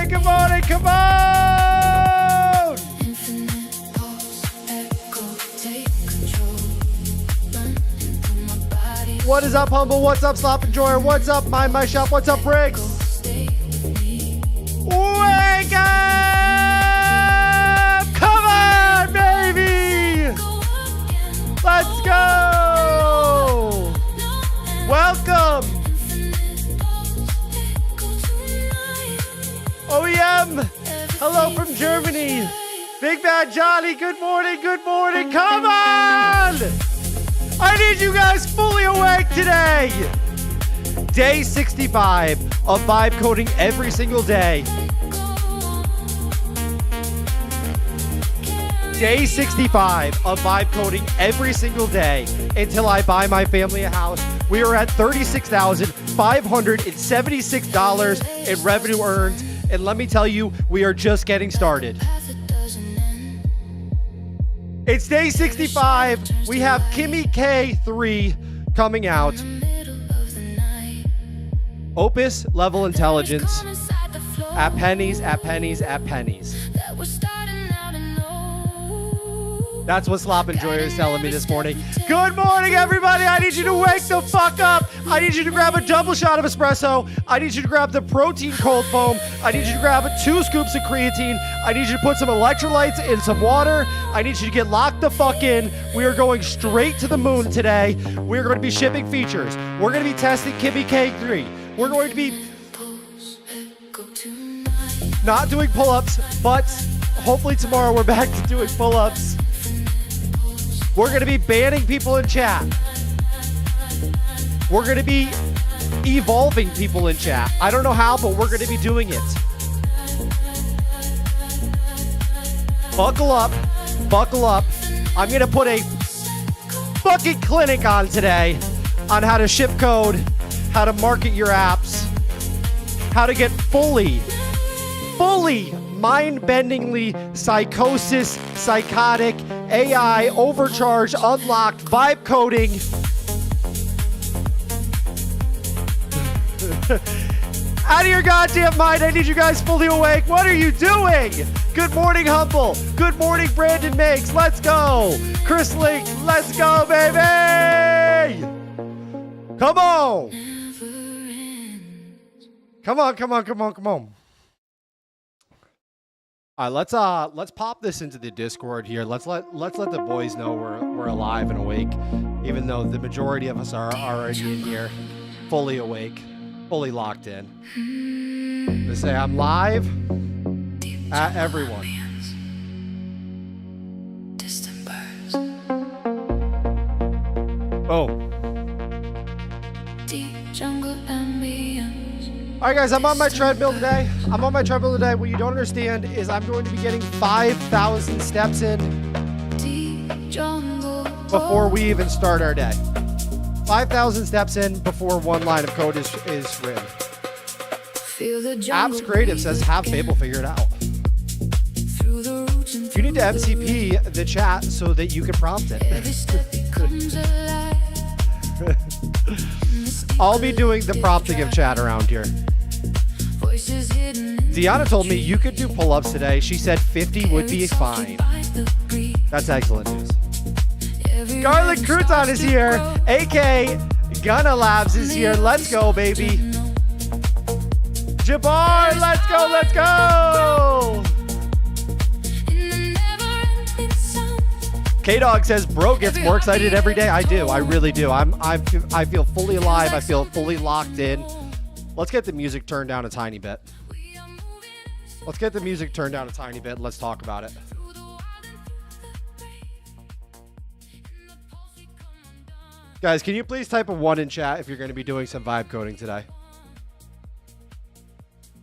good morning, come on! What is up, Humble? What's up, Slop Enjoyer? What's up, Mind My Shop? What's up, Briggs? Wake up! Come on, baby! Let's go! Welcome! OEM! Hello from Germany! Big Bad Johnny, good morning, come on! I need you guys fully awake today! Day 65 of vibe coding every single day. Day 65 of vibe coding every single day until I buy my family a house. We are at $36,576 in revenue earned. And let me tell you, we are just getting started. It's day 65. We have Kimmy K3 coming out. Opus level intelligence at pennies, at pennies, at pennies. That's what Slop Enjoyer is telling me this morning. Good morning, everybody. I need you to wake the fuck up. I need you to grab a double shot of espresso. I need you to grab the protein cold foam. I need you to grab 2 scoops of creatine. I need you to put some electrolytes in some water. I need you to get locked the fuck in. We are going straight to the moon today. We're going to be shipping features. We're going to be testing Kimmy K3. We're going to be not doing pull-ups, but hopefully tomorrow we're back to doing pull-ups. We're going to be banning people in chat. We're going to be evolving people in chat. I don't know how, but we're going to be doing it. Buckle up. Buckle up. I'm going to put a fucking clinic on today on how to ship code, how to market your apps, how to get fully mind-bendingly psychotic, AI, overcharged, unlocked, vibe coding. Out of your goddamn mind, I need you guys fully awake. What are you doing? Good morning, Humble. Good morning, Brandon Makes. Let's go. Chris Link, let's go, baby. Come on. Come on. All right, let's pop this into the Discord here. Let's let the boys know we're alive and awake, even though the majority of us are already in here, fully awake, fully locked in. They say I'm live at everyone. Oh. All right, guys, I'm on my treadmill today. What you don't understand is I'm going to be getting 5,000 steps in before we even start our day. 5,000 steps in before one line of code is written. Apps Creative says have Fable figure it out. You need to MCP the chat so that you can prompt it. I'll be doing the prompting of chat around here. Deanna told me you could do pull-ups today. She said 50 would be fine. That's excellent news. Garlic Crouton is here. AK Gunna Labs is here. Let's go, baby. Jabbar, let's go. K-Dog says, bro gets more excited every day. I do. I really do. I feel fully alive. I feel fully locked in. Let's get the music turned down a tiny bit. Let's talk about it. Guys, can you please type a 1 in chat if you're going to be doing some vibe coding today?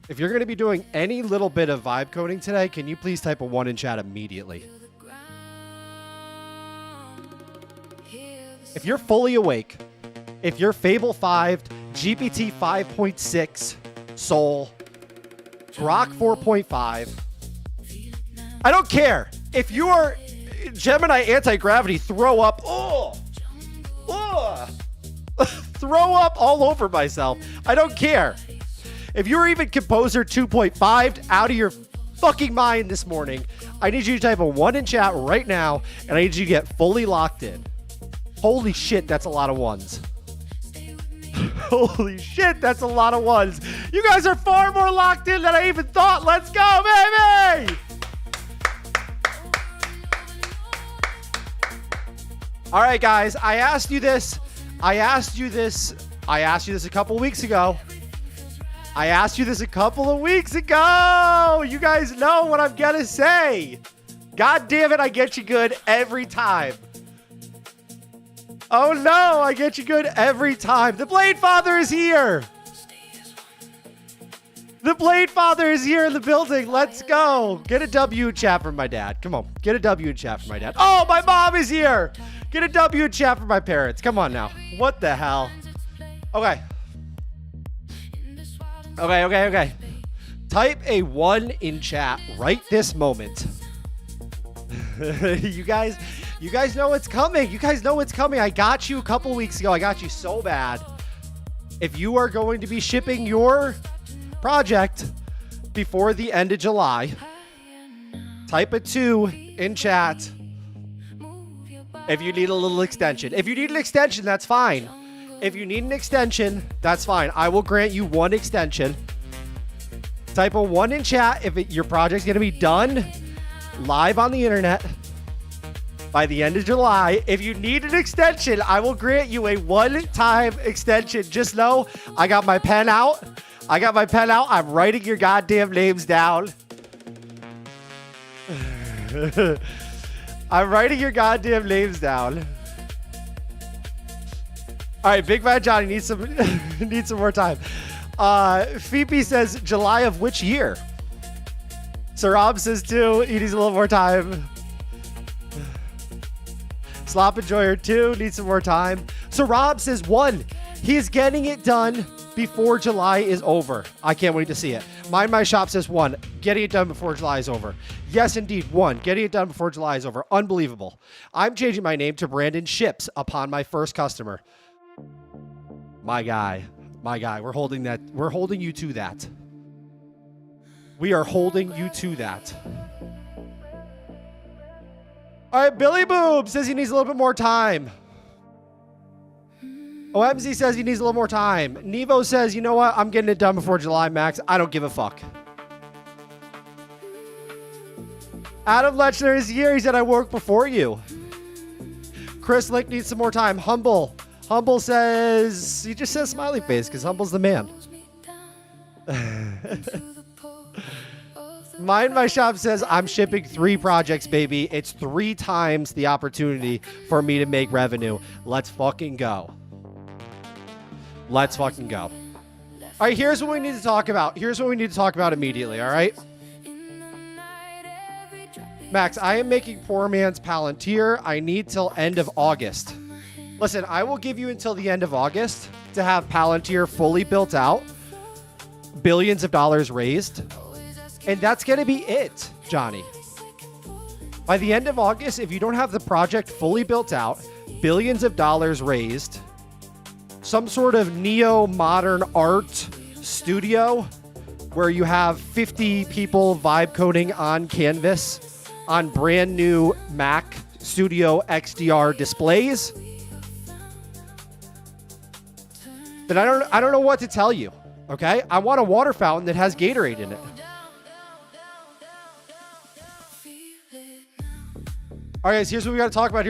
If you're going to be doing any little bit of vibe coding today, can you please type a 1 in chat immediately? If you're fully awake, if you're Fable 5, GPT 5.6, Soul, Grok 4.5, I don't care. If you are Gemini anti-gravity, throw up. Throw up all over myself. I don't care. If you were even Composer 2.5 out of your fucking mind this morning, I need you to type a 1 in chat right now, and I need you to get fully locked in. Holy shit, that's a lot of ones. Holy shit, that's a lot of ones. You guys are far more locked in than I even thought. Let's go, baby! All right, guys, I asked you this a couple weeks ago. You guys know what I'm gonna say. God damn it, I get you good every time. Oh no, I get you good every time. The Blade Father is here. The Blade Father is here in the building. Let's go. Get a W in chat for my dad. Come on, get a W in chat for my dad. Oh, my mom is here. Get a W in chat for my parents. Come on now. What the hell? Okay. Type a 1 in chat right this moment. You guys know it's coming. I got you a couple weeks ago. I got you so bad. If you are going to be shipping your project before the end of July, type a 2 in chat. If you need a little extension. If you need an extension, that's fine. I will grant you 1 extension. Type a 1 in chat if your project's going to be done live on the internet by the end of July. If you need an extension, I will grant you a 1-time extension. Just know I got my pen out. I'm writing your goddamn names down. All right, Big Bad Johnny needs some more time. Phoebe says July of which year? Sir Rob says 2. He needs a little more time. Slop Enjoyer 2 needs some more time. Sir Rob says 1. He is getting it done before July is over. I can't wait to see it. Mind My Shop says 1. Getting it done before July is over. Yes, indeed. 1. Getting it done before July is over. Unbelievable. I'm changing my name to Brandon Ships upon my first customer. My guy. We're holding you to that. We are holding you to that. All right, Billy Boob says he needs a little bit more time. OMZ says he needs a little more time. Nevo says, you know what? I'm getting it done before July, Max. I don't give a fuck. Adam Lechner is here. He said, I worked before you. Chris Lick needs some more time. Humble says, he just says smiley face because Humble's the man. Mind My Shop says, I'm shipping 3 projects, baby. It's 3 times the opportunity for me to make revenue. Let's fucking go. All right, here's what we need to talk about. Immediately, all right? Max, I am making poor man's Palantir. I need till end of August. Listen, I will give you until the end of August to have Palantir fully built out, billions of dollars raised, and that's going to be it, Johnny. By the end of August, if you don't have the project fully built out, billions of dollars raised, some sort of neo-modern art studio where you have 50 people vibe coding on Canvas on brand new Mac Studio XDR displays, then I don't know what to tell you, okay? I want a water fountain that has Gatorade in it. All right, guys, here's what we got to talk about.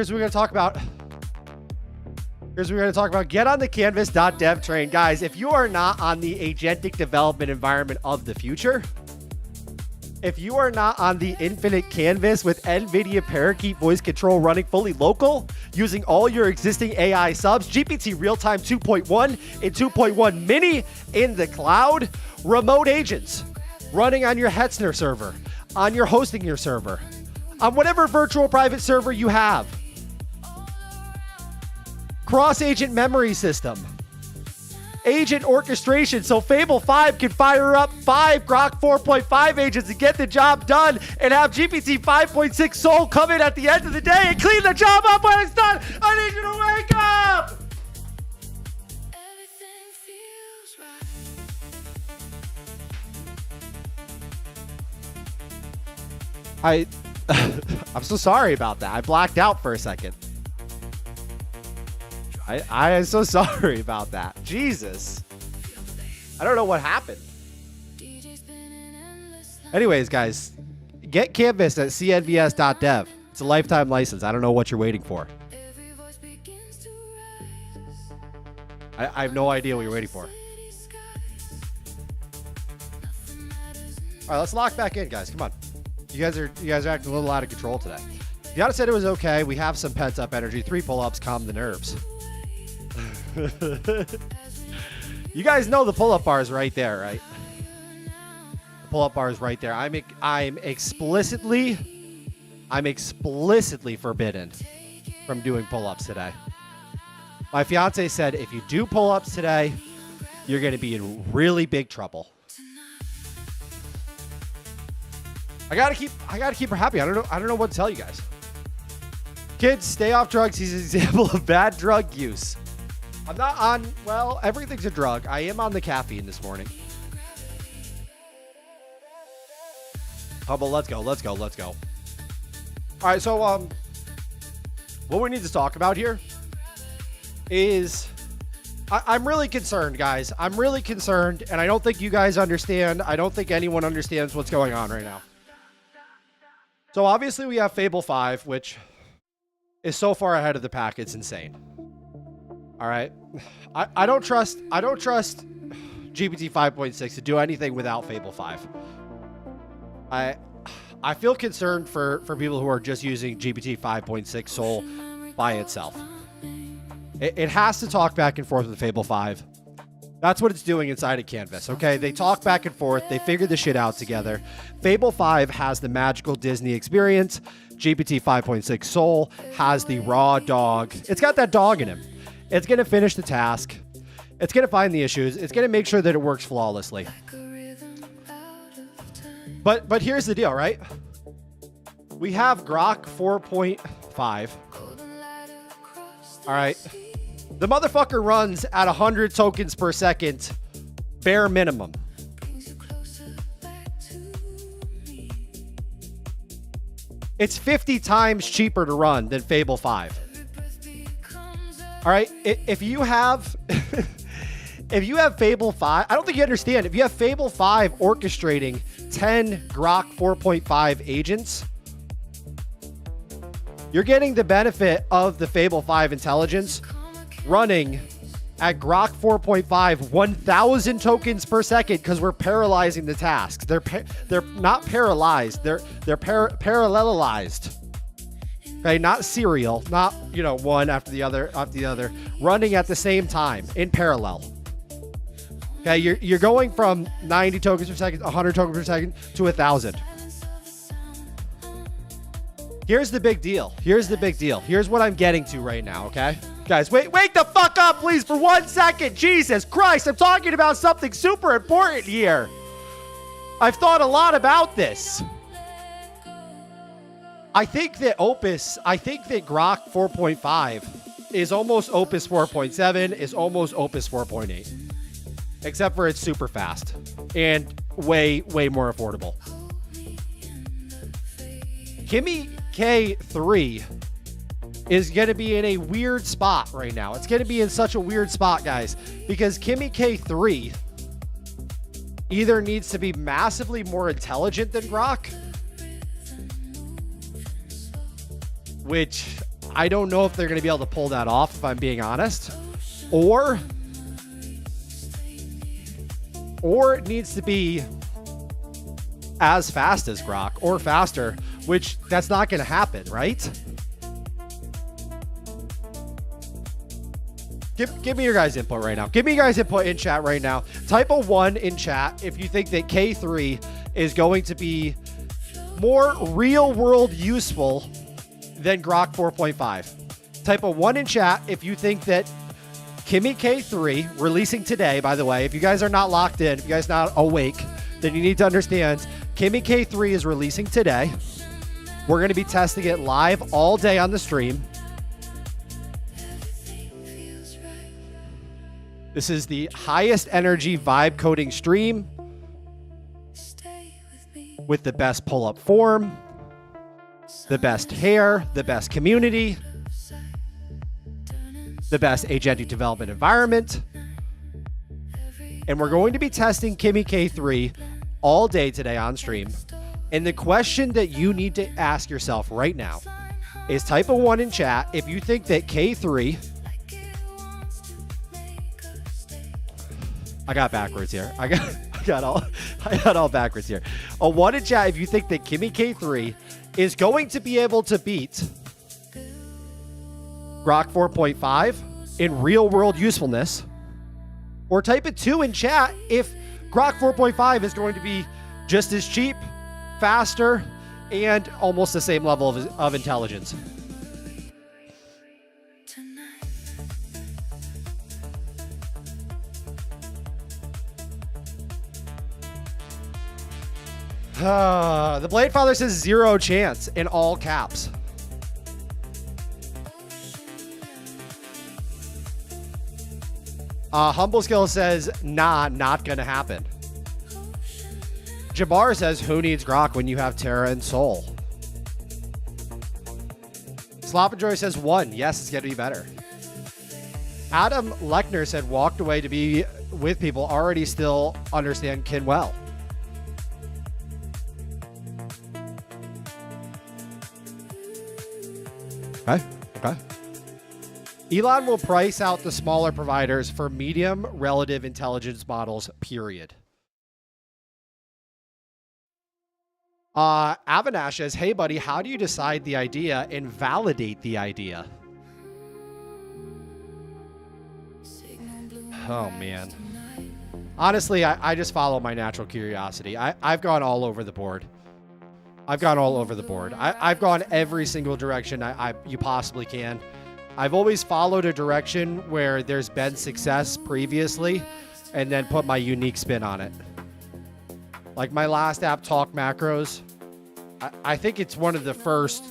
Get on the canvas.dev train. Guys, if you are not on the agentic development environment of the future, if you are not on the infinite canvas with NVIDIA Parakeet voice control running fully local, using all your existing AI subs, GPT Real-Time 2.1 and 2.1 Mini in the cloud, remote agents running on your Hetzner server, on your hosting your server, on whatever virtual private server you have, cross-agent memory system, agent orchestration, so Fable 5 can fire up 5 Grok 4.5 agents and get the job done and have GPT 5.6 Soul come in at the end of the day and clean the job up when it's done. I need you to wake up! I'm so sorry about that. I blacked out for a second. I am so sorry about that. Jesus. I don't know what happened. Anyways, guys, get Canvas at cnvs.dev. It's a lifetime license. I don't know what you're waiting for. I have no idea what you're waiting for. All right, let's lock back in, guys. Come on. You guys are acting a little out of control today. Deanna said it was okay. We have some pent up energy. 3 pull-ups calm the nerves. You guys know the pull-up bar is right there, right? The pull-up bar is right there. I'm explicitly forbidden from doing pull-ups today. My fiance said if you do pull-ups today, you're going to be in really big trouble. I gotta keep her happy. I don't know what to tell you guys. Kids, stay off drugs. He's an example of bad drug use. I'm not on, well, everything's a drug. I am on the caffeine this morning. Hubble, let's go. All right, so what we need to talk about here is I'm really concerned, guys. I'm really concerned, and I don't think you guys understand. I don't think anyone understands what's going on right now. So obviously we have Fable 5, which is so far ahead of the pack, it's insane. All right. I don't trust GPT 5.6 to do anything without Fable 5. I feel concerned for people who are just using GPT 5.6 Soul by itself. It has to talk back and forth with Fable 5. That's what it's doing inside of Canvas, okay? They talk back and forth. They figure the shit out together. Fable 5 has the magical Disney experience. GPT 5.6 Soul has the raw dog. It's got that dog in him. It's going to finish the task. It's going to find the issues. It's going to make sure that it works flawlessly. But here's the deal, right? We have Grok 4.5. All right. The motherfucker runs at 100 tokens per second, bare minimum. It's 50 times cheaper to run than Fable 5. All right, if you have Fable 5, I don't think you understand. If you have Fable 5 orchestrating 10 Grok 4.5 agents, you're getting the benefit of the Fable 5 intelligence running at Grok 4.5, 1,000 tokens per second, because we're paralyzing the tasks. They're not paralyzed. They're parallelized. Okay, not serial, not one after the other, running at the same time in parallel. Okay, you're going from 90 tokens per second, 100 tokens per second to 1,000. Here's the big deal. Here's what I'm getting to right now, okay? Guys, wake the fuck up, please, for 1 second. Jesus Christ, I'm talking about something super important here. I've thought a lot about this. I think that Grok 4.5 is almost Opus 4.7, is almost Opus 4.8. Except for it's super fast and way more affordable. Kimi K3 is going to be in a weird spot right now. It's going to be in such a weird spot, guys, because Kimi K3 either needs to be massively more intelligent than Grok, which I don't know if they're going to be able to pull that off, if I'm being honest, or it needs to be as fast as Grok or faster, which that's not going to happen, right? Give me your guys' input right now. Give me your guys' input in chat right now. Type a 1 in chat if you think that K3 is going to be more real-world useful than Grok 4.5. Type a 1 in chat if you think that Kimi K3, releasing today, by the way, if you guys are not locked in, if you guys are not awake, then you need to understand Kimi K3 is releasing today. We're going to be testing it live all day on the stream. This is the highest energy vibe coding stream with the best pull-up form. the best hair, the best community, the best agentic development environment. And we're going to be testing Kimi K3 all day today on stream. And the question that you need to ask yourself right now is type a 1 in chat if you think that K3... I got backwards here. I got all backwards here. A 1 in chat if you think that Kimi K3 is going to be able to beat Grok 4.5 in real world usefulness. Or type a 2 in chat if Grok 4.5 is going to be just as cheap, faster, and almost the same level of intelligence. The Blade Father says 0 chance in all caps. Humble Skill says, nah, not gonna happen. Jabbar says, who needs Grok when you have Terra and Soul? Slop and Joy says 1. Yes, it's gonna be better. Adam Lechner said, walked away to be with people already still understand Kin well. Okay. Elon will price out the smaller providers for medium relative intelligence models, period. Avinash says, hey, buddy, how do you decide the idea and validate the idea? Oh, man. Honestly, I just follow my natural curiosity. I've gone all over the board. I've gone every single direction you possibly can. I've always followed a direction where there's been success previously and then put my unique spin on it. Like my last app, Talk Macros, I think it's one of the first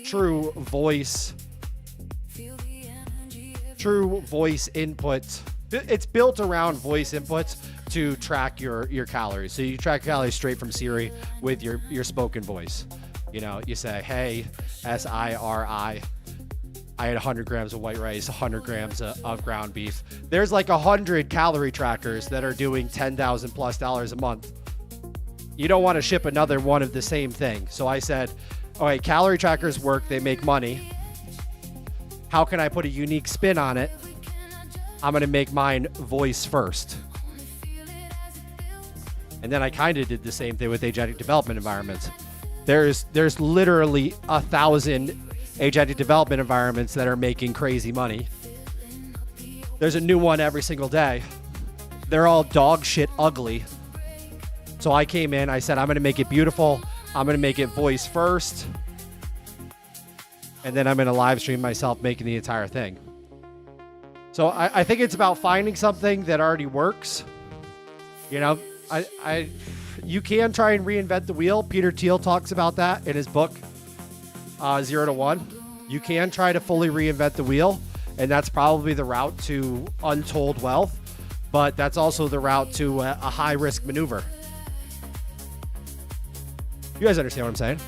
true voice inputs. It's built around voice inputs to track your calories. So you track calories straight from Siri with your spoken voice. You know, you say, hey, SIRI. I had 100 grams of white rice, 100 grams of ground beef. There's like 100 calorie trackers that are doing $10,000+ a month. You don't want to ship another one of the same thing. So I said, all right, calorie trackers work. They make money. How can I put a unique spin on it? I'm going to make mine voice first. And then I kind of did the same thing with agentic development environments. There's literally 1,000 agentic development environments that are making crazy money. There's a new one every single day. They're all dog shit ugly. So I came in, I said, I'm going to make it beautiful. I'm going to make it voice first. And then I'm going to live stream myself making the entire thing. So I think it's about finding something that already works. You know, you can try and reinvent the wheel. Peter Thiel talks about that in his book, 0 to 1. You can try to fully reinvent the wheel, and that's probably the route to untold wealth, but that's also the route to a high-risk maneuver. You guys understand what I'm saying?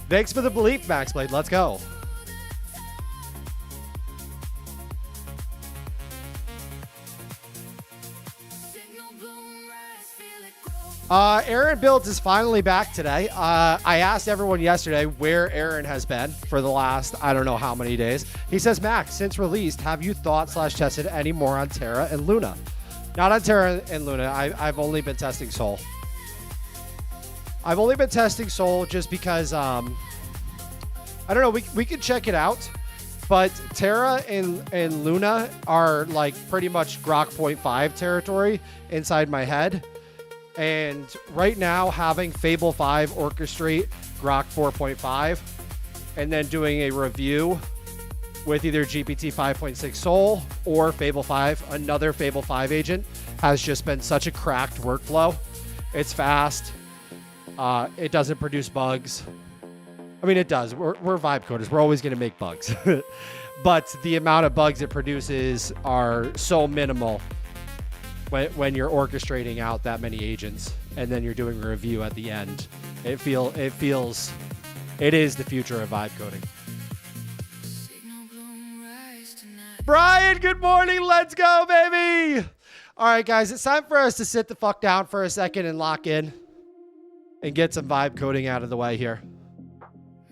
Thanks for the belief, Max Blade. Let's go. Aaron Builds is finally back today. I asked everyone yesterday where Aaron has been for the last, I don't know how many days. He says, Max, since released, have you thought/tested any more on Terra and Luna? Not on Terra and Luna. I've only been testing Sol. I've only been testing Sol just because, I don't know, we could check it out. But Terra and Luna are like pretty much Grok 0.5 territory inside my head. And right now, having Fable 5 orchestrate Grok 4.5 and then doing a review with either GPT 5.6 Sol or Fable 5, another Fable 5 agent, has just been such a cracked workflow. It's fast. It doesn't produce bugs. I mean, it does. We're vibe coders. We're always going to make bugs. but the amount of bugs it produces are so minimal when you're orchestrating out that many agents and then you're doing a review at the end. It is the future of vibe coding. Brian, good morning. Let's go, baby. All right, guys, it's time for us to sit the fuck down for a second and lock in and get some vibe coding out of the way here.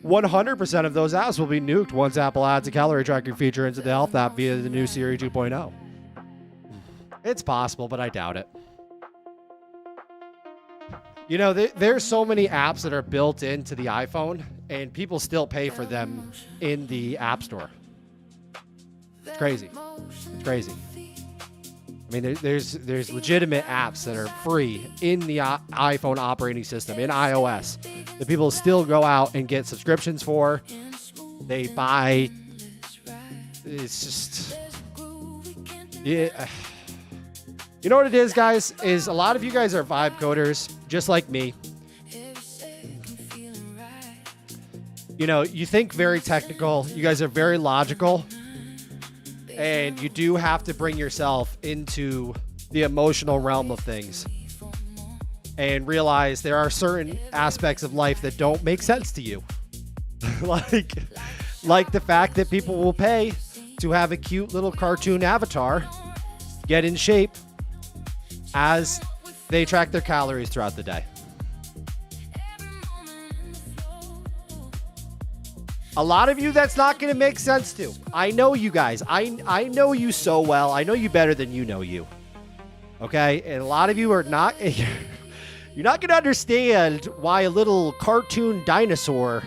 100% of those apps will be nuked once Apple adds a calorie tracking feature into the Health app via the new Siri 2.0. It's possible, but I doubt it. You know, there's so many apps that are built into the iPhone, and people still pay for them in the App Store. It's crazy. It's crazy. I mean, there's legitimate apps that are free in the iPhone operating system, in iOS, that people still go out and get subscriptions for. They buy. It's just... Yeah. You know what it is, guys? Is a lot of you guys are vibe coders, just like me. You know, you think very technical. You guys are very logical. And you do have to bring yourself into the emotional realm of things and realize there are certain aspects of life that don't make sense to you. like the fact that people will pay to have a cute little cartoon avatar get in shape as they track their calories throughout the day. A lot of you, that's not going to make sense to. I know you guys. I know you so well. I know you better than you know you. Okay? And a lot of you are not... You're not going to understand why a little cartoon dinosaur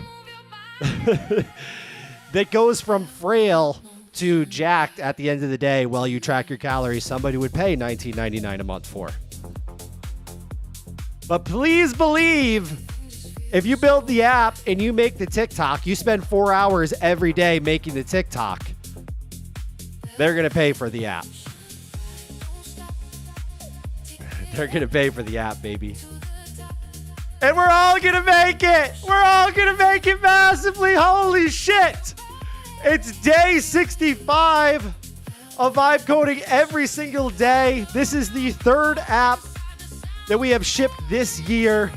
that goes from frail to jacked at the end of the day while you track your calories, somebody would pay $19.99 a month for. But please believe... If you build the app and you make the TikTok, you spend 4 hours every day making the TikTok, they're going to pay for the app. They're going to pay for the app, baby. And we're all going to make it. We're all going to make it massively. Holy shit. It's day 65 of vibe coding every single day. This is the third app that we have shipped this year.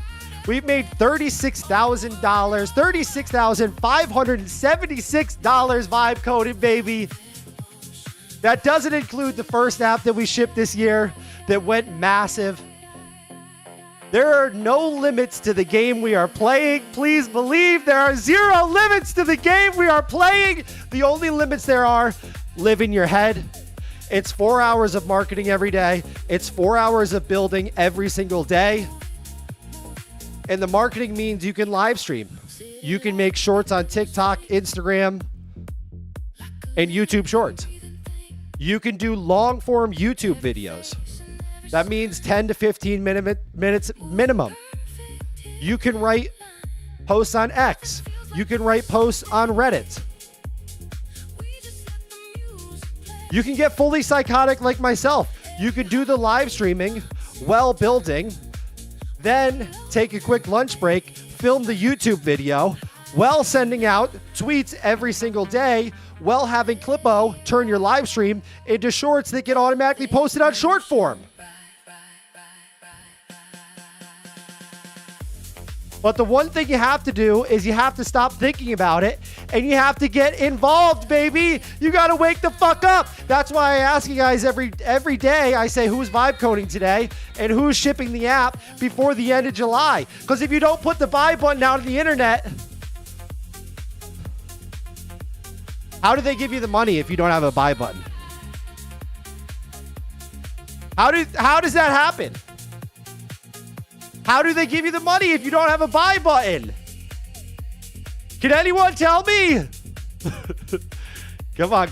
We've made $36,000, $36,576 vibe coded, baby. That doesn't include the first app that we shipped this year that went massive. There are no limits to the game we are playing. Please believe there are zero limits to the game we are playing. The only limits there are live in your head. It's 4 hours of marketing every day. It's 4 hours of building every single day. And the marketing means you can live stream. You can make shorts on TikTok, Instagram, and YouTube Shorts. You can do long form YouTube videos. That means 10 to 15 minutes minimum. You can write posts on X. You can write posts on Reddit. You can get fully psychotic like myself. You can do the live streaming while building. Then take a quick lunch break, film the YouTube video while sending out tweets every single day, while having Clippo turn your live stream into shorts that get automatically posted on short form. But the one thing you have to do is you have to stop thinking about it and you have to get involved, baby. You got to wake the fuck up. That's why I ask you guys every day. I say, who's vibe coding today and who's shipping the app before the end of July? Because if you don't put the buy button out on the internet, how do they give you the money if you don't have a buy button? How does that happen? How do they give you the money if you don't have a buy button? Can anyone tell me? Come on.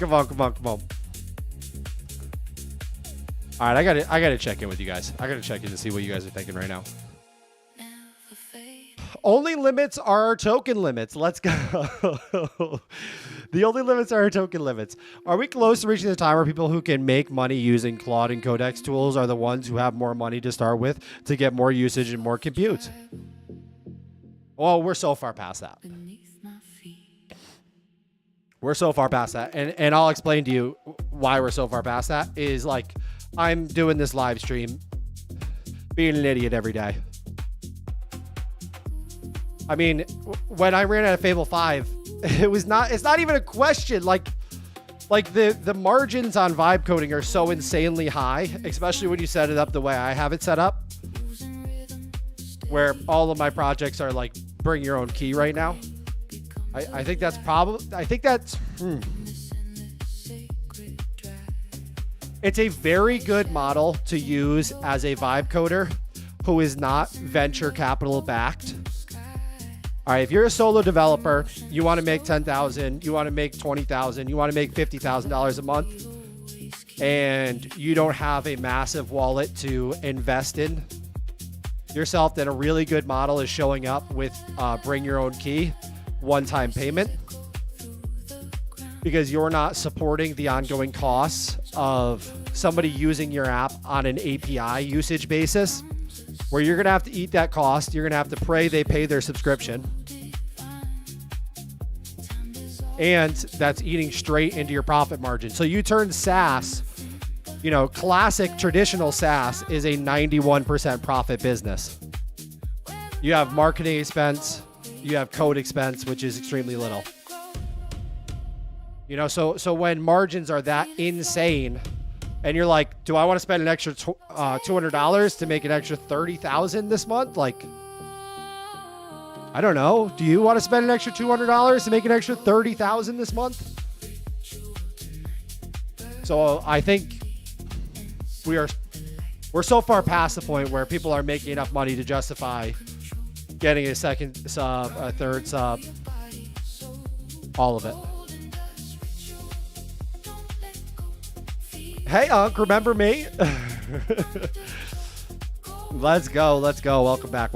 All right, I gotta check in with you guys. I gotta check in to see what you guys are thinking right now. Only limits are our token limits. Let's go. The only limits are our token limits. Are we close to reaching the time where people who can make money using Claude and Codex tools are the ones who have more money to start with to get more usage and more compute? Well, we're so far past that. We're so far past that. And I'll explain to you why we're so far past that is like, I'm doing this live stream, being an idiot every day. I mean, when I ran out of Fable 5, it's not even a question. Like the margins on vibe coding are so insanely high, especially when you set it up the way I have it set up, where all of my projects are like bring your own key right now. I think that's it's a very good model to use as a vibe coder who is not venture capital backed. All right, if you're a solo developer, you want to make $10,000, you want to make $20,000, you want to make $50,000 a month, and you don't have a massive wallet to invest in yourself, then a really good model is showing up with bring your own key, one-time payment, because you're not supporting the ongoing costs of somebody using your app on an API usage basis, where you're going to have to eat that cost. You're going to have to pray they pay their subscription. And that's eating straight into your profit margin. So you turn SaaS, classic traditional SaaS is a 91% profit business. You have marketing expense, you have code expense, which is extremely little. So when margins are that insane, and you're like, do I want to spend an extra $200 to make an extra $30,000 this month? Like, I don't know. Do you want to spend an extra $200 to make an extra $30,000 this month? So I think we're so far past the point where people are making enough money to justify getting a second sub, a third sub, all of it. Hey, Unc, remember me? Let's go. Welcome back.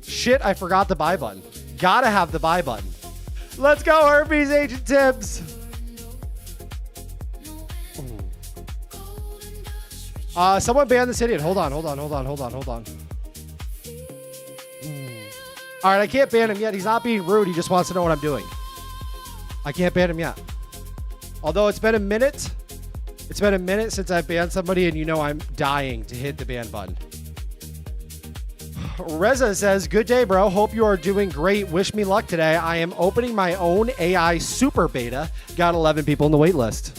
Shit, I forgot the buy button. Gotta have the buy button. Let's go, Herpes Agent Tibbs. Someone banned this idiot. Hold on. All right, I can't ban him yet. He's not being rude. He just wants to know what I'm doing. I can't ban him yet. Although it's been a minute. It's been a minute since I banned somebody, and I'm dying to hit the ban button. Reza says, good day, bro. Hope you are doing great. Wish me luck today. I am opening my own AI super beta. Got 11 people in the wait list.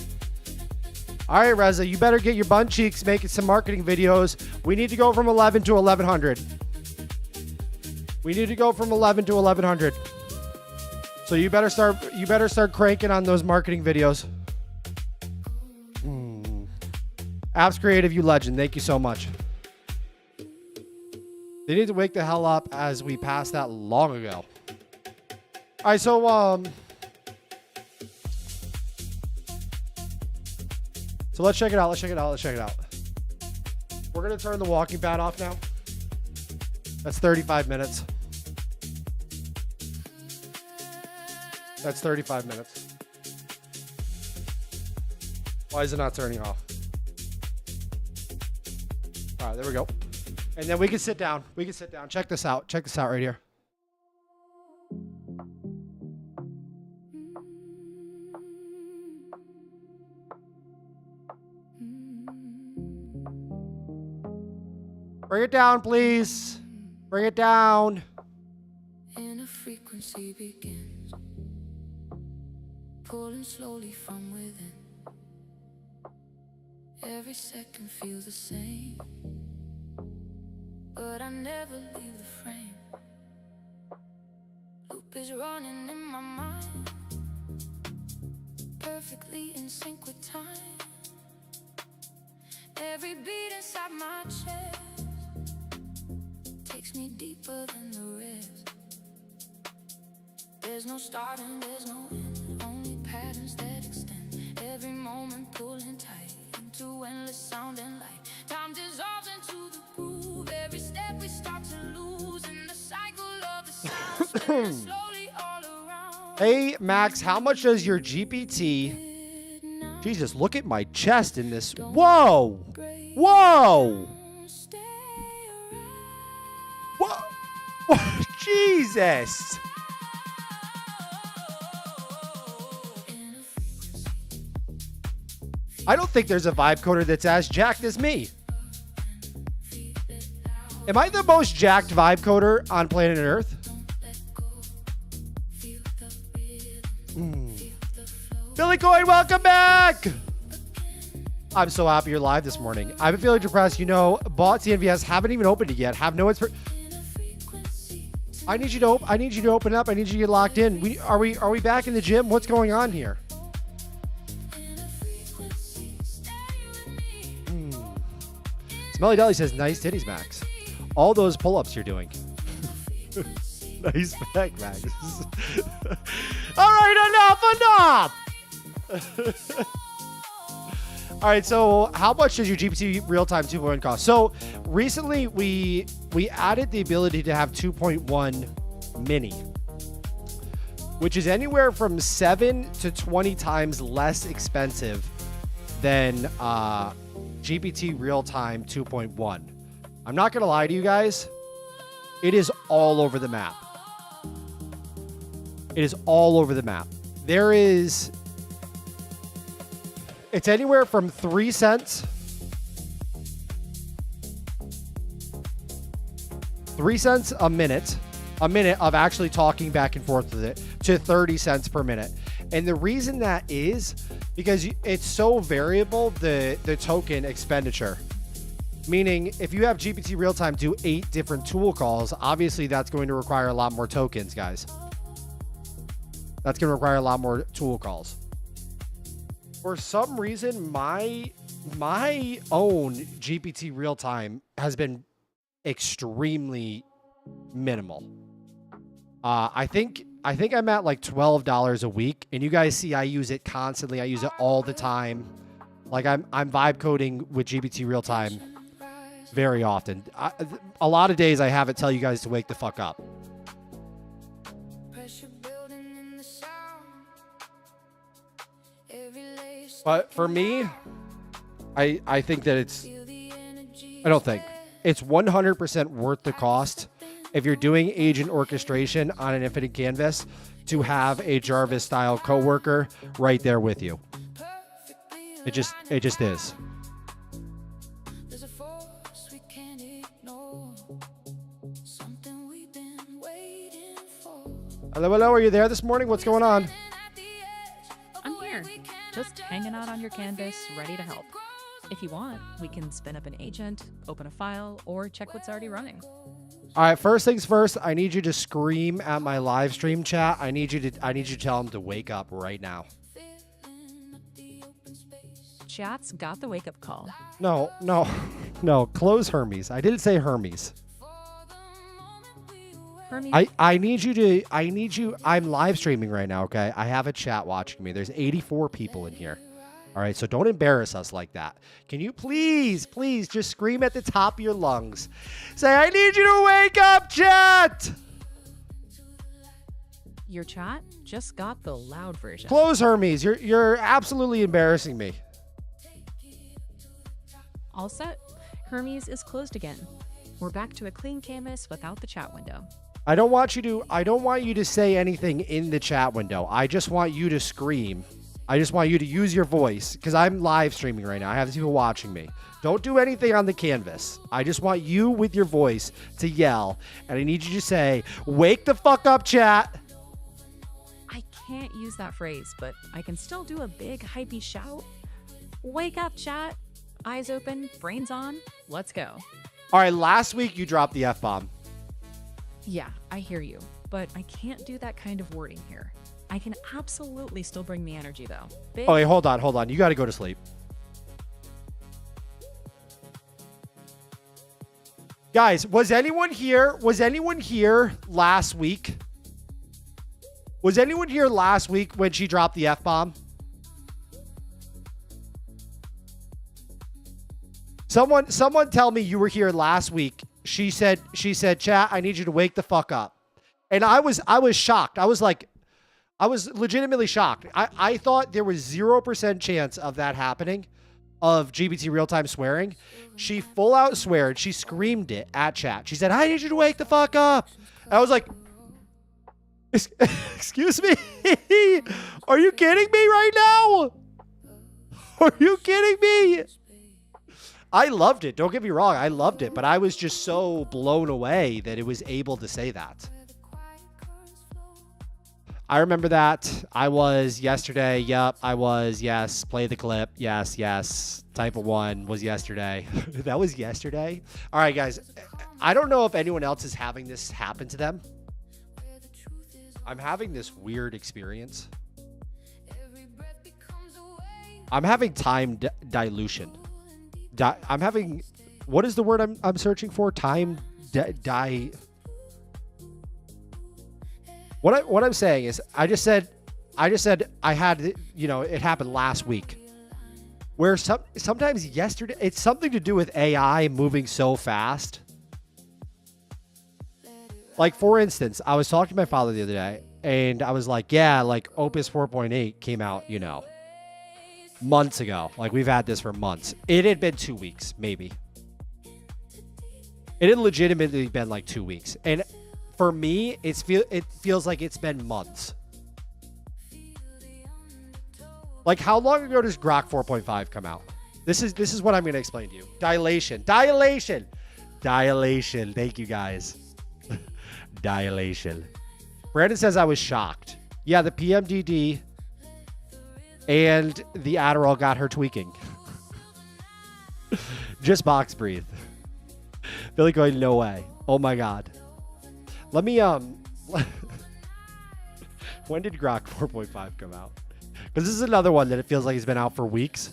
All right, Reza, you better get your bun cheeks making some marketing videos. We need to go from 11 to 1100. We need to go from 11 to 1100. So you better start cranking on those marketing videos. Apps Creative, you legend. Thank you so much. They need to wake the hell up as we passed that long ago. All right, so let's check it out. We're going to turn the walking pad off now. That's 35 minutes. That's 35 minutes. Why is it not turning off? All right, there we go. And then we can sit down. Check this out right here. Bring it down, please. Bring it down. And a frequency begins, pulling slowly from within. Every second feels the same, but I never leave the frame. Loop is running in my mind, perfectly in sync with time. Every beat inside my chest takes me deeper than the rest. There's no start and there's no end, only patterns that extend. Every moment pulling tight into endless sound and light. Time dissolves into the groove. Every step we start to lose in the cycle of the sound, spinning slowly all around. Hey Max, how much does your GPT? Jesus, look at my chest in this. Whoa! Whoa! Whoa! Jesus. I don't think there's a vibe coder that's as jacked as me. Am I the most jacked vibe coder on planet Earth? Billy Coin, welcome back! I'm so happy you're live this morning. I've been feeling depressed. You know, bought CNVS, haven't even opened it yet. Have no I need you to open up. I need you to get locked in. Are we back in the gym? What's going on here? Smelly Deli says, nice titties, Max. All those pull-ups you're doing. Nice back, Max. All right, enough. All right, so how much does your GPT Real-Time 2.1 cost? So recently we added the ability to have 2.1 mini, which is anywhere from 7 to 20 times less expensive than GPT Real-Time 2.1. I'm not going to lie to you guys. It is all over the map. It is all over the map. It's anywhere from 3 cents. 3 cents a minute of actually talking back and forth with it, to 30 cents per minute. And the reason that is because it's so variable, the token expenditure. Meaning, if you have GPT Real-Time do 8 different tool calls, obviously that's going to require a lot more tokens, guys. That's going to require a lot more tool calls. For some reason, my own GPT Real-Time has been extremely minimal. I think I'm at like $12 a week, and you guys see I use it constantly. I use it all the time. Like I'm vibe coding with GPT Real-Time very often. A lot of days I have it tell you guys to wake the fuck up. But for me, I think that it's 100% worth the cost if you're doing agent orchestration on an infinite canvas to have a Jarvis style coworker right there with you. It just is. Hello, are you there this morning? What's going on? I'm here, just hanging out on your canvas, ready to help. If you want, we can spin up an agent, open a file, or check what's already running. All right, first things first, I need you to scream at my live stream chat. I need you to tell them to wake up right now. Chat's got the wake-up call. No. Close Hermes. I didn't say Hermes. Hermes. I need you. I'm live streaming right now, okay? I have a chat watching me. There's 84 people in here. All right, so don't embarrass us like that. Can you please just scream at the top of your lungs? Say, I need you to wake up, chat! Your chat just got the loud version. Close Hermes. You're absolutely embarrassing me. All set. Hermes is closed again. We're back to a clean canvas without the chat window. I don't want you to say anything in the chat window. I just want you to scream. I just want you to use your voice because I'm live streaming right now. I have people watching me. Don't do anything on the canvas. I just want you with your voice to yell. And I need you to say, wake the fuck up, chat. I can't use that phrase, but I can still do a big hypey shout. Wake up, chat. Eyes open, brains on. Let's go. All right, last week you dropped the F-bomb. Yeah, I hear you, but I can't do that kind of wording here. I can absolutely still bring the energy, though. Oh, wait, hold on. You got to go to sleep. Guys, was anyone here last week? Was anyone here last week when she dropped the F-bomb? Someone tell me you were here last week. She said, chat, I need you to wake the fuck up. And I was shocked. I was legitimately shocked. I thought there was 0% chance of that happening, of GPT Real-Time swearing. She full out sweared. She screamed it at chat. She said, I need you to wake the fuck up. I was like, excuse me? Are you kidding me right now? Are you kidding me? I loved it. Don't get me wrong. I loved it. But I was just so blown away that it was able to say that. I remember that. I was yesterday. Yep, I was. Yes. Play the clip. Yes, yes. Type of 1 was yesterday. That was yesterday? All right, guys. I don't know if anyone else is having this happen to them. I'm having this weird experience. I'm having time dilution. I'm having, what is the word I'm searching for? Time What I'm saying is, I just said I had, you know, it happened last week. Where sometimes yesterday, it's something to do with AI moving so fast. Like, for instance, I was talking to my father the other day, and I was like, yeah, like Opus 4.8 came out, you know, months ago. Like, we've had this for months. It had been 2 weeks, maybe. It had legitimately been like 2 weeks. And for me, it feels like it's been months. Like, how long ago does Grok 4.5 come out? This is what I'm going to explain to you. Dilation. Thank you, guys. Dilation. Brandon says I was shocked. Yeah, the PMDD and the Adderall got her tweaking. Just box breathe. Billy going, no way. Oh my God. Let me, when did Grok 4.5 come out? Because this is another one that it feels like it's been out for weeks.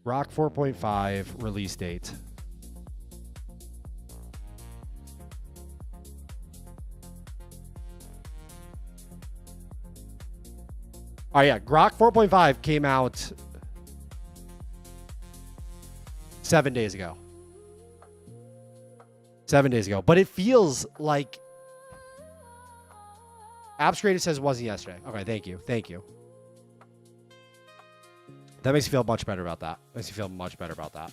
Grok 4.5 release date. Oh yeah, Grok 4.5 came out 7 days ago. 7 days ago. But it feels like Apps Created says it wasn't yesterday. Okay, thank you. Thank you. That makes me feel much better about that. Makes me feel much better about that.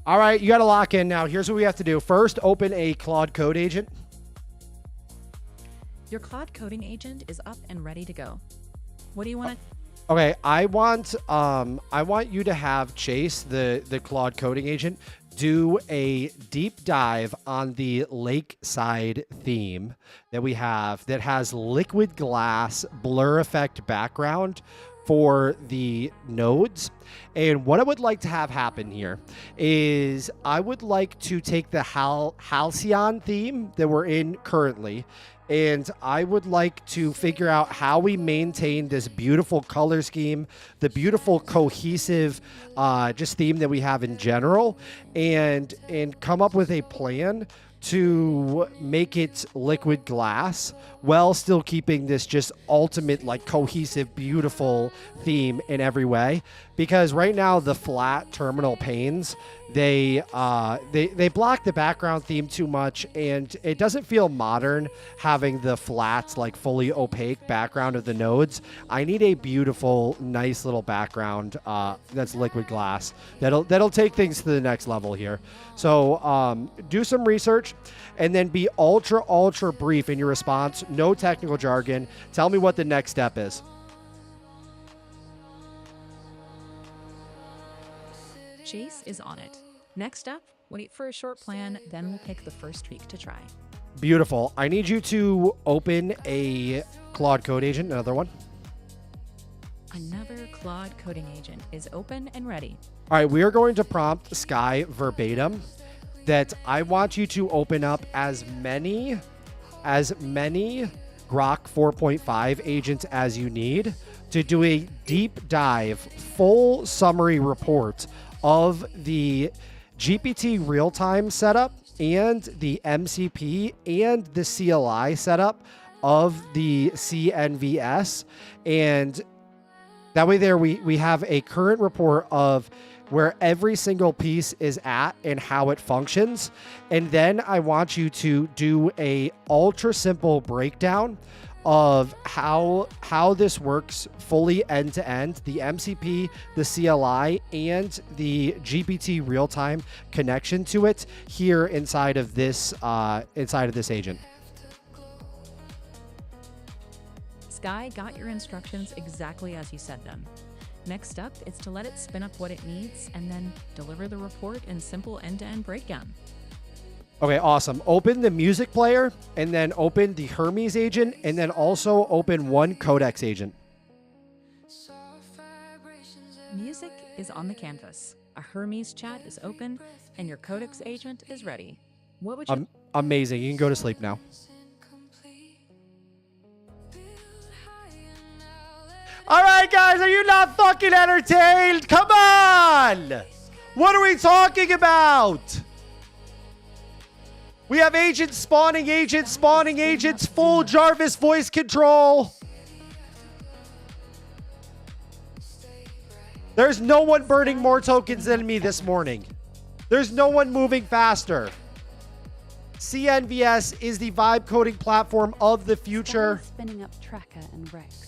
All right, you got to lock in now. Here's what we have to do. First, open a Claude Code Agent. Your Claude coding agent is up and ready to go. What do you want to... Okay, I want you to have Chase, the Claude coding agent, do a deep dive on the Lakeside theme that we have that has liquid glass blur effect background for the nodes. And what I would like to have happen here is I would like to take the Halcyon theme that we're in currently, and I would like to figure out how we maintain this beautiful color scheme, the beautiful cohesive just theme that we have in general, and come up with a plan to make it liquid glass while still keeping this just ultimate, like, cohesive, beautiful theme in every way. Because right now the flat terminal panes, they block the background theme too much, and it doesn't feel modern having the flat, like, fully opaque background of the nodes. I need a beautiful, nice little background that's liquid glass that'll take things to the next level here. So do some research and then be ultra brief in your response. No technical jargon. Tell me what the next step is. Chase is on it. Next up, wait for a short plan, then we'll pick the first tweak to try. Beautiful. I need you to open a Claude Code Agent, another one. Another Claude coding agent is open and ready. All right, we are going to prompt Sky verbatim that I want you to open up as many Grok 4.5 agents as you need to do a deep dive, full summary report of the GPT real-time setup and the MCP and the CLI setup of the CNVS. And that way there we have a current report of where every single piece is at and how it functions. And then I want you to do a ultra simple breakdown of how this works fully end to end, the MCP, the CLI, and the GPT real-time connection to it here inside of this agent. Sky got your instructions exactly as you said them. Next up, it's to let it spin up what it needs and then deliver the report in simple end-to-end breakdown. Okay, awesome. Open the music player and then open the Hermes agent and then also open one Codex agent. Music is on the canvas. A Hermes chat is open and your Codex agent is ready. What would you... Amazing. You can go to sleep now. All right, guys, are you not fucking entertained? Come on! What are we talking about? We have agents spawning agents, full Jarvis voice control. There's no one burning more tokens than me this morning. There's no one moving faster. CNVS is the vibe coding platform of the future. Spinning up Tracker and Rex.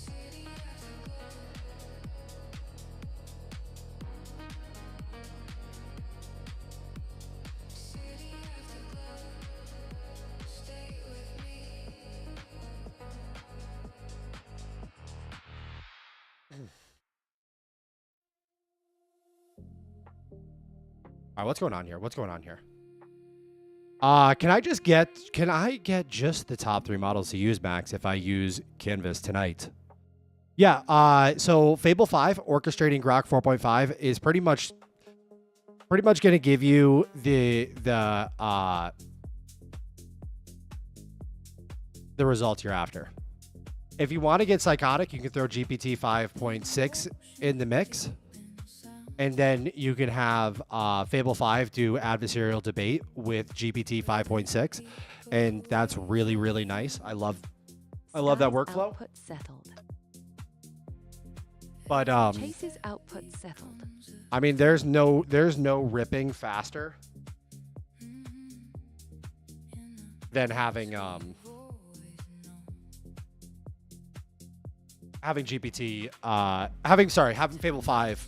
All right, what's going on here? Can I get just the top 3 models to use, Max, if I use Canvas tonight? Yeah, so Fable 5 orchestrating Grok 4.5 is pretty much going to give you the results you're after. If you want to get psychotic, you can throw GPT 5.6 in the mix. And then you can have Fable 5 do adversarial debate with GPT 5.6. And that's really, really nice. I love that workflow. Output settled. But Chase's output settled. I mean, there's no ripping faster than having GPT having Fable 5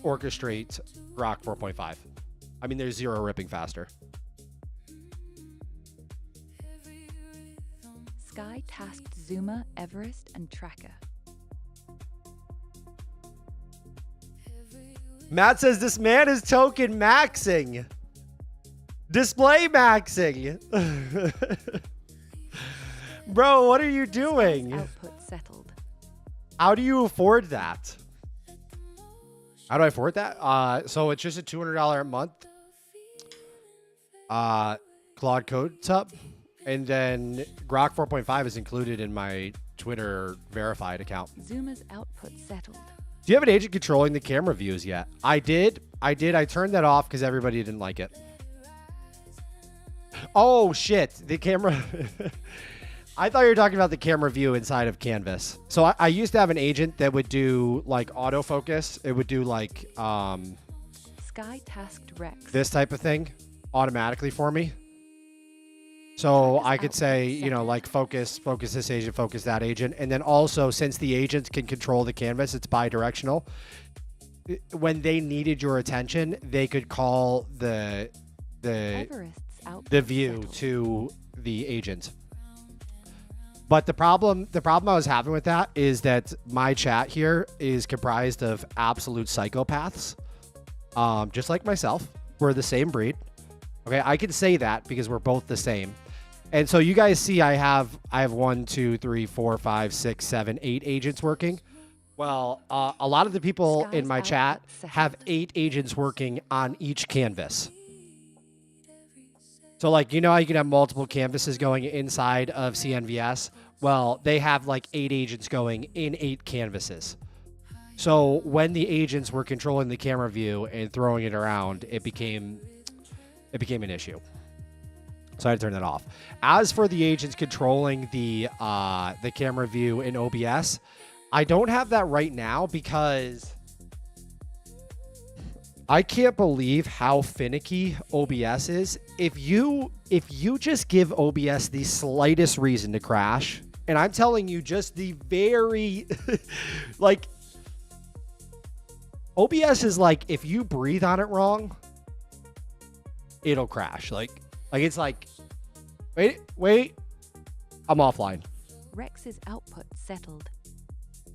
orchestrate Grok 4.5. I mean, there's zero ripping faster. Sky tasked Zuma, Everest, and Tracker. Matt says this man is token maxing. Display maxing. Bro, what are you doing? Sky's output settled. How do you afford that? How do I afford that? So it's just a $200 a month Claude Code sub. And then Grok 4.5 is included in my Twitter verified account. Zuma's output settled. Do you have an agent controlling the camera views yet? I did. I turned that off because everybody didn't like it. Oh, shit. The camera... I thought you were talking about the camera view inside of Canvas. So I used to have an agent that would do like autofocus. It would do like Sky tasked Rex. this type of thing automatically for me. So I could say, you know, like focus this agent, focus that agent. And then also, since the agents can control the canvas, it's bi-directional. When they needed your attention, they could call the view settled. to the agent. But the problem I was having with that is that my chat here is comprised of absolute psychopaths, just like myself. We're the same breed. Okay, I can say that because we're both the same. And so you guys see I have 1, 2, 3, 4, 5, 6, 7, 8 agents working. Well, a lot of the people in my chat have 8 agents working on each canvas. So like, you know how you can have multiple canvases going inside of CNVS? Well, they have like 8 agents going in 8 canvases. So when the agents were controlling the camera view and throwing it around, it became an issue. So I had to turn that off. As for the agents controlling the camera view in OBS, I don't have that right now because I can't believe how finicky OBS is. If you just give OBS the slightest reason to crash, and I'm telling you just the very like OBS is like if you breathe on it wrong, it'll crash. Like it's like wait, I'm offline. Rex's output settled.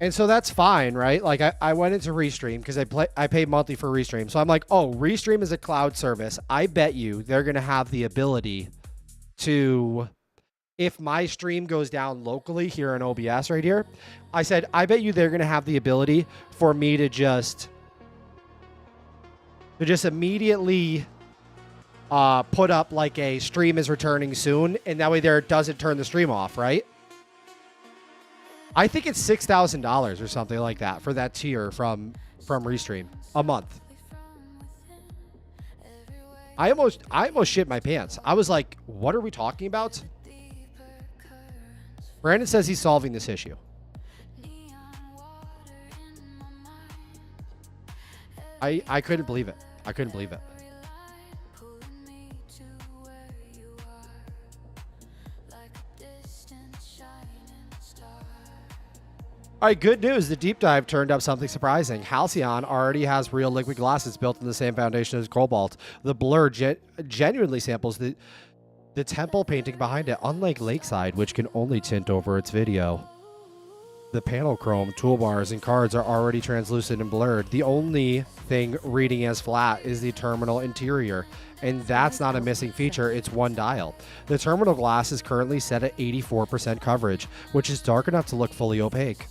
And so that's fine, right? Like I went into Restream because I pay monthly for Restream. So I'm like, oh, Restream is a cloud service. I bet you they're going to have the ability to, if my stream goes down locally here in OBS right here, I said, I bet you they're going to have the ability for me to just immediately put up like a stream is returning soon. And that way there doesn't turn the stream off, right? I think it's $6,000 or something like that for that tier from Restream a month. I almost shit my pants. I was like, what are we talking about? Brandon says he's solving this issue. I couldn't believe it. I couldn't believe it. All right, good news. The deep dive turned up something surprising. Halcyon already has real liquid glasses built in the same foundation as Cobalt. The blur genuinely samples the temple painting behind it, unlike Lakeside, which can only tint over its video. The panel chrome, toolbars, and cards are already translucent and blurred. The only thing reading as flat is the terminal interior, and that's not a missing feature, it's one dial. The terminal glass is currently set at 84% coverage, which is dark enough to look fully opaque.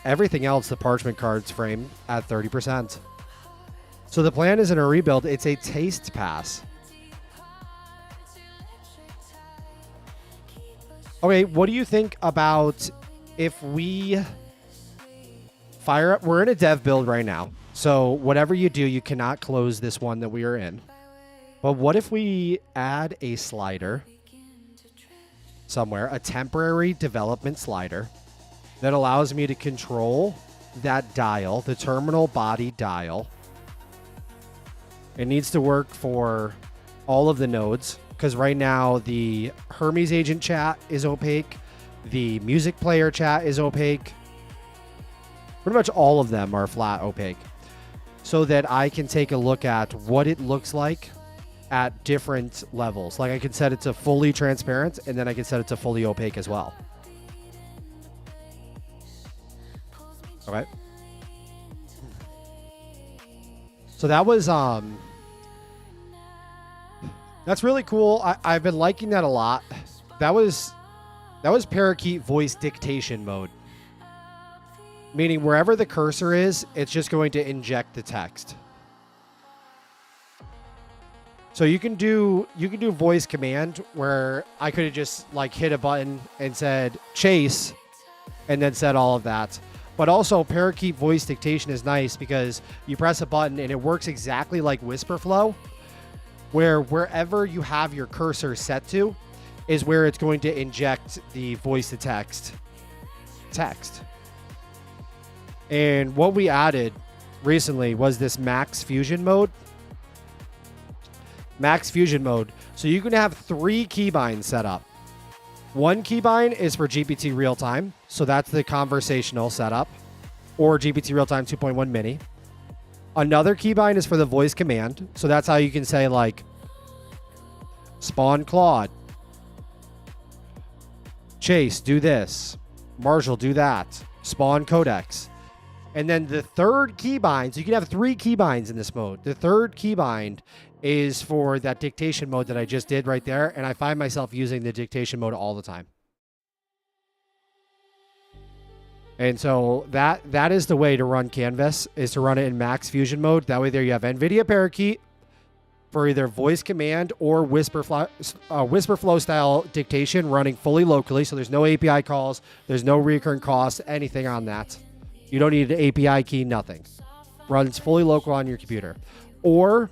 Everything else, the parchment cards frame at 30%. So the plan isn't a rebuild, it's a taste pass. Okay, what do you think about if we fire up? We're in a dev build right now. So whatever you do, you cannot close this one that we are in. But what if we add a slider somewhere, a temporary development slider that allows me to control that dial, the terminal body dial. It needs to work for all of the nodes because right now the Hermes agent chat is opaque. The music player chat is opaque. Pretty much all of them are flat opaque so that I can take a look at what it looks like at different levels. Like I can set it to fully transparent and then I can set it to fully opaque as well. Okay. So that was that's really cool. I've been liking that a lot. That was Parakeet voice dictation mode. Meaning wherever the cursor is, it's just going to inject the text. So you can do voice command where I could have just like hit a button and said chase and then said all of that. But also, Parakeet voice dictation is nice because you press a button and it works exactly like Whisperflow, where wherever you have your cursor set to is where it's going to inject the voice to text. And what we added recently was this Max Fusion mode. Max Fusion mode. So you can have 3 keybinds set up. One keybind is for GPT Real-Time, so that's the conversational setup, or GPT Real-Time 2.1 Mini. Another keybind is for the voice command, so that's how you can say, like, spawn Claude, Chase, do this, Marshall, do that, spawn Codex. And then the third keybind, so you can have 3 keybinds in this mode. The third keybind is for that dictation mode that I just did right there, and I find myself using the dictation mode all the time. And so that is the way to run Canvas, is to run it in Max Fusion mode. That way there you have NVIDIA Parakeet for either voice command or Whisperflow style dictation running fully locally, so there's no API calls, there's no recurring costs, anything on that. You don't need an API key, nothing. Runs fully local on your computer. Or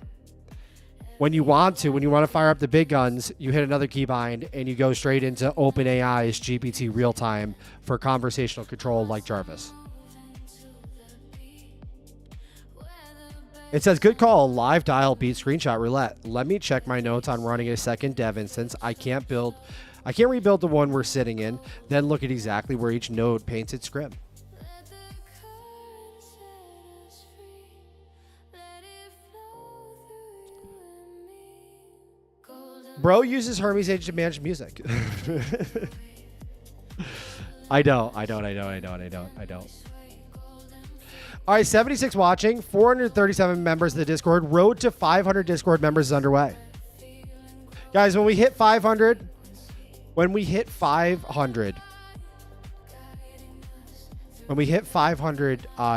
when you want to fire up the big guns, you hit another keybind and you go straight into OpenAI's GPT Real-Time for conversational control like Jarvis. It says, good call, live dial beat screenshot roulette. Let me check my notes on running a second dev instance. I can't rebuild the one we're sitting in, then look at exactly where each node paints its scrim. Bro uses Hermes Age to manage music. I don't. All right, 76 watching, 437 members of the Discord. Road to 500 Discord members is underway. Guys, when we hit 500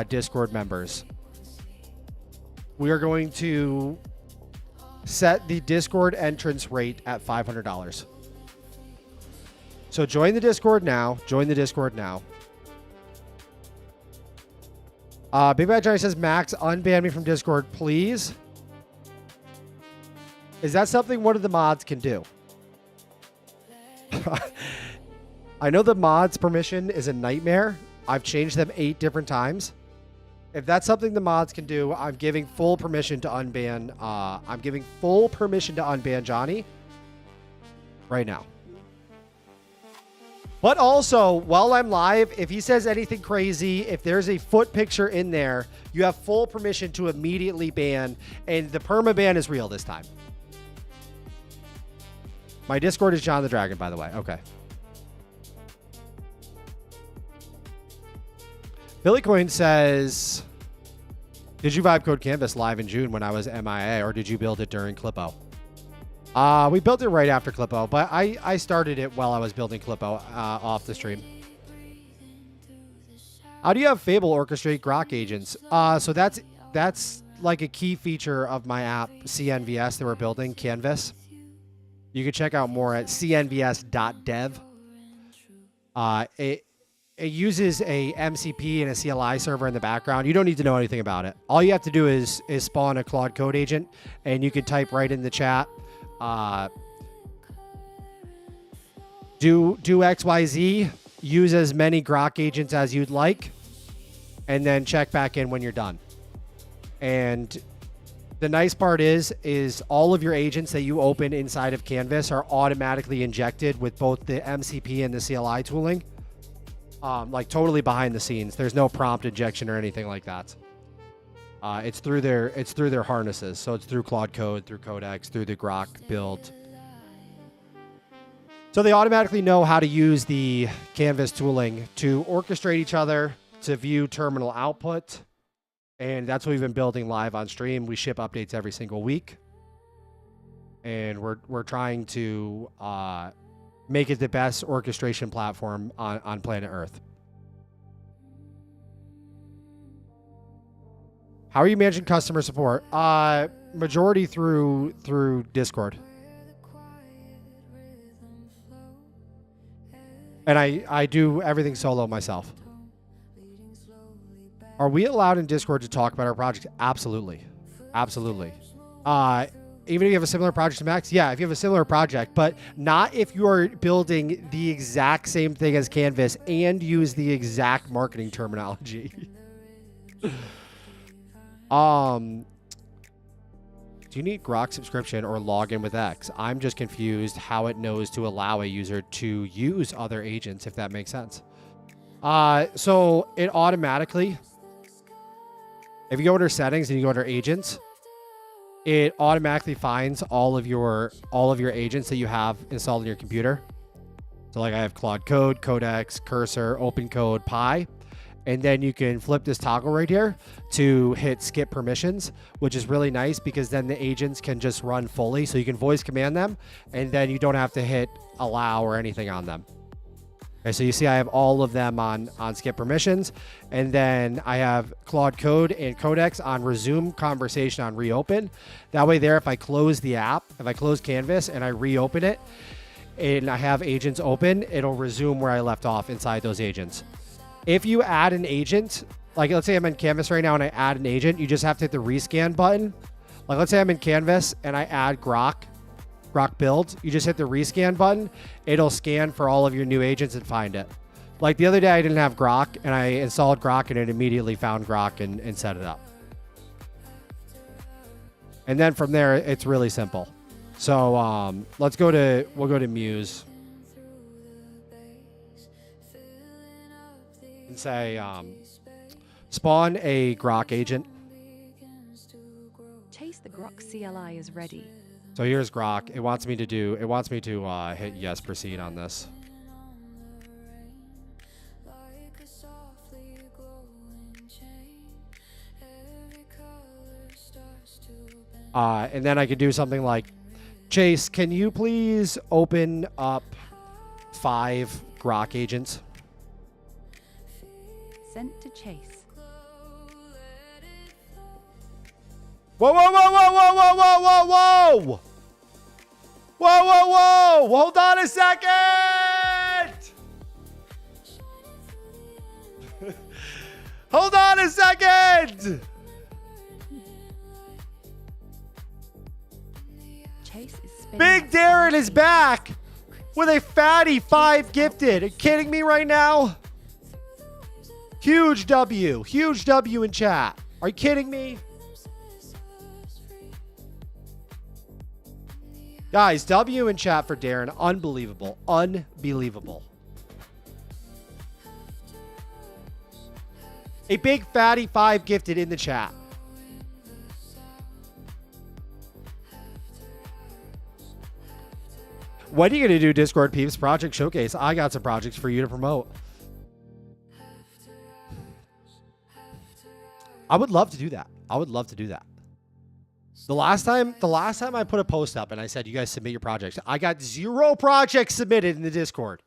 Discord members, we are going to set the Discord entrance rate at $500. So join the Discord now. Big Bad Johnny says, Max, unban me from Discord, please. Is that something one of the mods can do? I know the mods permission is a nightmare. I've changed them 8 different times. If that's something the mods can do, I'm giving full permission to unban. Johnny right now. But also, while I'm live, if he says anything crazy, if there's a foot picture in there, you have full permission to immediately ban, and the permaban is real this time. My Discord is John the Dragon, by the way. Okay. Billy Coin says, did you vibe code Canvas live in June when I was MIA, or did you build it during Clippo? We built it right after Clippo, but I started it while I was building Clippo off the stream. How do you have Fable orchestrate Grok agents? So that's like a key feature of my app, CNVS, that we're building, Canvas. You can check out more at cnvs.dev. It uses a MCP and a CLI server in the background. You don't need to know anything about it. All you have to do is spawn a Claude Code agent, and you can type right in the chat, do XYZ, use as many Grok agents as you'd like, and then check back in when you're done. And the nice part is all of your agents that you open inside of Canvas are automatically injected with both the MCP and the CLI tooling. Like totally behind the scenes. There's no prompt injection or anything like that. It's through their harnesses. So it's through Claude Code, through Codex, through the Grok build. So they automatically know how to use the Canvas tooling to orchestrate each other, to view terminal output. And that's what we've been building live on stream. We ship updates every single week. And we're trying to make it the best orchestration platform on planet Earth. How are you managing customer support? Majority through Discord. And I do everything solo myself. Are we allowed in Discord to talk about our project? Absolutely. Absolutely. Even if you have a similar project to Max? Yeah, if you have a similar project, but not if you are building the exact same thing as Canvas and use the exact marketing terminology. Do you need Grok subscription or log in with X? I'm just confused how it knows to allow a user to use other agents, if that makes sense. So it automatically, if you go under settings and you go under agents, it automatically finds all of your agents that you have installed in your computer. So like I have Claude Code, Codex, Cursor, OpenCode, Pi. And then you can flip this toggle right here to hit skip permissions, which is really nice because then the agents can just run fully. So you can voice command them and then you don't have to hit allow or anything on them. Okay, so you see I have all of them on skip permissions. And then I have Claude Code and Codex on resume conversation on reopen. That way there, if I close the app, if I close Canvas and I reopen it and I have agents open, it'll resume where I left off inside those agents. If you add an agent, like let's say I'm in Canvas right now and I add an agent, you just have to hit the rescan button. Like let's say I'm in Canvas and I add Grok build. You just hit the rescan button. It'll scan for all of your new agents and find it. Like the other day I didn't have Grok and I installed Grok and it immediately found Grok and set it up. And then from there, it's really simple. So we'll go to Muse. And say, spawn a Grok agent. Chase the Grok CLI is ready. So here's Grok. It wants me to hit yes, proceed on this. And then I could do something like, Chase, can you please open up 5 Grok agents? Sent to Chase. Whoa, whoa, whoa, whoa, whoa, whoa, whoa, whoa, whoa! Whoa, whoa, whoa! Hold on a second! Hold on a second! Chase is spinning Big up Darren 5 is back with a fatty 5 gifted. Are you kidding me right now? Huge W. Huge W in chat. Are you kidding me? Guys, W in chat for Darren. Unbelievable. Unbelievable. A big fatty 5 gifted in the chat. When are you going to do Discord Peeps Project Showcase? I got some projects for you to promote. I would love to do that. I would love to do that. The last time I put a post up and I said, you guys submit your projects, I got 0 projects submitted in the Discord.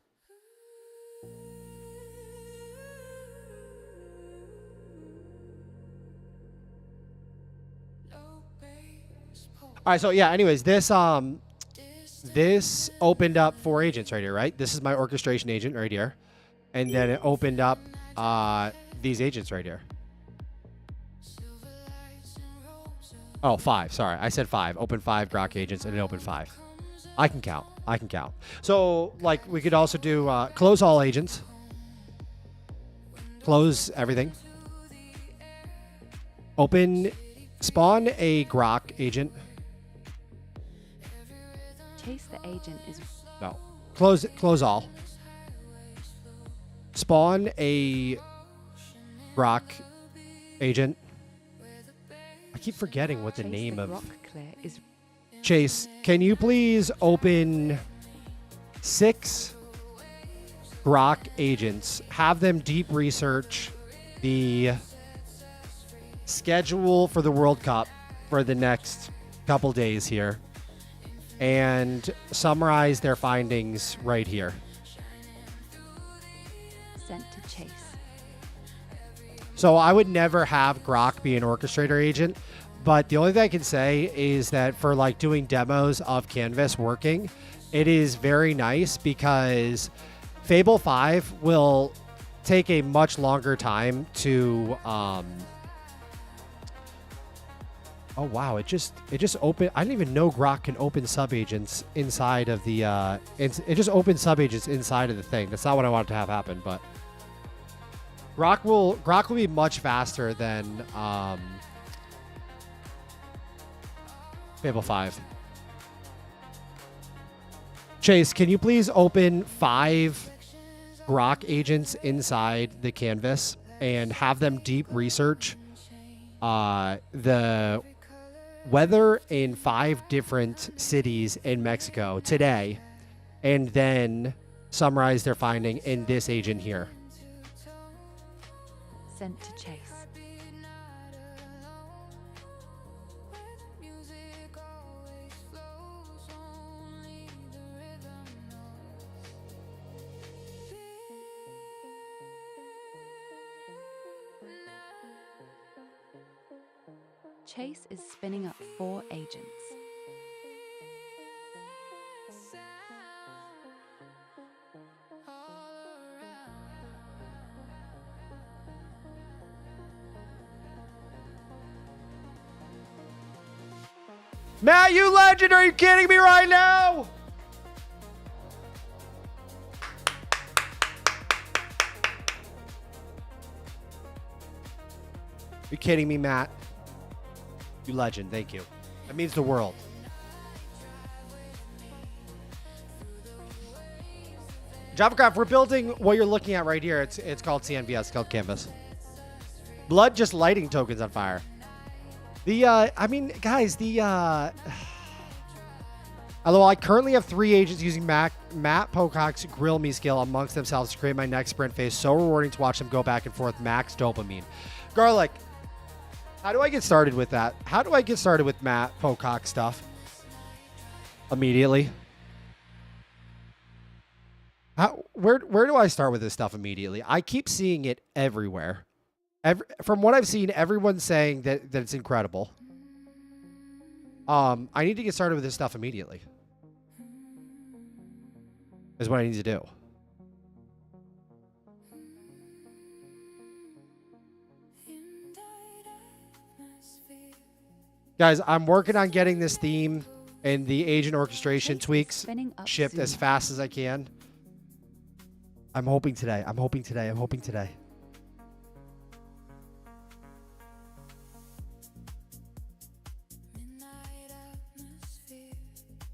All right, so yeah, anyways, this opened up 4 agents right here, right? This is my orchestration agent right here. And then it opened up these agents right here. Oh, 5. Sorry. I said 5. Open 5 Grok agents and it opened 5. I can count. I can count. So, like, we could also do close all agents. Close everything. Spawn a Grok agent. Chase the agent is... No. Close all. Spawn a Grok agent. I keep forgetting what the Chase name the of... Grok clear is... Chase, can you please open 6 Grok agents, have them deep research the schedule for the World Cup for the next couple days here, and summarize their findings right here. Sent to Chase. So I would never have Grok be an orchestrator agent, but the only thing I can say is that for like doing demos of Canvas working, it is very nice because Fable 5 will take a much longer time to oh wow, it just opened. I didn't even know Grok can open subagents inside of the it just opens subagents inside of the thing. That's not what I wanted to have happen, but Grok will be much faster than Fable 5. Chase, can you please open 5 Grok agents inside the canvas and have them deep research the weather in 5 different cities in Mexico today, and then summarize their finding in this agent here? Sent to Chase. Chase is spinning up 4 agents. Matt, you legend, are you kidding me right now? You kidding me, Matt? You legend, thank you. That means the world. JavaCraft, we're building what you're looking at right here. It's called CNVS, it's called Canvas. Blood just lighting tokens on fire. I mean, guys, although I currently have 3 agents using Matt Pocock's Grill Me skill amongst themselves to create my next sprint phase. So rewarding to watch them go back and forth. Max dopamine. Garlic, how do I get started with that? How do I get started with Matt Pocock stuff? Immediately. Where do I start with this stuff immediately? I keep seeing it everywhere. From what I've seen, everyone's saying that it's incredible. I need to get started with this stuff immediately. Is what I need to do. Guys, I'm working on getting this theme and the agent orchestration tweaks shipped as fast as I can. I'm hoping today. I'm hoping today. I'm hoping today.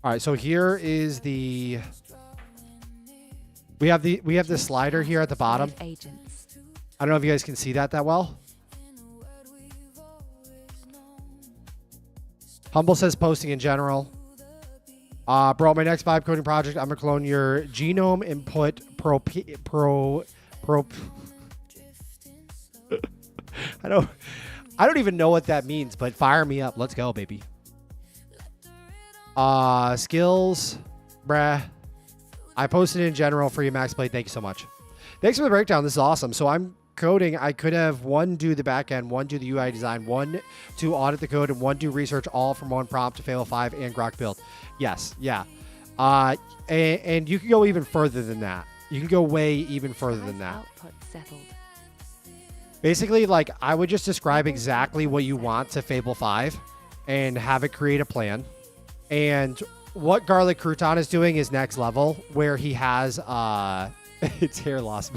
All right, so here is the we have the slider here at the bottom. I don't know if you guys can see that well. Humble says posting in general. Bro, my next vibe coding project, I'm gonna clone your genome input pro I don't even know what that means, but fire me up. Let's go, baby. Skills, bruh. I posted in general for you, Max Plate. Thank you so much. Thanks for the breakdown. This is awesome. So I'm coding. I could have one do the back end, one do the UI design, one to audit the code, and one do research, all from one prompt to Fable 5 and Grok build. Yes, yeah. And you can go even further than that. You can go way even further than that. Output settled. Basically, like, I would just describe exactly what you want to Fable 5 and have it create a plan. And what Garlic Crouton is doing is next level, where he has it's hair loss.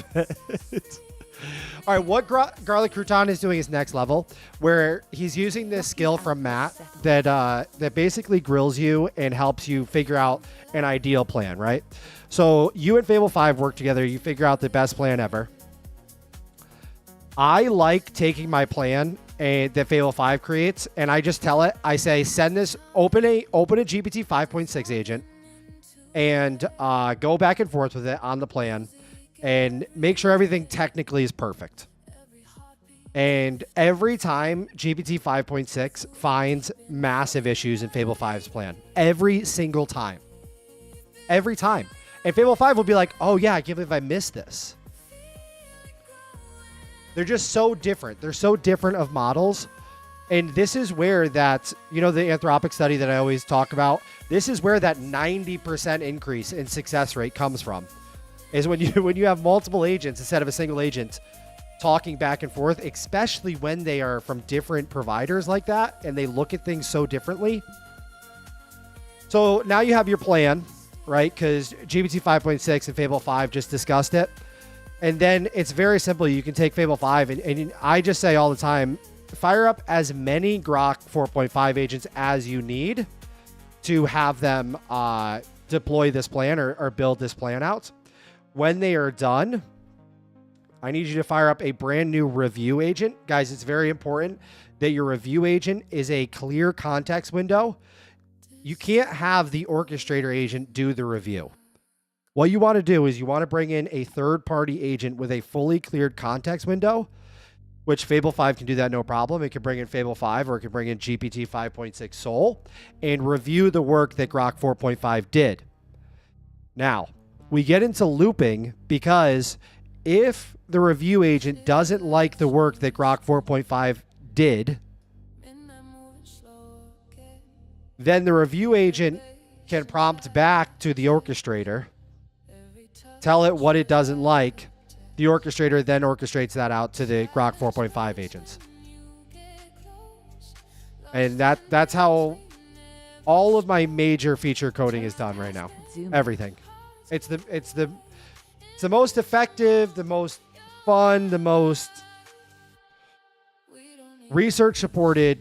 All right, what Garlic Crouton is doing is next level, where he's using this skill from Matt that basically grills you and helps you figure out an ideal plan, right? So you and Fable 5 work together. You figure out the best plan ever. I like taking my plan that Fable 5 creates, and I just tell it, I say, send this, open a GPT 5.6 agent, and go back and forth with it on the plan, and make sure everything technically is perfect. And every time GPT 5.6 finds massive issues in Fable 5's plan. Every single time. Every time. And Fable 5 will be like, oh yeah, I can't believe I missed this. They're just so different. They're so different of models. And this is where that, you know, the Anthropic study that I always talk about, this is where that 90% increase in success rate comes from. Is when you have multiple agents instead of a single agent talking back and forth, especially when they are from different providers like that and they look at things so differently. So now you have your plan, right? Because GPT 5.6 and Fable 5 just discussed it. And then it's very simple. You can take Fable 5 and I just say all the time, fire up as many Grok 4.5 agents as you need to have them deploy this plan or build this plan out. When they are done, I need you to fire up a brand new review agent. Guys, it's very important that your review agent is a clear context window. You can't have the orchestrator agent do the review. What you want to do is you want to bring in a third-party agent with a fully cleared context window, which Fable 5 can do that no problem. It can bring in Fable 5 or it can bring in GPT 5.6 Soul and review the work that Grok 4.5 did. Now, we get into looping because if the review agent doesn't like the work that Grok 4.5 did, then the review agent can prompt back to the orchestrator, tell it what it doesn't like. The orchestrator then orchestrates that out to the Grok 4.5 agents. And that's how all of my major feature coding is done right now. Everything. It's the most effective, the most fun, the most research supported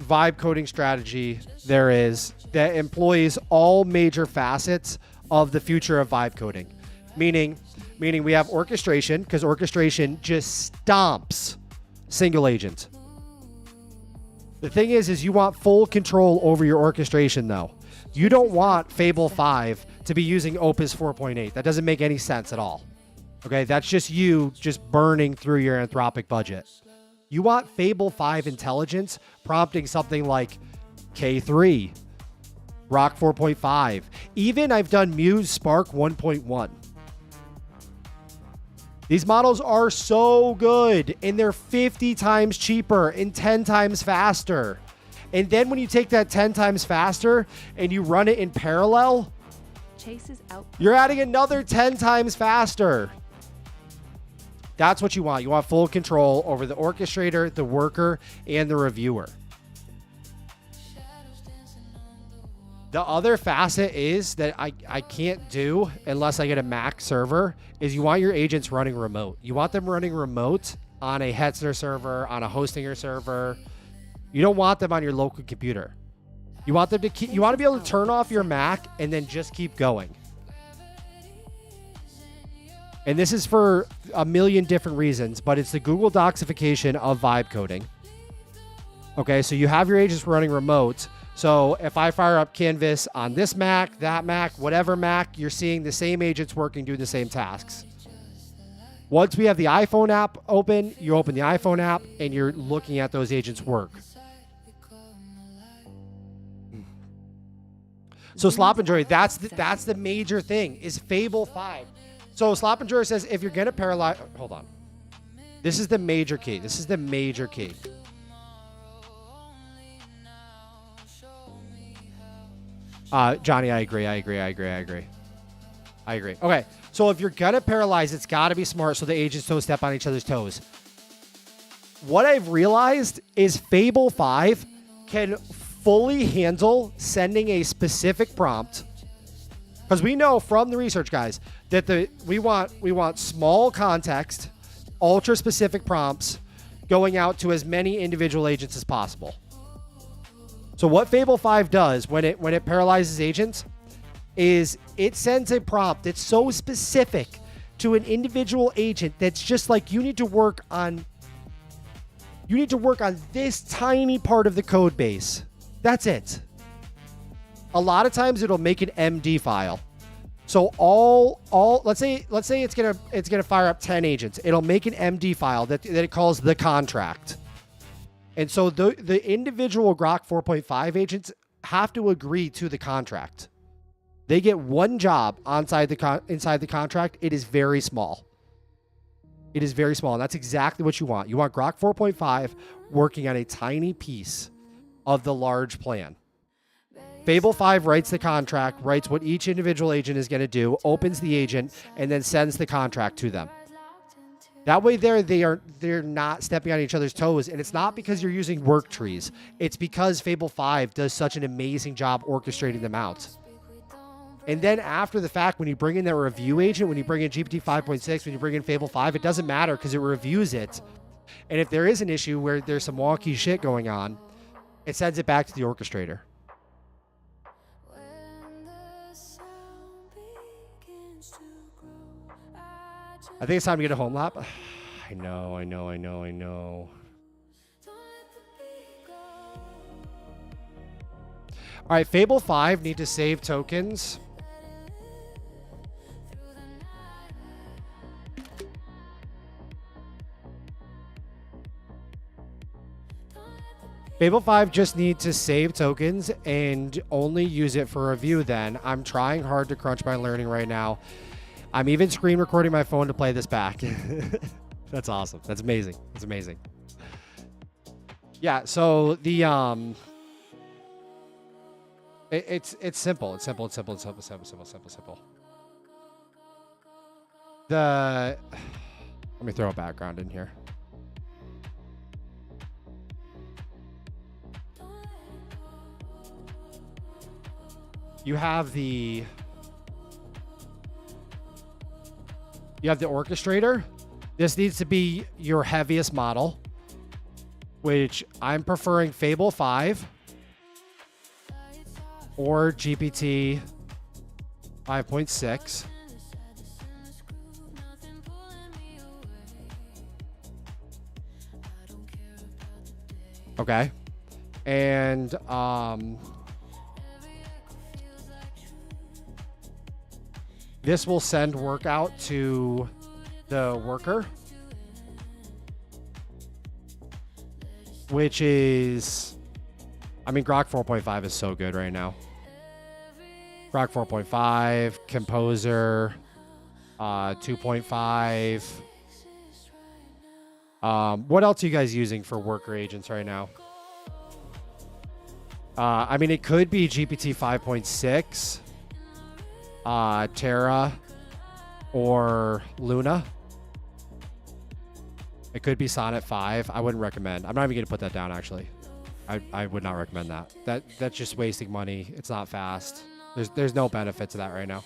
vibe coding strategy there is that employs all major facets of the future of vibe coding. Meaning we have orchestration, because orchestration just stomps single agent. The thing is you want full control over your orchestration though. You don't want Fable 5 to be using Opus 4.8. That doesn't make any sense at all. Okay, that's just you just burning through your Anthropic budget. You want Fable 5 intelligence prompting something like K3, Rock 4.5. Even I've done Muse Spark 1.1. These models are so good, and they're 50 times cheaper and 10 times faster. And then when you take that 10 times faster and you run it in parallel, Chase's out. you're adding another 10 times faster. That's what you want. You want full control over the orchestrator, the worker, and the reviewer. The other facet is that I can't do unless I get a Mac server is you want your agents running remote. You want them running remote on a Hetzner server, on a Hostinger server. You don't want them on your local computer. You want them to keep, you want to be able to turn off your Mac and then just keep going. And this is for a million different reasons, but it's the Google Doxification of vibe coding. Okay, so you have your agents running remote. So if I fire up Canvas on this Mac, that Mac, whatever Mac, you're seeing the same agents working, doing the same tasks. Once we have the iPhone app open, you open the iPhone app and you're looking at those agents work. So Slop and Joy, that's the major thing is Fable 5. So Slop and Joy says if you're going to paralyze, hold on. This is the major key. This is the major key. Johnny, I agree. Okay, so if you're going to paralyze, it's got to be smart so the agents don't step on each other's toes. What I've realized is Fable 5 can fully handle sending a specific prompt, because we know from the research, guys, that we want small context, ultra specific prompts going out to as many individual agents as possible. So what Fable 5 does when it paralyzes agents is it sends a prompt that's so specific to an individual agent that's just like you need to work on this tiny part of the code base. That's it. A lot of times it'll make an MD file. So let's say it's gonna fire up 10 agents. It'll make an MD file that it calls the contract. And so the individual Grok 4.5 agents have to agree to the contract. They get one job inside the contract. It is very small. It is very small, and that's exactly what you want. You want Grok 4.5 working on a tiny piece of the large plan. Fable 5 writes the contract, writes what each individual agent is going to do, opens the agent, and then sends the contract to them. That way they're not stepping on each other's toes, and it's not because you're using work trees. It's because Fable 5 does such an amazing job orchestrating them out. And then after the fact, when you bring in that review agent, when you bring in GPT 5.6, when you bring in Fable 5, it doesn't matter because it reviews it. And if there is an issue where there's some wonky shit going on, it sends it back to the orchestrator. I think it's time to get a home lap. I know. All right, Fable 5 need to save tokens. Fable 5 just need to save tokens and only use it for review then. I'm trying hard to crunch my learning right now. I'm even screen recording my phone to play this back. That's awesome. That's amazing. That's amazing. Yeah, so the it's simple. It's simple. Let me throw a background in here. You have the orchestrator. This needs to be your heaviest model. which I'm preferring Fable 5 or GPT 5.6. Okay. And this will send workout to the worker, which is, I mean, Grok 4.5 is so good right now. Grok 4.5, Composer 2.5. What else are you guys using for worker agents right now? I mean, it could be GPT 5.6, Terra, or Luna. It could be Sonnet 5. I wouldn't recommend. I'm not even going to put that down, actually. I would not recommend that. That's just wasting money. It's not fast. There's no benefit to that right now.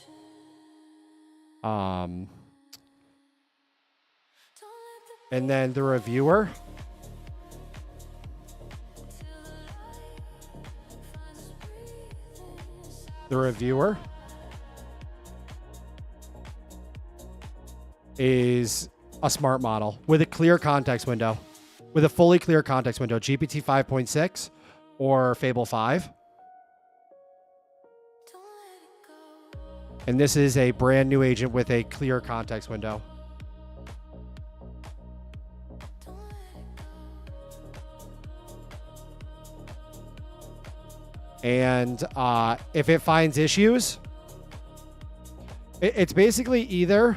And then the reviewer. The reviewer is a smart model with a clear context window, with a fully clear context window, GPT 5.6 or Fable 5. And this is a brand new agent with a clear context window. And if it finds issues, it's basically either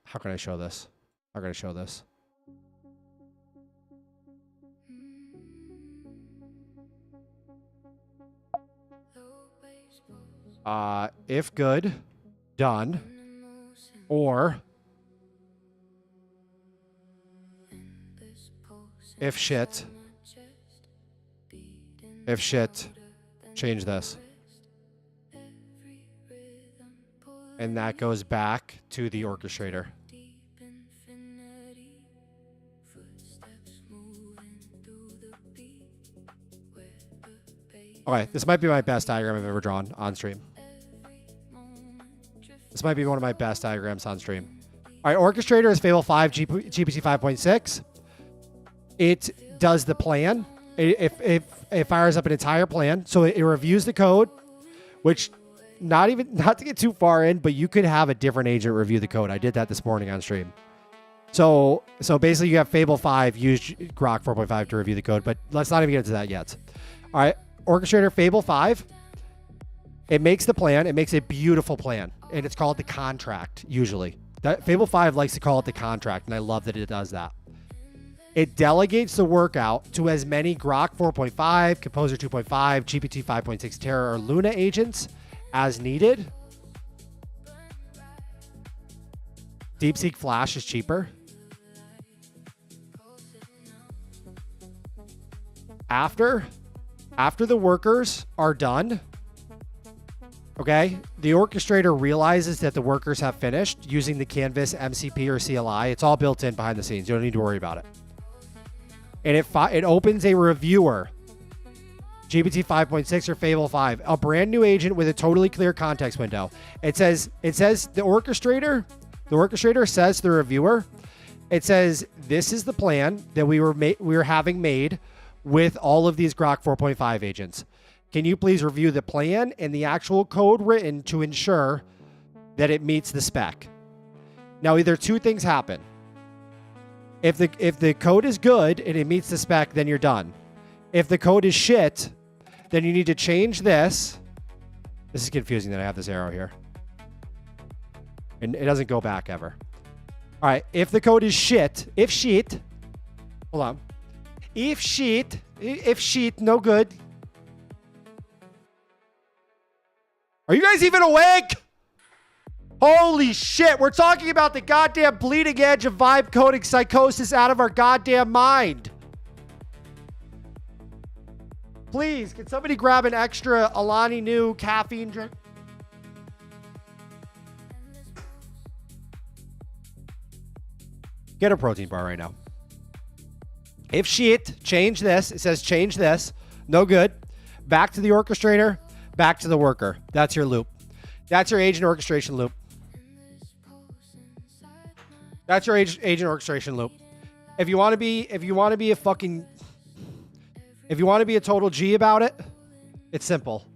how can I show this? How can I show this? If good, done, or if shit, change this. And that goes back to the orchestrator. Okay, this might be my best diagram I've ever drawn on stream. This might be one of my best diagrams on stream. All right, orchestrator is Fable 5 GPT 5.6. It does the plan. It fires up an entire plan. So it reviews the code, which not to get too far in, but you could have a different agent review the code. I did that this morning on stream. So basically you have Fable 5 use Grok 4.5 to review the code, but let's not even get into that yet. All right, orchestrator Fable 5. It makes the plan. It makes a beautiful plan, and it's called the contract usually. That Fable 5 likes to call it the contract, and I love that it does that. It delegates the work out to as many Grok 4.5, Composer 2.5, GPT 5.6 Terra, or Luna agents as needed. DeepSeek Flash is cheaper. After the workers are done, okay, the orchestrator realizes that the workers have finished using the Canvas MCP or CLI. It's all built in behind the scenes. You don't need to worry about it. And it opens a reviewer, GPT 5.6 or Fable 5, a brand new agent with a totally clear context window. It says the orchestrator says to the reviewer, it says, this is the plan that we were having made with all of these Grok 4.5 agents. Can you please review the plan and the actual code written to ensure that it meets the spec? Now, either two things happen. If the code is good and it meets the spec, then you're done. If the code is shit, then you need to change this. This is confusing that I have this arrow here. And it doesn't go back ever. All right, if the code is shit, hold on. If shit, no good. Are you guys even awake? Holy shit, we're talking about the goddamn bleeding edge of vibe coding psychosis out of our goddamn mind. Please, can somebody grab an extra Alani Nu caffeine drink? Get a protein bar right now. If shit, change this. It says change this. No good. Back to the orchestrator. Back to the worker. That's your loop. That's your agent orchestration loop. That's your agent orchestration loop. If you want to be a fucking, if you want to be a total G about it, it's simple.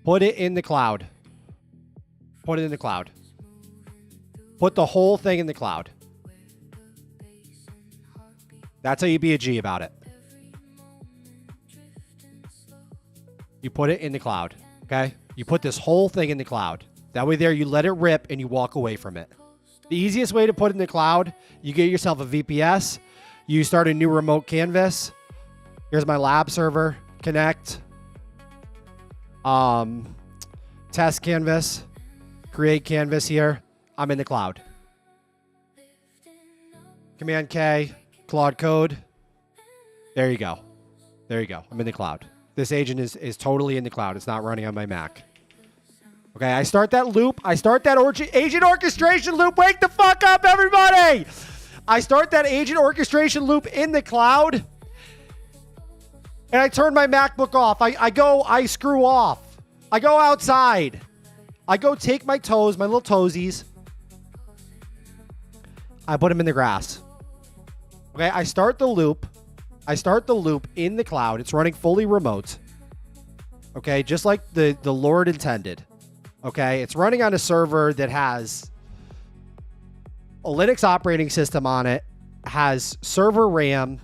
Put it in the cloud. Put it in the cloud. Put the whole thing in the cloud. That's how you be a G about it. You put it in the cloud, okay? You put this whole thing in the cloud. That way there, you let it rip and you walk away from it. The easiest way to put it in the cloud, you get yourself a VPS, you start a new remote canvas. Here's my lab server, connect, test canvas, create canvas here. I'm in the cloud. Command K, Claude Code. There you go. There you go. I'm in the cloud. This agent is totally in the cloud. It's not running on my Mac. Okay, I start that loop. I start that agent orchestration loop. Wake the fuck up, everybody! I start that agent orchestration loop in the cloud, and I turn my MacBook off. I screw off. I go outside. I go take my toes, my little toesies. I put them in the grass. Okay, I start the loop. I start the loop in the cloud. It's running fully remote. Okay, just like the Lord intended. Okay, it's running on a server that has a Linux operating system on it, has server RAM,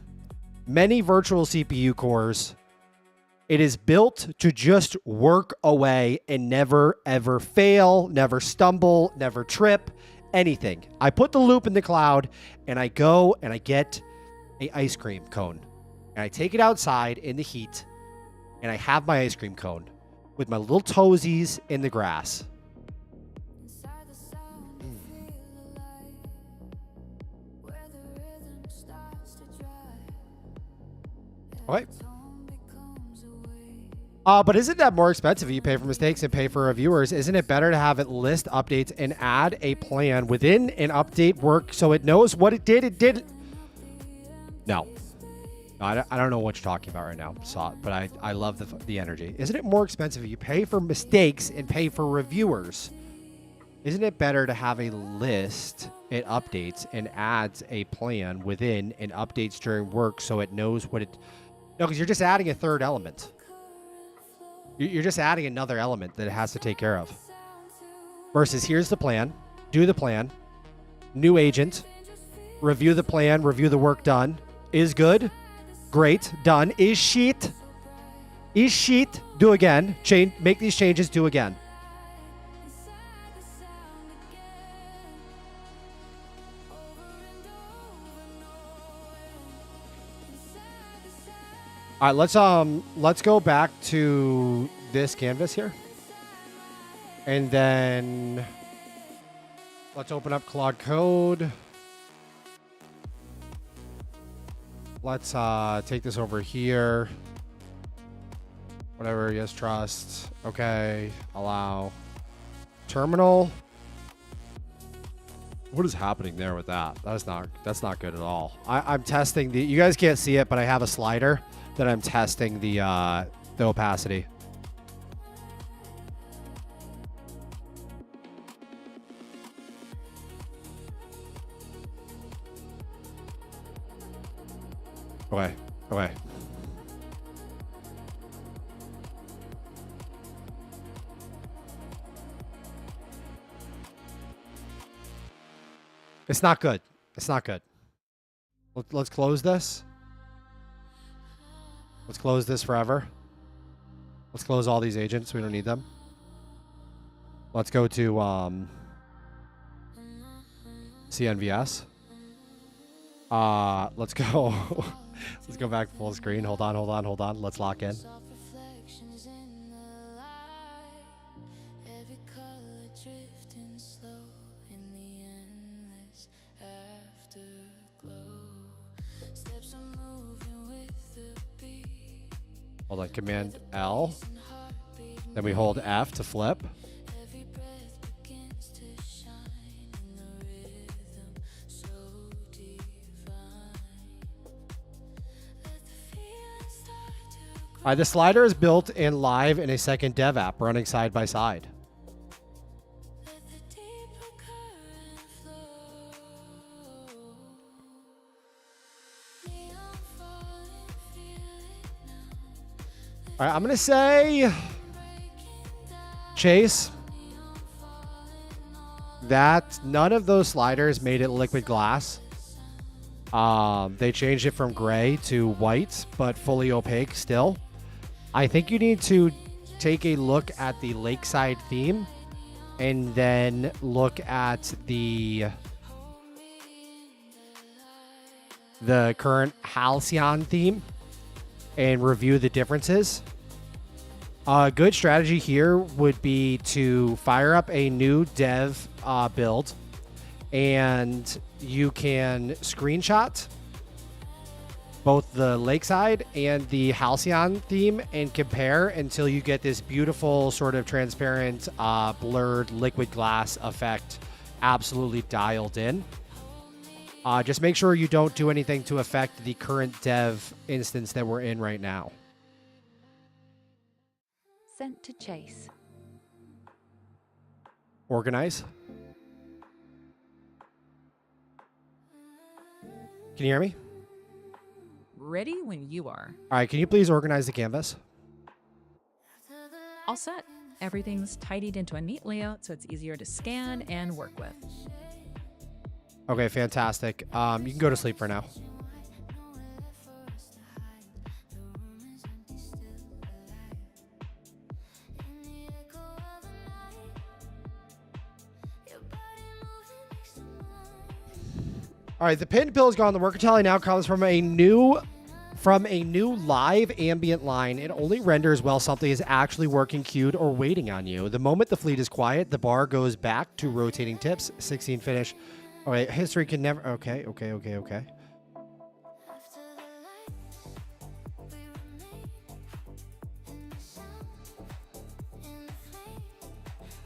many virtual CPU cores. It is built to just work away and never, ever fail, never stumble, never trip, anything. I put the loop in the cloud, and I go and I get an ice cream cone. And I take it outside in the heat, and I have my ice cream cone with my little toesies in the grass. Okay. But isn't that more expensive if you pay for mistakes and pay for reviewers? Isn't it better to have it list updates and add a plan within an update work so it knows what it did? It did. No. I don't know what you're talking about right now, but I love the energy. Isn't it more expensive if you pay for mistakes and pay for reviewers? Isn't it better to have a list, it updates, and adds a plan within and updates during work so it knows what it... No, because you're just adding a third element. You're just adding another element that it has to take care of. Versus here's the plan, do the plan, new agent, review the plan, review the work done, is good, great, done, is sheet, do again, change, make these changes, do again. All right, let's go back to this canvas here. And then let's open up Claude Code. Let's take this over here. Whatever, yes, trust. Okay, allow. Terminal. What is happening there with that? That's not good at all. I'm testing the, you guys can't see it, but I have a slider that I'm testing the opacity. Okay. It's not good. It's not good. Let's close this. Let's close this forever. Let's close all these agents. We don't need them. Let's go to CNVS. Let's go. Let's go back full screen. Hold on. Let's lock in. Hold on, Command L. Then we hold F to flip. The slider is built in live in a second dev app running side by side. All right, I'm going to say, Chase, that none of those sliders made it liquid glass. They changed it from gray to white, but fully opaque still. I think you need to take a look at the Lakeside theme and then look at the current Halcyon theme and review the differences. A good strategy here would be to fire up a new dev build, and you can screenshot both the Lakeside and the Halcyon theme and compare until you get this beautiful sort of transparent, blurred liquid glass effect absolutely dialed in. Just make sure you don't do anything to affect the current dev instance that we're in right now. Sent to Chase. Organize. Can you hear me? Ready when you are. All right, can you please organize the canvas? All set. Everything's tidied into a neat layout so it's easier to scan and work with. Okay, fantastic. You can go to sleep for now. All right, the pinned pill is gone. The worker tally now comes from a new live ambient line. It only renders while something is actually working, queued, or waiting on you. The moment the fleet is quiet, the bar goes back to rotating tips. 16 finish. All right, history can never. Okay.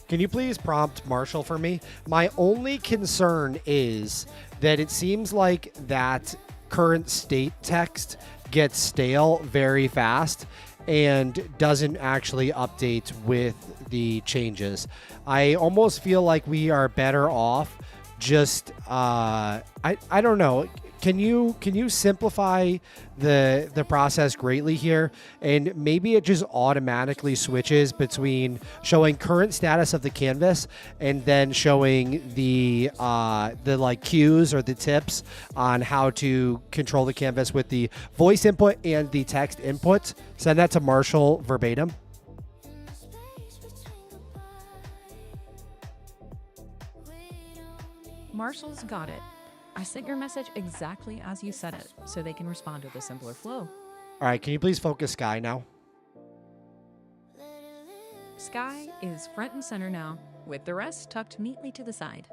Can you please prompt Marshall for me? My only concern is that it seems like that current state text gets stale very fast and doesn't actually update with the changes. I almost feel like we are better off just I don't know. Can you simplify the process greatly here, and maybe it just automatically switches between showing current status of the canvas and then showing the like cues or the tips on how to control the canvas with the voice input and the text input. Send that to Marshall verbatim. Marshall's got it. I sent your message exactly as you said it, so they can respond with a simpler flow. All right, can you please focus Sky now? Sky is front and center now, with the rest tucked neatly to the side.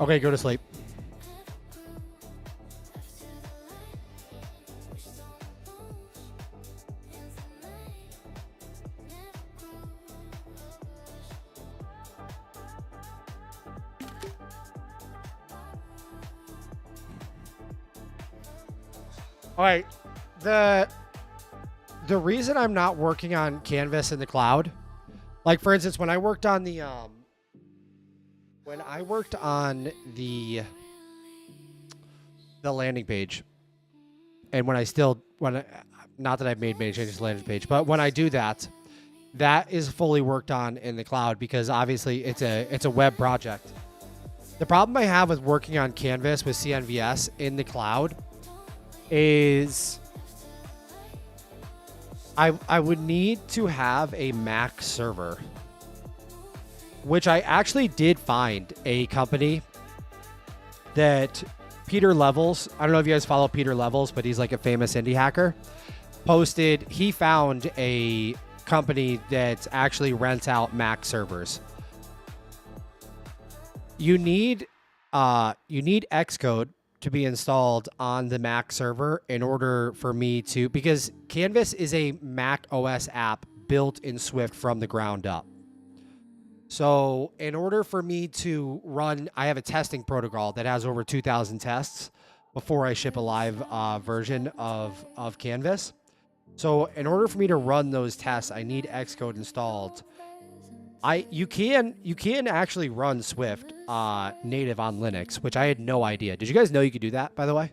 Okay, go to sleep. All right, the reason I'm not working on Canvas in the cloud, like for instance, when I worked on the landing page, and not that I've made many changes to the landing page, but when I do that, that is fully worked on in the cloud because obviously it's a web project. The problem I have with working on Canvas with CNVS in the cloud is I would need to have a Mac server, which I actually did find a company that Peter Levels, I don't know if you guys follow Peter Levels, but he's like a famous indie hacker, posted he found a company that actually rents out Mac servers. You need Xcode to be installed on the Mac server in order for me to, because Canvas is a Mac OS app built in Swift from the ground up. So in order for me to run, I have a testing protocol that has over 2,000 tests before I ship a live version of Canvas. So in order for me to run those tests, I need Xcode installed. You can actually run Swift native on Linux, which I had no idea. Did you guys know you could do that, by the way?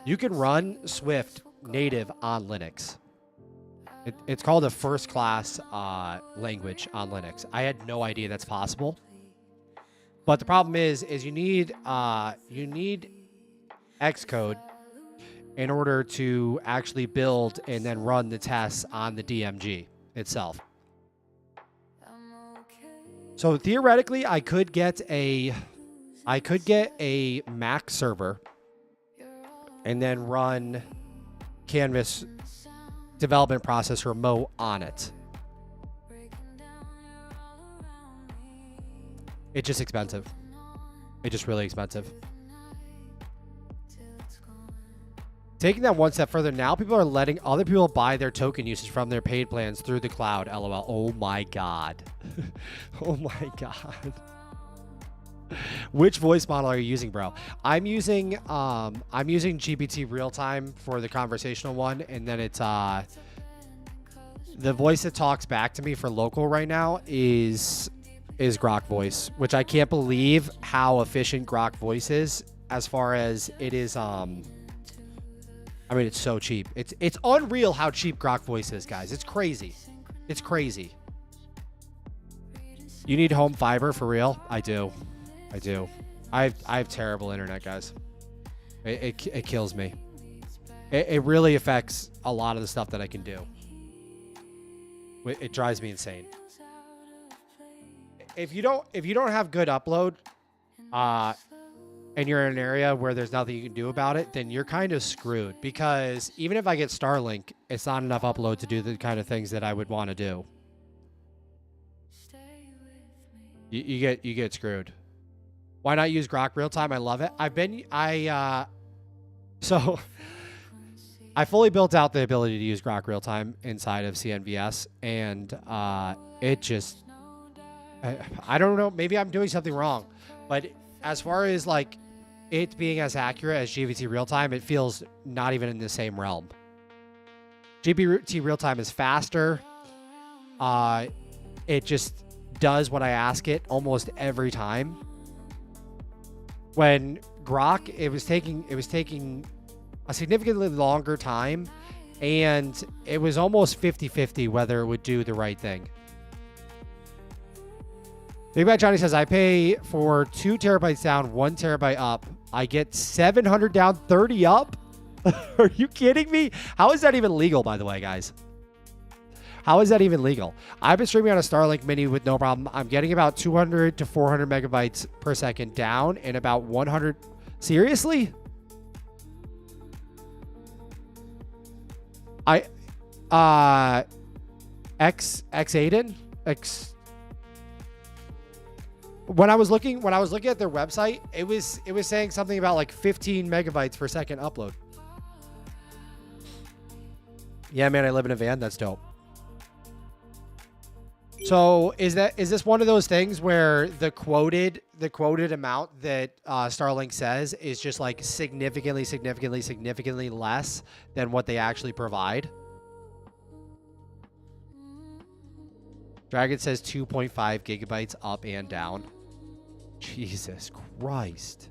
You can run Swift native on Linux. It's called a first-class language on Linux. I had no idea that's possible. But the problem is you need Xcode in order to actually build and then run the tests on the DMG itself. So theoretically, I could get a Mac server and then run Canvas development process remote on it. It's just expensive. It's just really expensive. Taking that one step further, now people are letting other people buy their token usage from their paid plans through the cloud. LOL. Oh my God. Oh my God. Which voice model are you using, bro? I'm using GPT Realtime for the conversational one, and then it's the voice that talks back to me for local right now is Grok Voice, which I can't believe how efficient Grok Voice is as far as it is I mean, it's so cheap. It's unreal how cheap Grok Voice is, guys. It's crazy. It's crazy. You need home fiber for real? I do. I have terrible internet, guys. It kills me. It really affects a lot of the stuff that I can do. It drives me insane. If you don't have good upload, and you're in an area where there's nothing you can do about it, then you're kind of screwed, because even if I get Starlink, it's not enough upload to do the kind of things that I would want to do. You get screwed. Why not use Grok Realtime? I love it. So I fully built out the ability to use Grok Realtime inside of CNVS, and it just I don't know, maybe I'm doing something wrong, but as far as like it being as accurate as GPT Realtime, it feels not even in the same realm. GPT Realtime is faster. It just does what I ask it almost every time. When Grok, it was taking a significantly longer time, and it was almost 50-50 whether it would do the right thing. Big Bad Johnny says, I pay for 2 terabytes down, 1 terabyte up. I get 700 down, 30 up? Are you kidding me? How is that even legal, by the way, guys? How is that even legal? I've been streaming on a Starlink Mini with no problem. I'm getting about 200 to 400 megabytes per second down and about 100. Seriously? X8 when I was looking at their website, it was saying something about like 15 megabytes per second upload. Yeah, man, I live in a van. That's dope. So is this one of those things where the quoted amount that Starlink says is just like significantly less than what they actually provide? Dragon says 2.5 gigabytes up and down. Jesus Christ.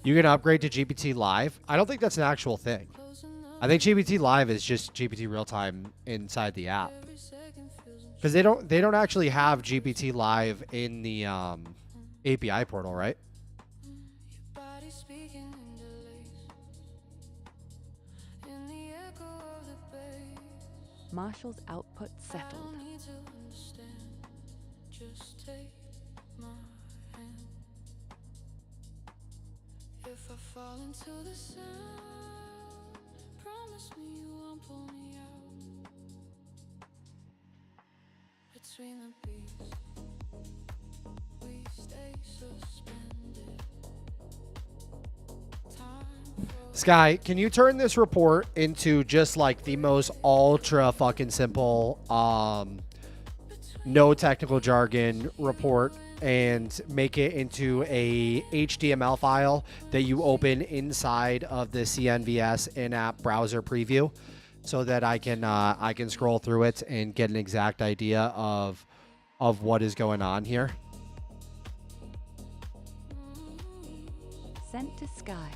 You can upgrade to GPT Live? I don't think that's an actual thing. I think GPT Live is just GPT Realtime inside the app. Because they don't actually have GPT Live in the API portal, right? Marshall's output settled. If I fall into the sound, promise me you won't pull me out. Between the beats, we stay suspended. Sky, can you turn this report into just like the most ultra fucking simple, no technical jargon report and make it into a HTML file that you open inside of the CNVS in-app browser preview, so that I can scroll through it and get an exact idea of what is going on here. Sent to Sky.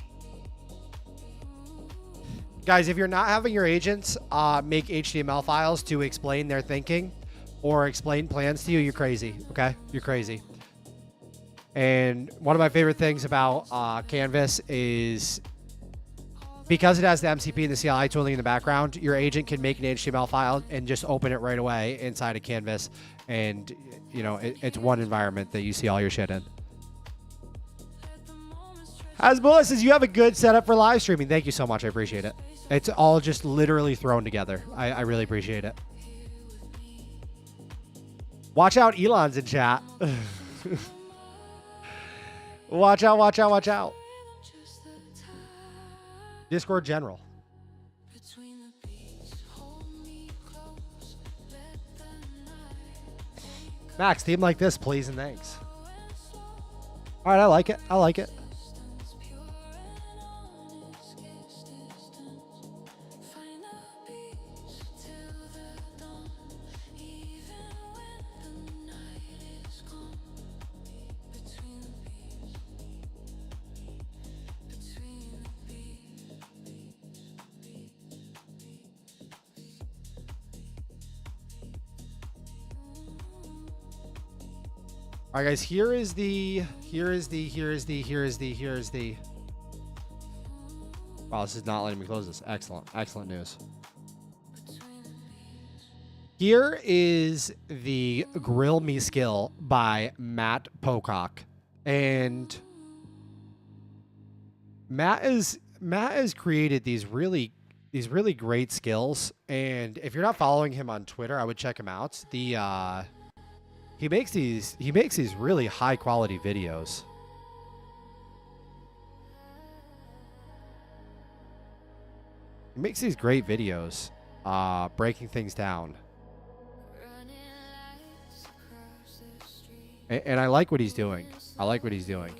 Guys, if you're not having your agents make HTML files to explain their thinking or explain plans to you, you're crazy, okay? You're crazy. And one of my favorite things about Canvas is because it has the MCP and the CLI tooling in the background, your agent can make an HTML file and just open it right away inside of Canvas. And, you know, it's one environment that you see all your shit in. Hasbullah says you have a good setup for live streaming. Thank you so much. I appreciate it. It's all just literally thrown together. I really appreciate it. Watch out, Elon's in chat. Watch out, watch out, watch out. Discord general. Max, theme like this, please and thanks. All right, I like it. I like it. All right, guys, here is the. Wow, this is not letting me close this. Excellent. Excellent news. Here is the Grill Me Skill by Matt Pocock. And Matt has created these really great skills. And if you're not following him on Twitter, I would check him out. He makes these really high quality videos. He makes these great videos, breaking things down. And I like what he's doing. I like what he's doing.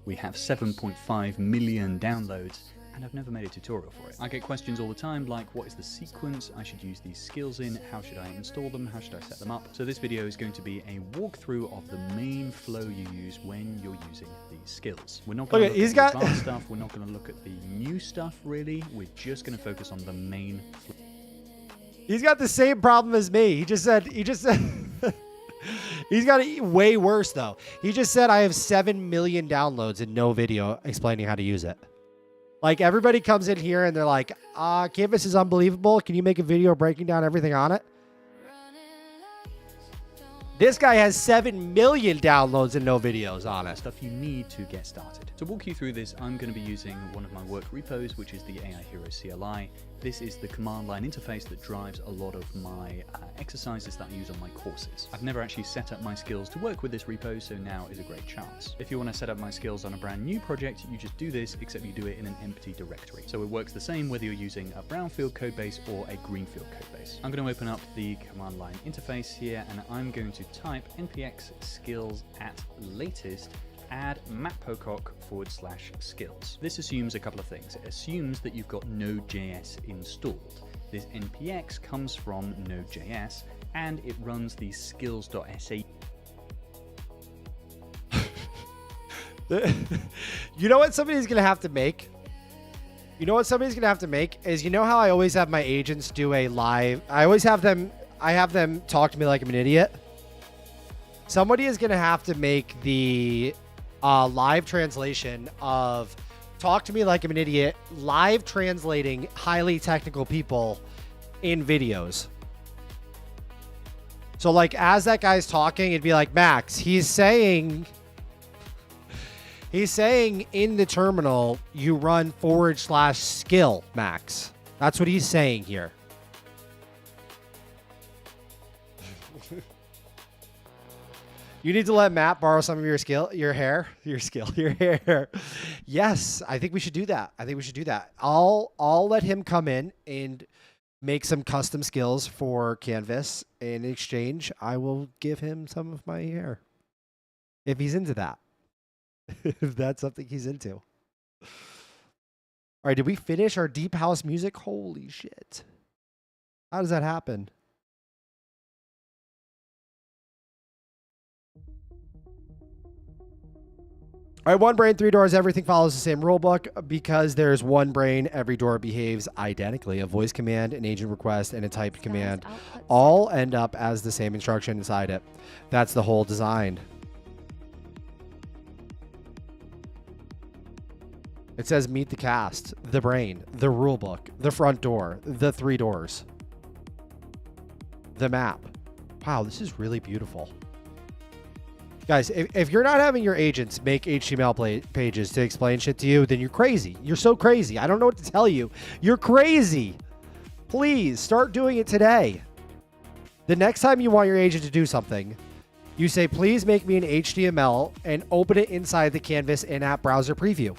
We have 7.5 million downloads, and I've never made a tutorial for it. I get questions all the time like, what is the sequence I should use these skills in? How should I install them? How should I set them up? So this video is going to be a walkthrough of the main flow you use when you're using these skills. We're not going to look at the advanced stuff. We're not going to look at the new stuff, really. We're just going to focus on the main flow. He's got the same problem as me. He just said he's got it way worse, though. He just said I have 7 million downloads and no video explaining how to use it. Like, everybody comes in here and they're like, Canvas is unbelievable. Can you make a video breaking down everything on it? This guy has 7 million downloads and no videos on it. Stuff you need to get started. To walk you through this, I'm going to be using one of my work repos, which is the AI Hero CLI. This is the command line interface that drives a lot of my exercises that I use on my courses. I've never actually set up my skills to work with this repo, so now is a great chance. If you want to set up my skills on a brand new project, you just do this, except you do it in an empty directory. So it works the same whether you're using a brownfield codebase or a greenfield codebase. I'm going to open up the command line interface here, and I'm going to type npx skills at latest add mattpocock /skills. This assumes a couple of things. It assumes that you've got Node.js installed. This npx comes from Node.js, and it runs the skills.sh. You know what somebody's going to have to make? You know what somebody's going to have to make is, you know how I always have my agents do a live... I have them talk to me like I'm an idiot. Somebody is going to have to make the live translation of talk to me like I'm an idiot, live translating highly technical people in videos. So, like, as that guy's talking, it'd be like, Max, he's saying in the terminal, you run /skill, Max. That's what he's saying here. You need to let Matt borrow some of your hair. Yes, I think we should do that. I'll let him come in and make some custom skills for Canvas. In exchange, I will give him some of my hair. If he's into that. If that's something he's into. All right, did we finish our deep house music? Holy shit. How does that happen? All right, one brain, 3 doors. Everything follows the same rule book. Because there's one brain, every door behaves identically. A voice command, an agent request, and a typed command all end up as the same instruction inside it. That's the whole design. It says meet the cast, the brain, the rule book, the front door, the 3 doors, the map. Wow, this is really beautiful. Guys, if you're not having your agents make HTML pages to explain shit to you, then you're crazy. You're so crazy. I don't know what to tell you. You're crazy. Please start doing it today. The next time you want your agent to do something, you say, please make me an HTML and open it inside the Canvas in-app browser preview.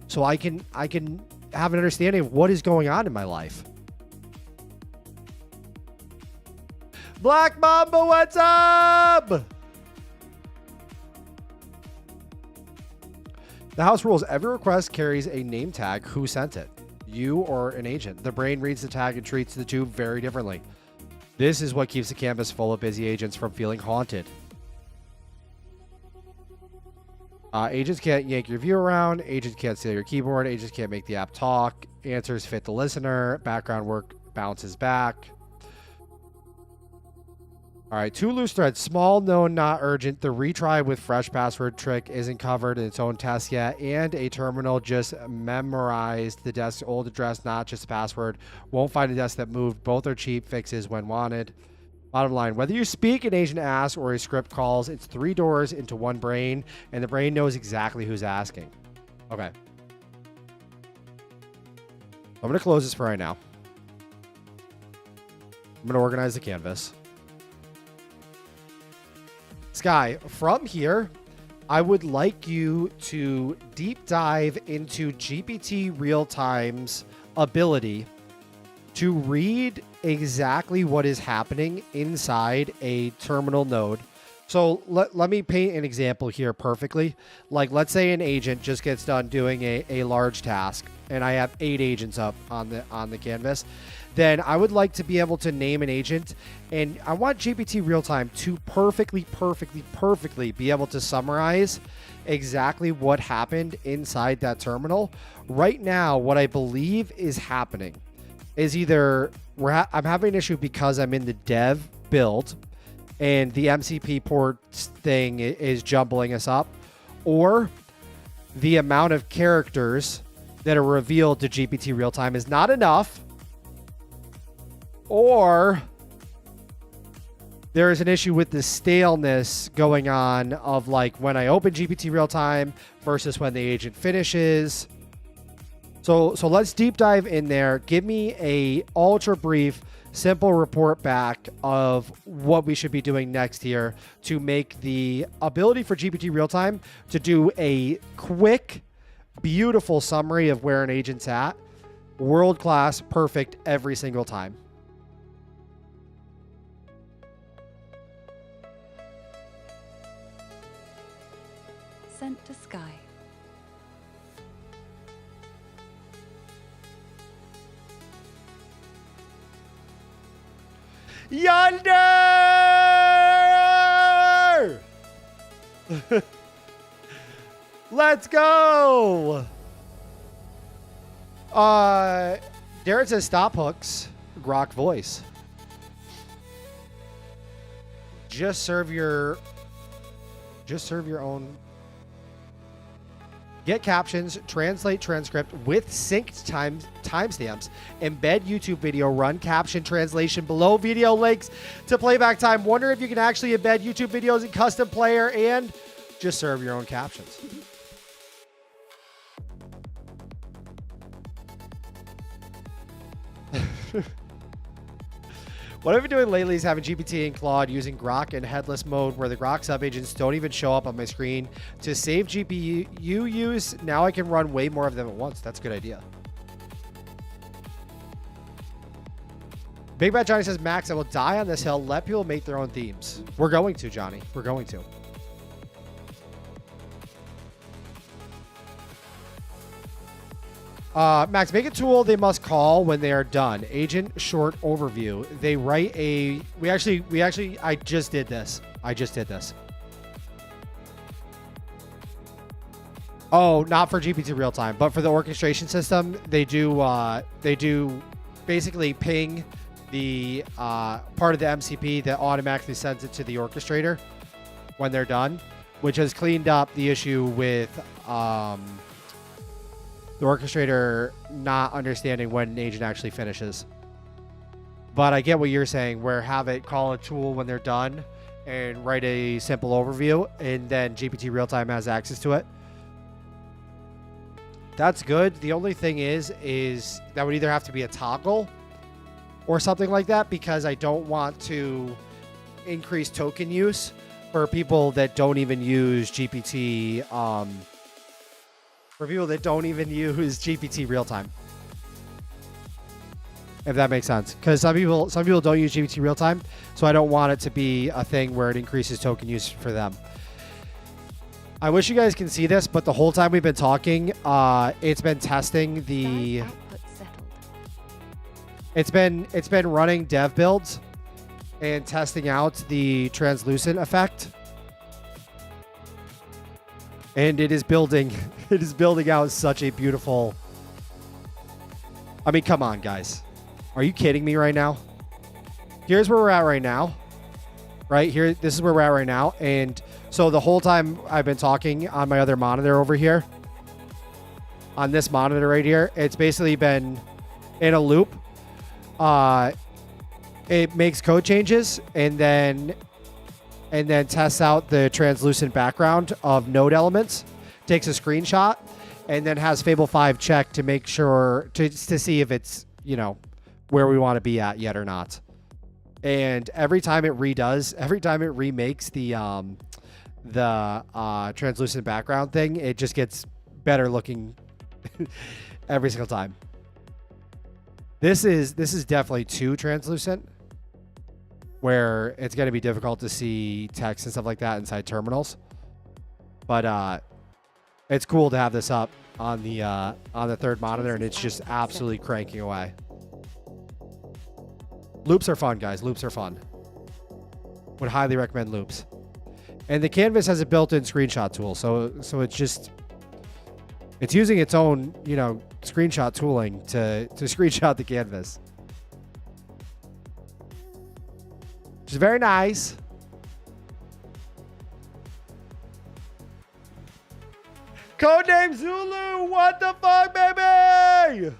So I can have an understanding of what is going on in my life. Black Mamba, what's up? The house rules. Every request carries a name tag. Who sent it? You or an agent. The brain reads the tag and treats the two very differently. This is what keeps the Canvas full of busy agents from feeling haunted. Agents can't yank your view around. Agents can't steal your keyboard. Agents can't make the app talk. Answers fit the listener. Background work bounces back. All right, 2 loose threads. Small, known, not urgent. The retry with fresh password trick isn't covered in its own test yet. And a terminal just memorized the desk's old address, not just a password. Won't find a desk that moved. Both are cheap fixes when wanted. Bottom line, whether you speak, an agent asks, or a script calls, it's 3 doors into one brain, and the brain knows exactly who's asking. Okay. I'm going to close this for right now. I'm going to organize the canvas. Sky, from here, I would like you to deep dive into GPT Realtime's ability to read exactly what is happening inside a terminal node. So let me paint an example here perfectly. Like, let's say an agent just gets done doing a large task, and I have 8 agents up on the canvas. Then I would like to be able to name an agent, and I want GPT Realtime to perfectly be able to summarize exactly what happened inside that terminal. Right now, what I believe is happening is either I'm having an issue because I'm in the dev build and the MCP ports thing is jumbling us up, or the amount of characters that are revealed to GPT Realtime is not enough, or there is an issue with the staleness going on of like when I open GPT Realtime versus when the agent finishes. So let's deep dive in there. Give me a ultra brief, simple report back of what we should be doing next here to make the ability for GPT Realtime to do a quick, beautiful summary of where an agent's at. World class, perfect every single time. Sent to Sky. Yonder! Let's go! Darren says stop hooks, Grok voice. Just serve your own. Get captions, translate transcript with synced timestamps, embed YouTube video, run caption translation below video links to playback time. Wonder if you can actually embed YouTube videos in custom player and just serve your own captions. What I've been doing lately is having GPT and Claude using Grok in headless mode where the Grok sub-agents don't even show up on my screen. To save GPU use, now I can run way more of them at once. That's a good idea. Big Bad Johnny says, Max, I will die on this hill. Let people make their own themes. We're going to, Johnny. We're going to. Max, make a tool they must call when they are done. Agent short overview. They write a... I just did this. Oh, not for GPT real time, but for the orchestration system, they do basically ping the part of the MCP that automatically sends it to the orchestrator when they're done, which has cleaned up the issue with the orchestrator not understanding when an agent actually finishes. But I get what you're saying, where have it call a tool when they're done and write a simple overview, and then GPT real-time has access to it. That's good. The only thing is that would either have to be a toggle or something like that, because I don't want to increase token use for people that don't even use GPT, for people that don't even use GPT real time. If that makes sense. Because some people don't use GPT real time, so I don't want it to be a thing where it increases token use for them. I wish you guys can see this, but the whole time we've been talking, it's been testing the... Output settled. It's been running dev builds and testing out the translucent effect. And it is building out such a beautiful... I mean, come on, guys. Are you kidding me right now? Here's where we're at right now. Right here, this is where we're at right now. And so the whole time I've been talking on my other monitor over here, on this monitor right here, it's basically been in a loop. It makes code changes and then tests out the translucent background of node elements, takes a screenshot, and then has Fable 5 check to make sure to see if it's, you know, where we want to be at yet or not. And every time it remakes the translucent background thing, it just gets better looking every single time. This is definitely too translucent, where it's going to be difficult to see text and stuff like that inside terminals. But it's cool to have this up on the third monitor, and it's just absolutely cranking away. Loops are fun, guys. Loops are fun. Would highly recommend loops. And the canvas has a built-in screenshot tool, so it's using its own, you know, screenshot tooling to screenshot the canvas. Which is very nice. Codename Zulu, what the fuck, baby?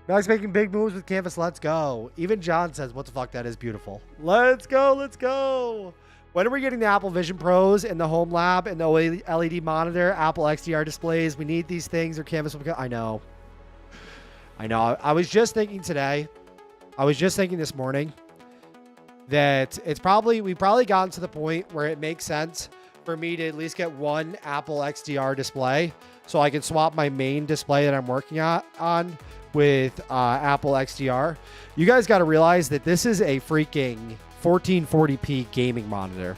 Max making big moves with Canvas. Let's go. Even John says, what the fuck, that is beautiful. Let's go. Let's go. When are we getting the Apple Vision Pros and the Home Lab and the LED monitor, Apple XDR displays? We need these things or Canvas will become... I know. I was just thinking today. I was just thinking this morning that we've probably gotten to the point where it makes sense for me to at least get one Apple XDR display so I can swap my main display that I'm working on with Apple XDR. You guys got to realize that this is a freaking 1440p gaming monitor.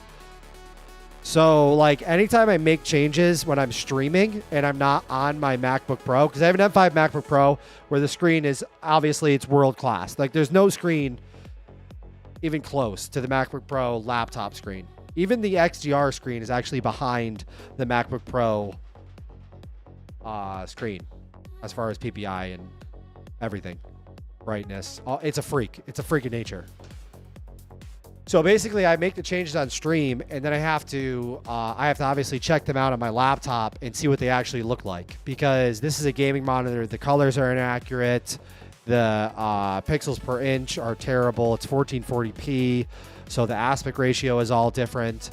So like anytime I make changes when I'm streaming and I'm not on my MacBook Pro, because I have an M5 MacBook Pro where the screen is obviously it's world class. Like there's no screen even close to the MacBook Pro laptop screen. Even the XDR screen is actually behind the MacBook Pro screen as far as PPI and everything, brightness. It's a freak. It's a freak of nature. So basically, I make the changes on stream, and then I have to obviously check them out on my laptop and see what they actually look like, because this is a gaming monitor. The colors are inaccurate. The pixels per inch are terrible. It's 1440p, so the aspect ratio is all different.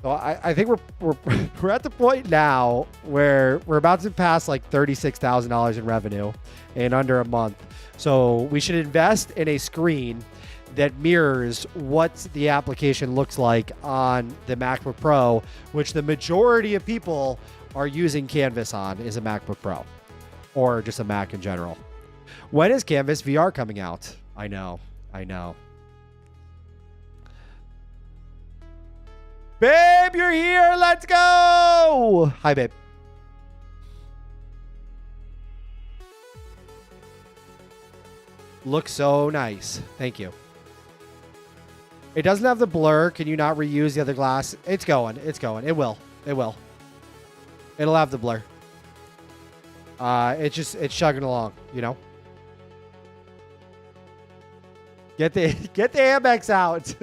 So I think we're at the point now where we're about to pass like $36,000 in revenue in under a month. So we should invest in a screen that mirrors what the application looks like on the MacBook Pro, which the majority of people are using Canvas on, is a MacBook Pro or just a Mac in general. When is Canvas VR coming out? I know. Babe, you're here. Let's go. Hi, babe. Looks so nice. Thank you. It doesn't have the blur. Can you not reuse the other glass? It's going. It will. It'll have the blur. It's chugging along, you know? Get the Amex out.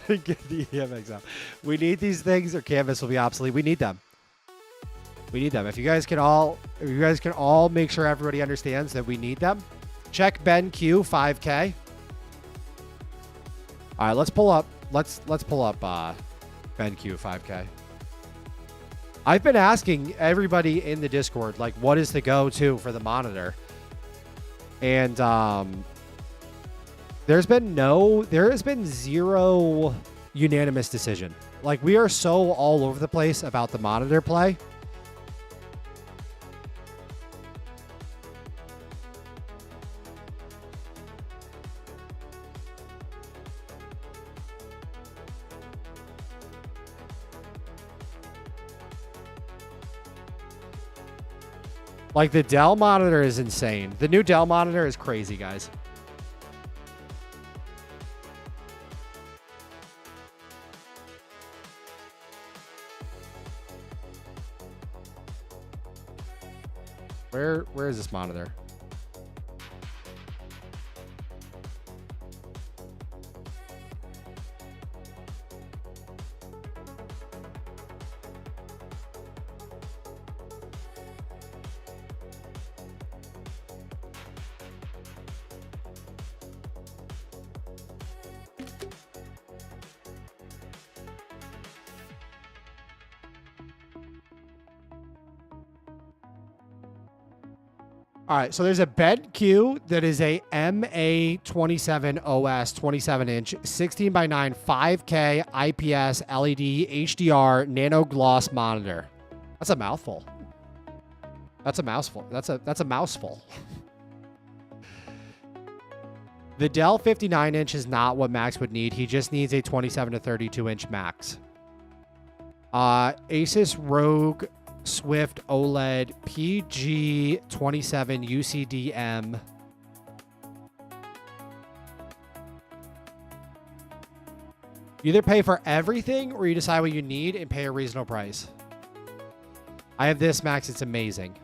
Get the Amex out. We need these things or Canvas will be obsolete. We need them. If you guys can all make sure everybody understands that we need them. Check Ben Q 5K. All right, let's pull up Ben Q 5K. I've been asking everybody in the Discord, like, what is the go-to for the monitor? And there has been zero unanimous decision. Like, we are so all over the place about the monitor play. Like, the Dell monitor is insane. The new Dell monitor is crazy, guys. Where is this monitor? All right, so there's a BenQ that is a MA27 OS 27-inch, 16:9, 5K IPS LED HDR nano gloss monitor. That's a mouthful. That's a mouthful. The Dell 59-inch is not what Max would need. He just needs a 27 to 32-inch Max. Asus ROG Swift OLED PG27 UCDM. You either pay for everything or you decide what you need and pay a reasonable price. I have this, Max. It's amazing.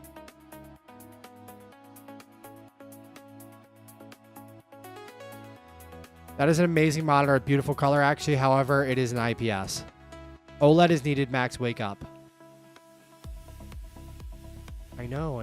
That is an amazing monitor, a beautiful color actually. However, it is an IPS. OLED is needed, Max. Wake up. I know.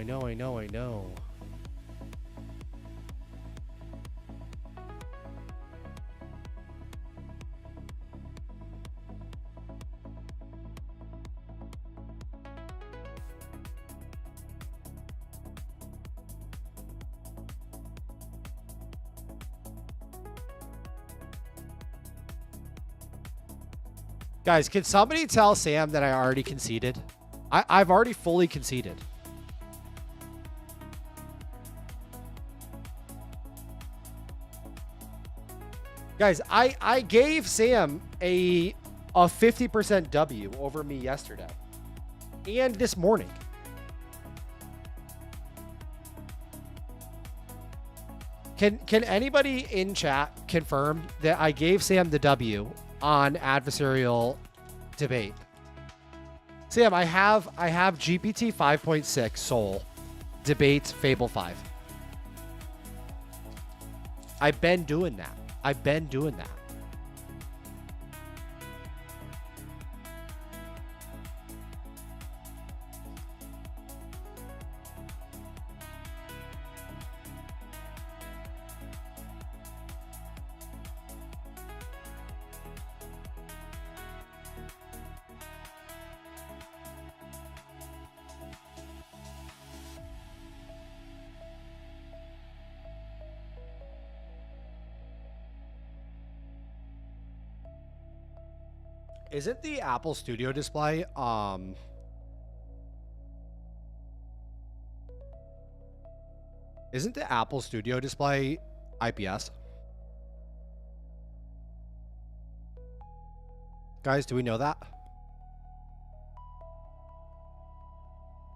Guys, can somebody tell Sam that I already conceded? I've already fully conceded. Guys, I gave Sam a 50% W over me yesterday and this morning. Can anybody in chat confirm that I gave Sam the W on adversarial debate? Sam, I have GPT 5.6 Soul debates Fable 5. I've been doing that. Isn't the Apple Studio display, isn't the Apple Studio display IPS? Guys, do we know that?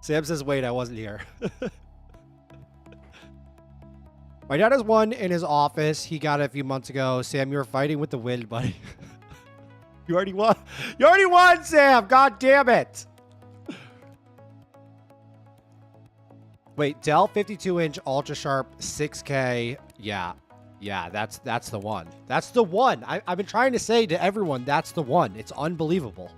Sam says, wait, I wasn't here. My dad has one in his office. He got it a few months ago. Sam, you were fighting with the wind, buddy. You already won. You already won, Sam. God damn it. Wait, Dell 52-inch Ultra Sharp 6K. Yeah. Yeah, that's the one. That's the one. I've been trying to say to everyone, that's the one. It's unbelievable.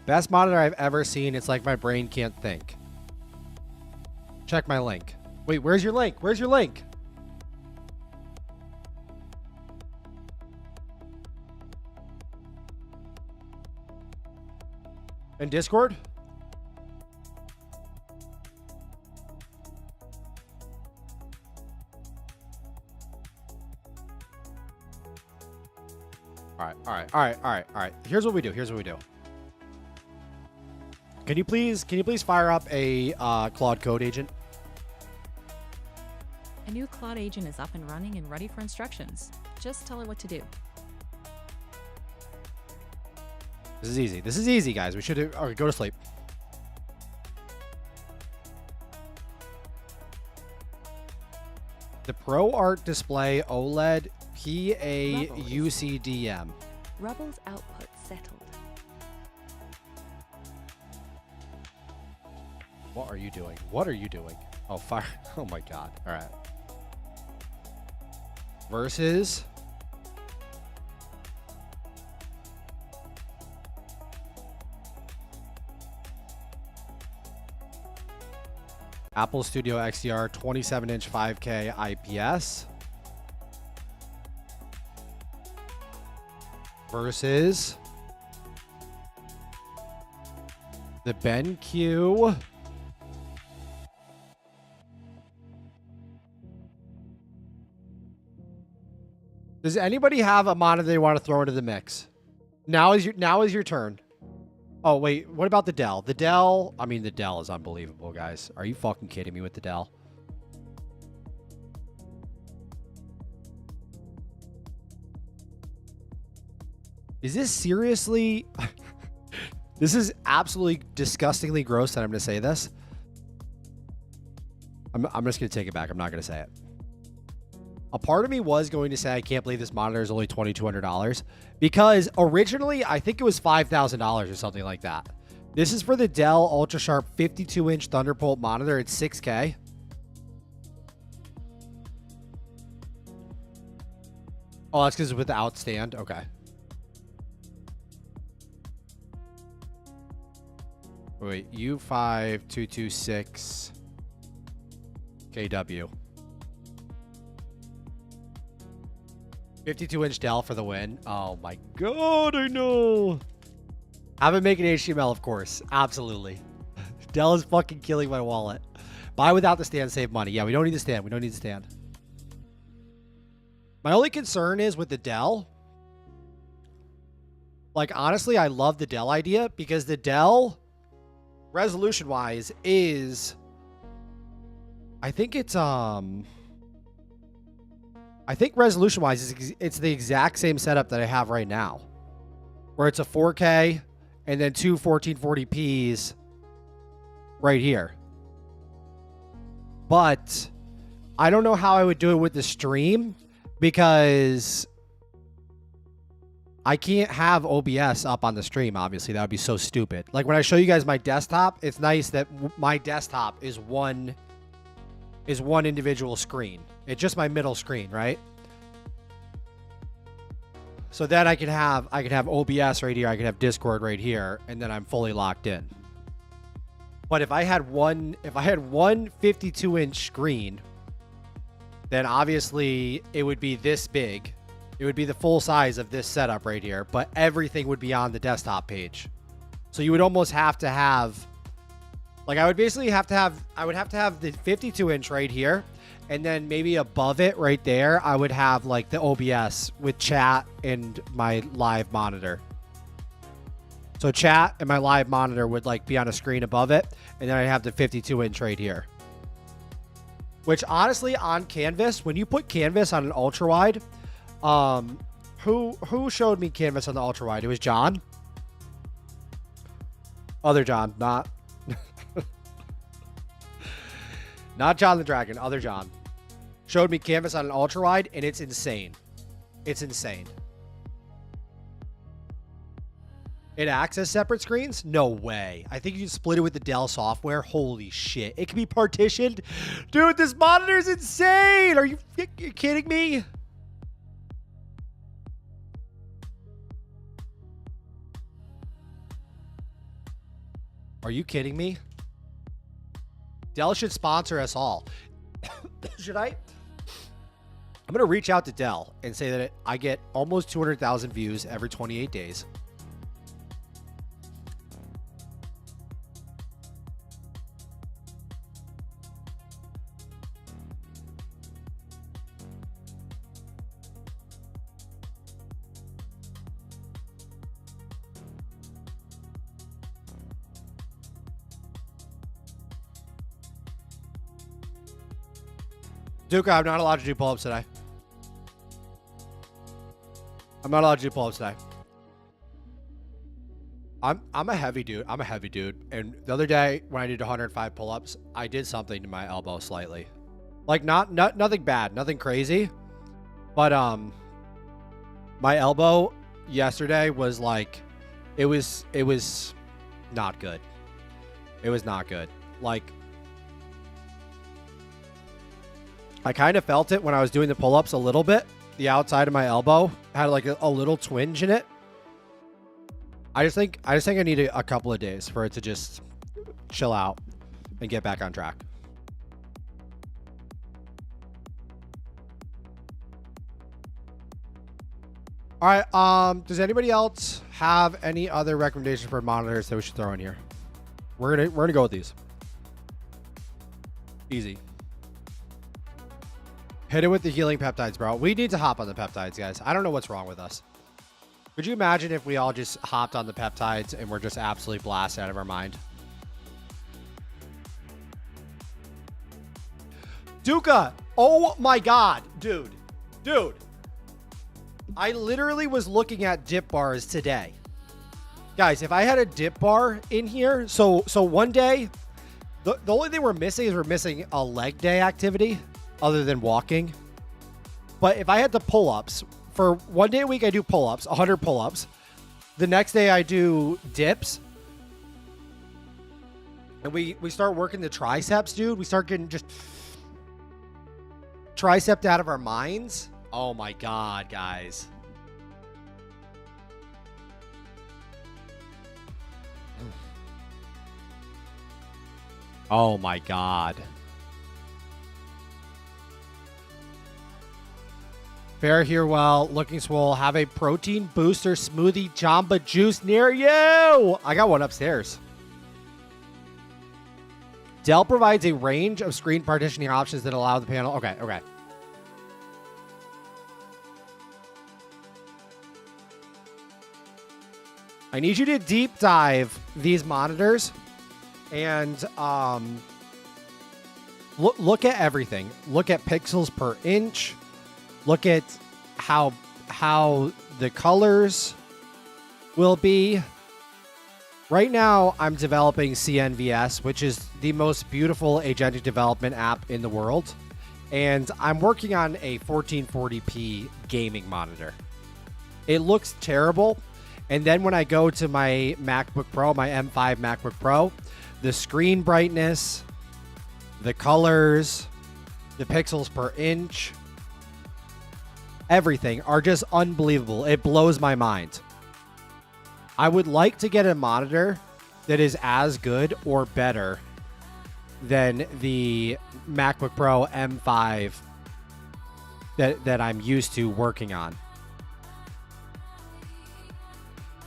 Best monitor I've ever seen. It's like my brain can't think. Check my link. Wait, where's your link? Where's your link? In Discord? All right. Here's what we do. Can you please fire up a Claude Code agent? A new Claude agent is up and running and ready for instructions. Just tell it what to do. This is easy. This is easy, guys. We should have. All right, go to sleep. The ProArt Display OLED PA-UCDM. Rubble's output settled. What are you doing? What are you doing? Oh, fire. Oh my god. All right. Versus Apple Studio XDR 27-inch 5K IPS versus the BenQ Does anybody have a monitor they want to throw into the mix? Now is your turn. Oh, wait. What about the Dell? The Dell is unbelievable, guys. Are you fucking kidding me with the Dell? Is this seriously... This is absolutely disgustingly gross that I'm going to say this. I'm just going to take it back. I'm not going to say it. A part of me was going to say, I can't believe this monitor is only $2,200 because originally I think it was $5,000 or something like that. This is for the Dell UltraSharp 52-inch Thunderbolt monitor. It's 6K. Oh, that's because it's without stand. Okay. Wait, U5226 KW. 52-inch Dell for the win. Oh my god, I know. Have it make an HTML, of course. Absolutely. Dell is fucking killing my wallet. Buy without the stand, save money. Yeah, we don't need the stand. We don't need the stand. My only concern is with the Dell. Like, honestly, I love the Dell idea because the Dell, resolution-wise, is... I think it's, I think resolution-wise, it's the exact same setup that I have right now. Where it's a 4K and then two 1440p's right here. But I don't know how I would do it with the stream because I can't have OBS up on the stream, obviously. That would be so stupid. Like when I show you guys my desktop, it's nice that my desktop is one individual screen. It's just my middle screen, right? So then I can have OBS right here, I can have Discord right here, and then I'm fully locked in. But if I had one 52-inch screen, then obviously it would be this big. It would be the full size of this setup right here, but everything would be on the desktop page. So you would almost have to have, like I would have to have the 52-inch right here, And then maybe above it right there, I would have like the OBS with chat and my live monitor. So chat and my live monitor would like be on a screen above it. And then I'd have the 52-inch right here. Which honestly, on Canvas, when you put Canvas on an ultra wide, who showed me Canvas on the ultra wide? It was John. Other John, not not John the Dragon, other John. Showed me Canvas on an ultra wide, and it's insane. It's insane. It acts as separate screens? No way. I think you can split it with the Dell software. Holy shit. It can be partitioned. Dude, this monitor is insane. Are you kidding me? Are you kidding me? Dell should sponsor us all. Should I? I'm going to reach out to Dell and say that I get almost 200,000 views every 28 days. Duke, I'm not allowed to do pull-ups today. I'm not allowed to do pull-ups today. I'm a heavy dude. I'm a heavy dude. And the other day when I did 105 pull-ups, I did something to my elbow slightly. Like nothing bad, nothing crazy. But my elbow yesterday was like it was not good. It was not good. Like I kind of felt it when I was doing the pull-ups a little bit. The outside of my elbow had like a little twinge in it. I just think I need a couple of days for it to just chill out and get back on track. All right. Does anybody else have any other recommendations for monitors that we should throw in here? We're gonna go with these. Easy. Hit it with the healing peptides, bro. We need to hop on the peptides, guys. I don't know what's wrong with us. Could you imagine if we all just hopped on the peptides and we're just absolutely blasted out of our mind? Duca! Oh my god, dude. Dude. I literally was looking at dip bars today. Guys, if I had a dip bar in here, so one day, the only thing we're missing is we're missing a leg day activity other than walking. But if I had the pull-ups, for one day a week I do pull-ups, 100 pull-ups. The next day I do dips. And we start working the triceps, dude. We start getting just triceps out of our minds. Oh my god, guys. Oh my god. Fair here, well, looking swole. Have a protein booster smoothie Jamba Juice near you. I got one upstairs. Dell provides a range of screen partitioning options that allow the panel. Okay. I need you to deep dive these monitors and look at everything. Look at pixels per inch. Look at how the colors will be. Right now, I'm developing CNVS, which is the most beautiful agentic development app in the world. And I'm working on a 1440p gaming monitor. It looks terrible. And then when I go to my MacBook Pro, my M5 MacBook Pro, the screen brightness, the colors, the pixels per inch, everything are just unbelievable. It blows my mind. I would like to get a monitor that is as good or better than the MacBook Pro M5 that I'm used to working on.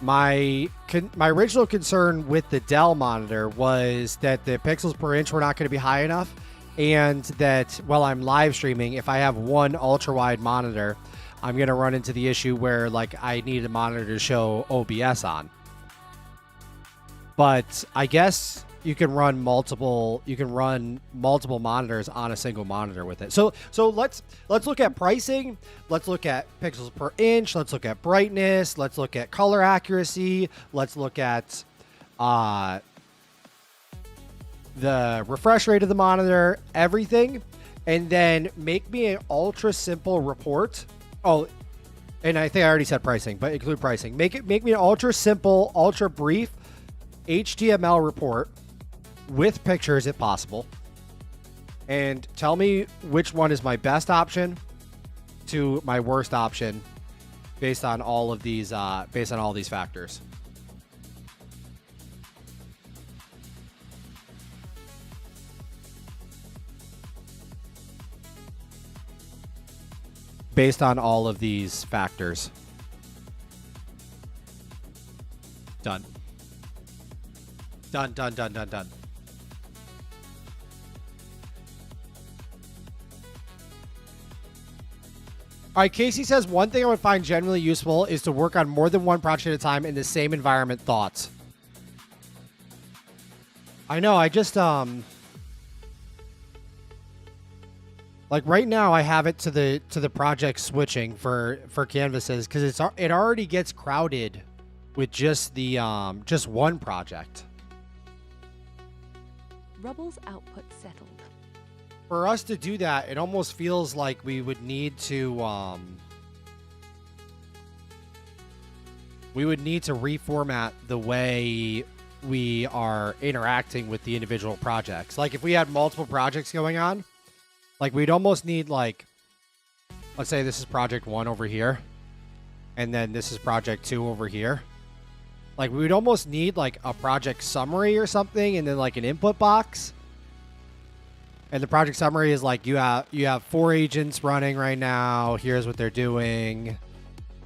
My original concern with the Dell monitor was that the pixels per inch were not going to be high enough, and that while I'm live streaming, if I have one ultra wide monitor, I'm going to run into the issue where like I need a monitor to show OBS on. But I guess you can run multiple monitors on a single monitor with it. So let's look at pricing. Let's look at pixels per inch. Let's look at brightness. Let's look at color accuracy. Let's look at the refresh rate of the monitor, everything, and then make me an ultra simple report. Oh, and I think I already said pricing, but include pricing. Make me an ultra simple, ultra brief HTML report with pictures if possible, and tell me which one is my best option to my worst option based on all of these factors. Based on all of these factors. Done. Done. All right, Casey says, one thing I would find generally useful is to work on more than one project at a time in the same environment. Thoughts? I know, I just, like right now I have it to the project switching for canvases because it already gets crowded with just the just one project. Rubble's output settled. For us to do that, it almost feels like we would need to reformat the way we are interacting with the individual projects. Like if we had multiple projects going on, like we'd almost need like, let's say this is project 1 over here, and then this is project 2 over here. Like we would almost need like a project summary or something, and then like an input box. And the project summary is like you have 4 agents running right now. Here's what they're doing.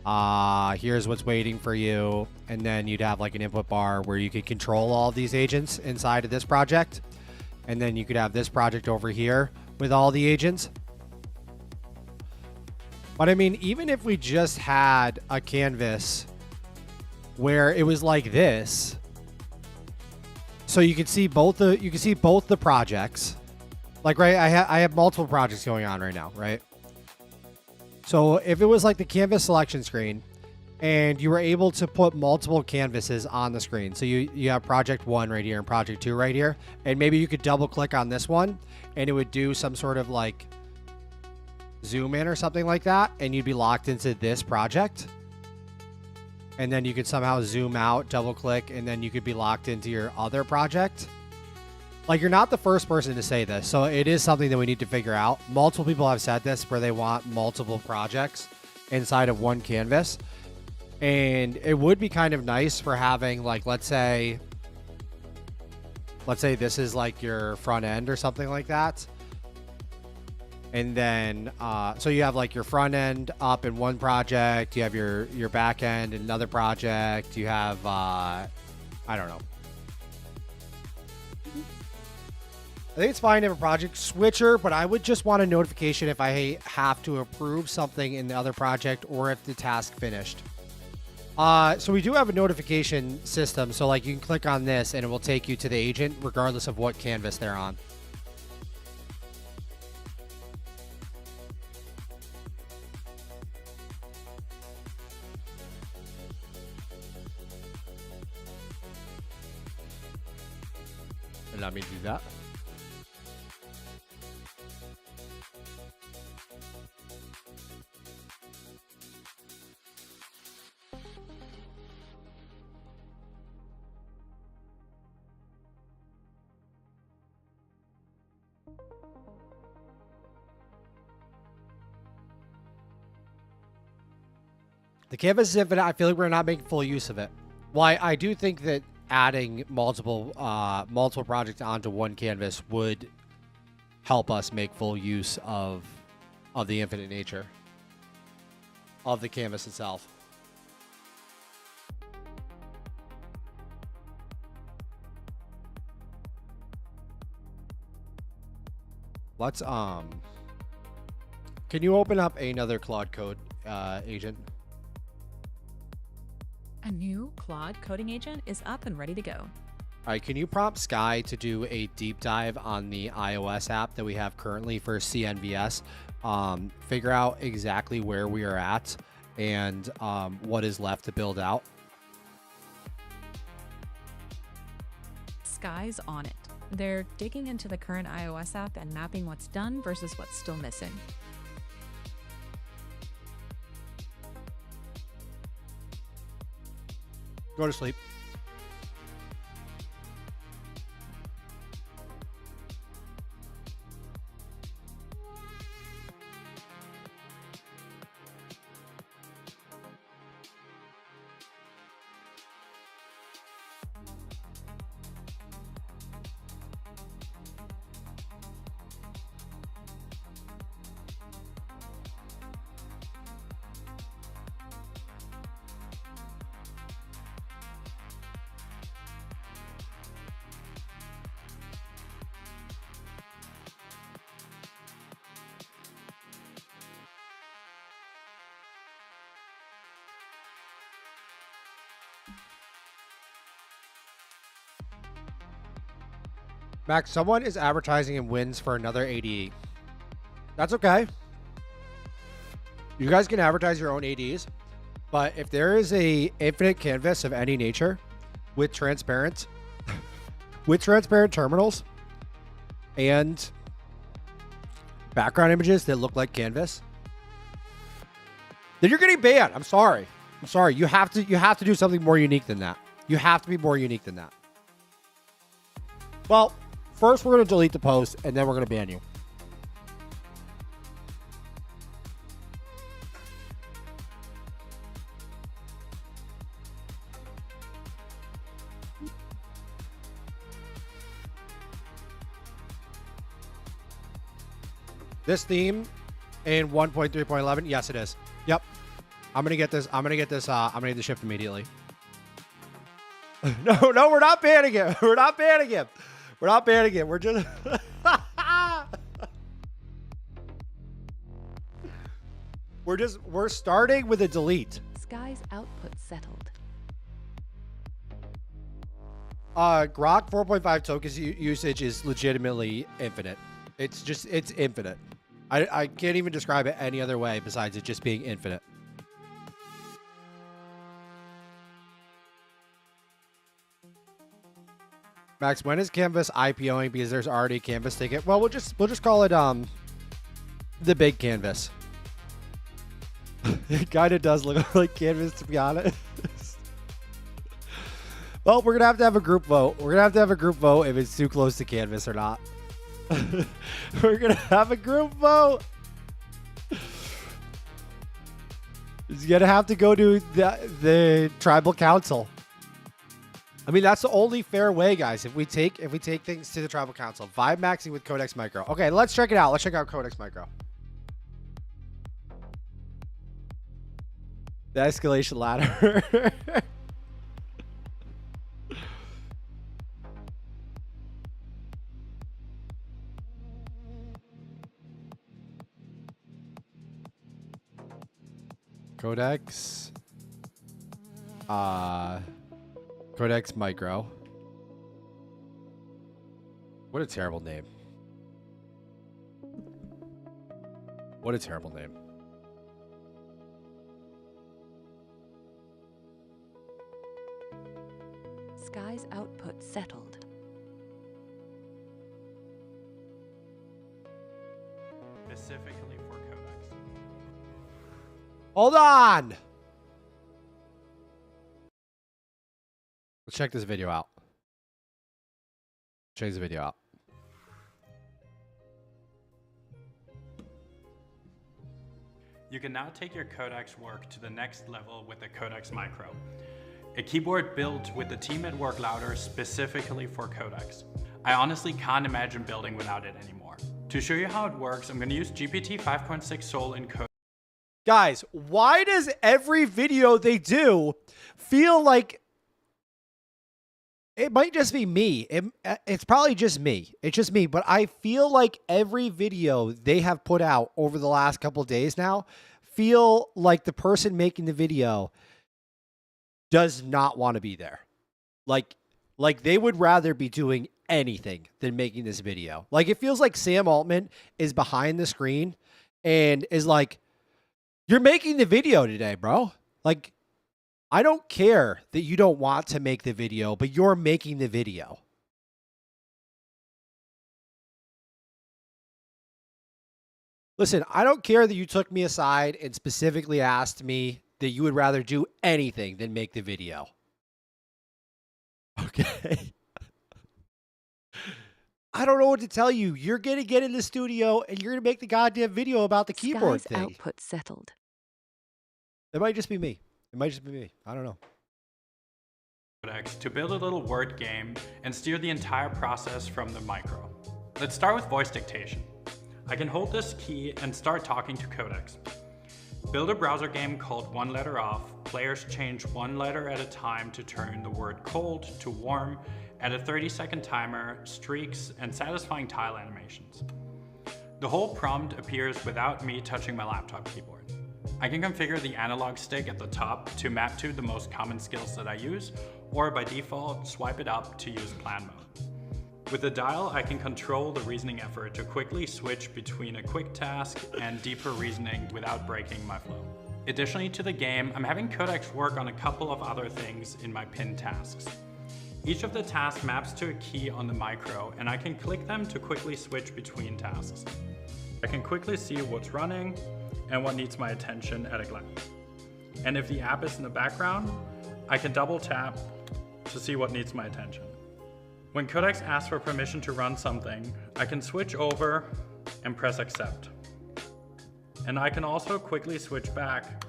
Here's what's waiting for you. And then you'd have like an input bar where you could control all of these agents inside of this project. And then you could have this project over here with all the agents. But I mean, even if we just had a canvas where it was like this, so you could see both the projects. Like, right, I have multiple projects going on right now, right? So if it was like the canvas selection screen and you were able to put multiple canvases on the screen. So you have project 1 right here and project 2 right here. And maybe you could double click on this one and it would do some sort of like zoom in or something like that. And you'd be locked into this project. And then you could somehow zoom out, double click, and then you could be locked into your other project. Like, you're not the first person to say this, so it is something that we need to figure out. Multiple people have said this, where they want multiple projects inside of one canvas. And it would be kind of nice for having, like, let's say this is like your front end or something like that. And then, so you have like your front end up in one project, you have your back end in another project, you have, I don't know. I think it's fine to have a project switcher, but I would just want a notification if I have to approve something in the other project or if the task finished. So we do have a notification system. So like you can click on this and it will take you to the agent regardless of what canvas they're on. Allow me to do that. The canvas is infinite. I feel like we're not making full use of it. Well, I do think that adding multiple projects onto one canvas would help us make full use of the infinite nature of the canvas itself. Let's can you open up another Claude Code agent? A new Claude coding agent is up and ready to go. All right, can you prompt Sky to do a deep dive on the iOS app that we have currently for CNVS? Figure out exactly where we are at and what is left to build out. Sky's on it. They're digging into the current iOS app and mapping what's done versus what's still missing. Go to sleep. Max, someone is advertising in wins for another ADE. That's okay. You guys can advertise your own ADs, but if there is a infinite canvas of any nature with transparent terminals and background images that look like canvas, then you're getting banned. I'm sorry. I'm sorry. You have to do something more unique than that. You have to be more unique than that. Well, first we're going to delete the post and then we're going to ban you. This theme in 1.3.11, yes it is. Yep. I'm gonna get this shipped immediately. No, we're not banning it. We're not banning it. We're not banning it. We're just we're starting with a delete. Sky's output settled. Grok 4.5 tokens usage is legitimately infinite. It's infinite. I can't even describe it any other way besides it just being infinite. Max, when is Canvas IPOing? Because there's already a Canvas ticket. Well, we'll just call it the big Canvas. It kind of does look like Canvas, to be honest. Well, we're gonna have a group vote. We're gonna have a group vote if it's too close to Canvas or not. We're gonna have a group vote. It's gonna have to go to the tribal council. I mean, that's the only fair way, guys. If we take things to the tribal council, vibe maxing with Codex Micro. Okay, let's check it out. Let's check out Codex Micro. The escalation ladder. Codex. Codex Micro. What a terrible name. What a terrible name. Sky's output settled. Specifically for Codex. Hold on. Let's check this video out. Check this video out. You can now take your Codex work to the next level with the Codex Micro, a keyboard built with the Team at Work louder specifically for Codex. I honestly can't imagine building without it anymore. To show you how it works, I'm going to use GPT 5.6 Soul in Codex. Guys, why does every video they do feel like it might just be me. It's probably just me. It's just me. But I feel like every video they have put out over the last couple of days now feel like the person making the video does not want to be there. Like they would rather be doing anything than making this video. Like it feels like Sam Altman is behind the screen and is like, you're making the video today, bro. Like, I don't care that you don't want to make the video, but you're making the video. Listen, I don't care that you took me aside and specifically asked me that you would rather do anything than make the video. Okay. I don't know what to tell you. You're going to get in the studio and you're going to make the goddamn video about the keyboard Sky's thing. output settled. It might just be me. It might just be me. I don't know. Codex to build a little word game and steer the entire process from the micro. Let's start with voice dictation. I can hold this key and start talking to Codex. Build a browser game called One Letter Off. Players change one letter at a time to turn the word cold to warm, add a 30-second timer, streaks, and satisfying tile animations. The whole prompt appears without me touching my laptop keyboard. I can configure the analog stick at the top to map to the most common skills that I use, or by default, swipe it up to use plan mode. With the dial, I can control the reasoning effort to quickly switch between a quick task and deeper reasoning without breaking my flow. Additionally to the game, I'm having Codex work on a couple of other things in my pinned tasks. Each of the tasks maps to a key on the micro, and I can click them to quickly switch between tasks. I can quickly see what's running and what needs my attention at a glance. And if the app is in the background, I can double tap to see what needs my attention. When Codex asks for permission to run something, I can switch over and press accept. And I can also quickly switch back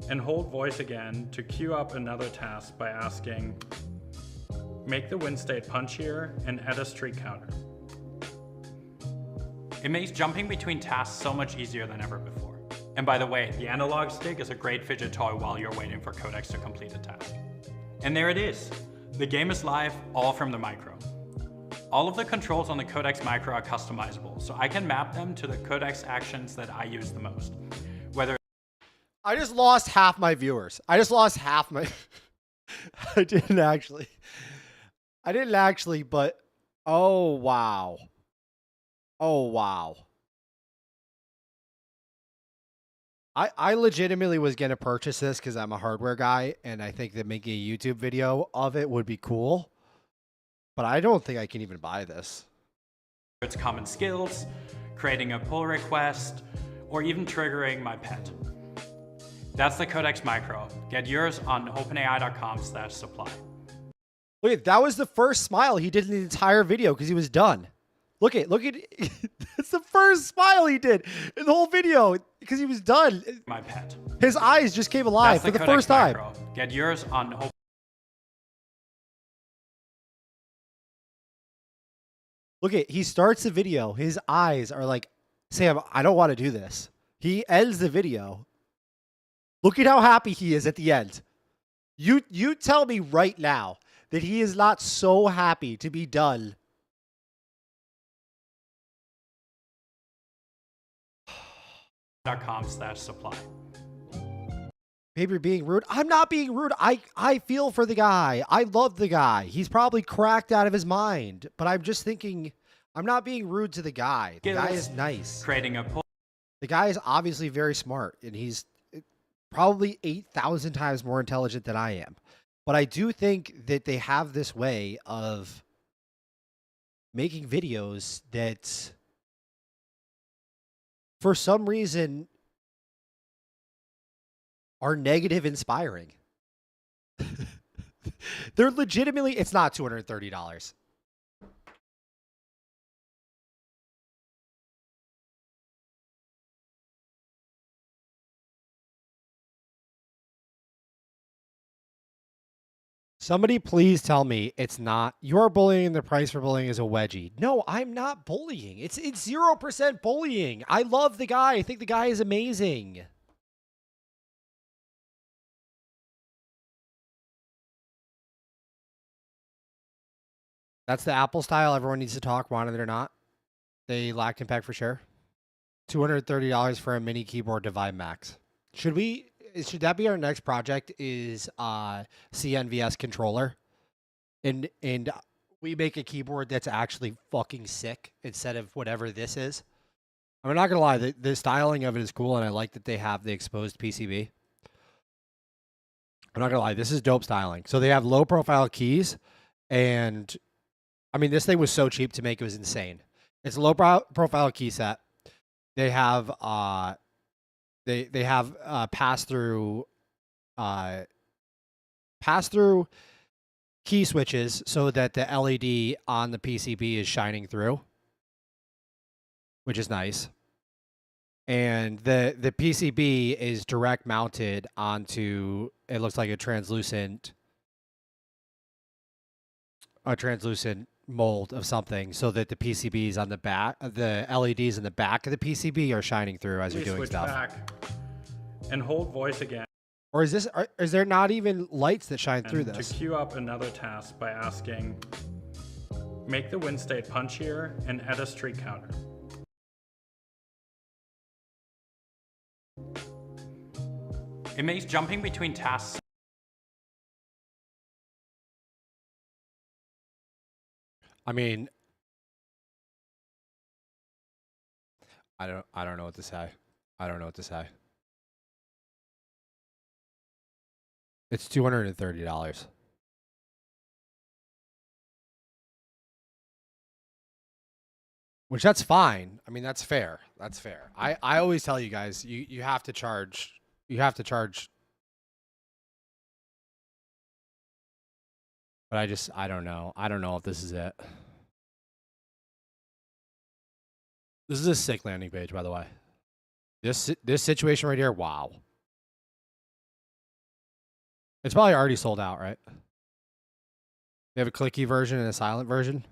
and hold voice again to queue up another task by asking, make the win state punchier and add a streak counter. It makes jumping between tasks so much easier than ever before. And by the way, the analog stick is a great fidget toy while you're waiting for Codex to complete a task. And there it is. The game is live, all from the micro. All of the controls on the Codex micro are customizable, so I can map them to the Codex actions that I use the most. Whether I just lost half my viewers. I just lost half my... I didn't actually, but... Oh, wow. Oh, wow. I legitimately was going to purchase this because I'm a hardware guy, and I think that making a YouTube video of it would be cool. But I don't think I can even buy this. it's common skills, creating a pull request, or even triggering my pet. That's the Codex Micro. Get yours on openai.com/supply. Wait, that was the first smile he did in the entire video because he was done. Look at that's the first smile he did in the whole video because he was done. My pet. His eyes just came alive for the Codex first time. Micro. Get yours on Look at, he starts the video. His eyes are like, Sam, I don't want to do this. He ends the video. Look at how happy he is at the end. You tell me right now that he is not so happy to be done. .com/supply. Maybe you're being rude. I'm not being rude. I feel for the guy. I love the guy. He's probably cracked out of his mind. But I'm just thinking, I'm not being rude to the guy. The guy is nice. Creating a pull. The guy is obviously very smart, and he's probably 8,000 times more intelligent than I am. But I do think that they have this way of making videos that, for some reason, are negative inspiring. They're legitimately, it's not $230. Somebody please tell me it's not, you're bullying, the price for bullying is a wedgie. No, I'm not bullying. It's 0% bullying. I love the guy. I think the guy is amazing. That's the Apple style. Everyone needs to talk, want it or not. They lacked impact for sure. $230 for a mini keyboard to Vive Max. Should that be our next project? Is CNVS controller, and we make a keyboard that's actually fucking sick instead of whatever this is. I'm not gonna lie, the styling of it is cool, and I like that they have the exposed PCB. I'm not gonna lie, this is dope styling. So they have low profile keys, and I mean, this thing was so cheap to make, it was insane. It's a low profile key set. They have they have pass through key switches so that the LED on the PCB is shining through, which is nice. And the PCB is direct mounted onto, it looks like a translucent mold of something, so that the PCBs on the back, the LEDs in the back of the PCB are shining through as you're doing Switch stuff. back and hold voice again. Or is there not even lights that shine through And this? to queue up another task by asking, make the win state punchier and add a streak counter. It makes jumping between tasks I mean, I don't know what to say. I don't know what to say. It's $230. Which, that's fine. I mean, that's fair. That's fair. I always tell you guys, you have to charge. You have to charge. But I don't know. I don't know if this is it. This is a sick landing page, by the way. This situation right here, wow. It's probably already sold out, right? They have a clicky version and a silent version.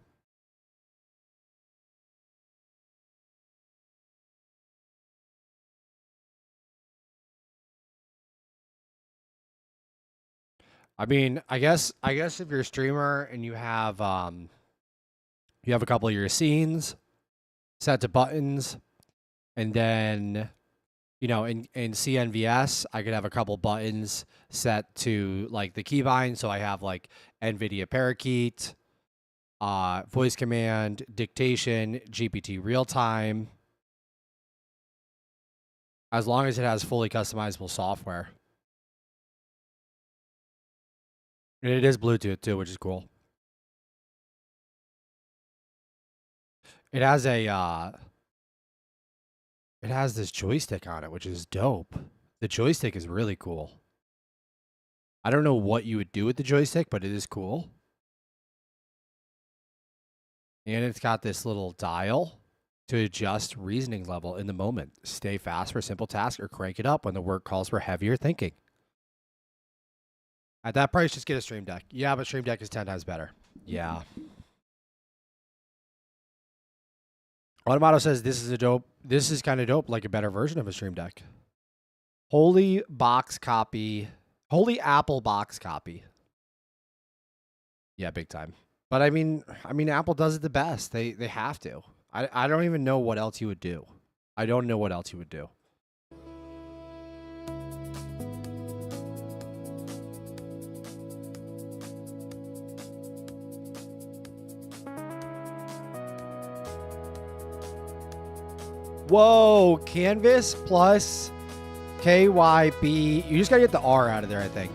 I mean, I guess if you're a streamer and you have a couple of your scenes set to buttons, and then, you know, in CNVS, I could have a couple buttons set to like the keybind. So I have like NVIDIA Parakeet, voice command, dictation, GPT real time. As long as it has fully customizable software. And it is Bluetooth too, which is cool. It has this joystick on it, which is dope. The joystick is really cool. I don't know what you would do with the joystick, but it is cool. And it's got this little dial to adjust reasoning level in the moment. Stay fast for simple tasks or crank it up when the work calls for heavier thinking. At that price, just get a Stream Deck. Yeah, but Stream Deck is 10 times better. Yeah. Automato says this is kind of dope, like a better version of a Stream Deck. Holy Apple box copy. Yeah, big time. But I mean Apple does it the best. They have to. I don't even know what else you would do. I don't know what else you would do. Whoa, Canvas plus KYB. You just gotta get the R out of there, I think.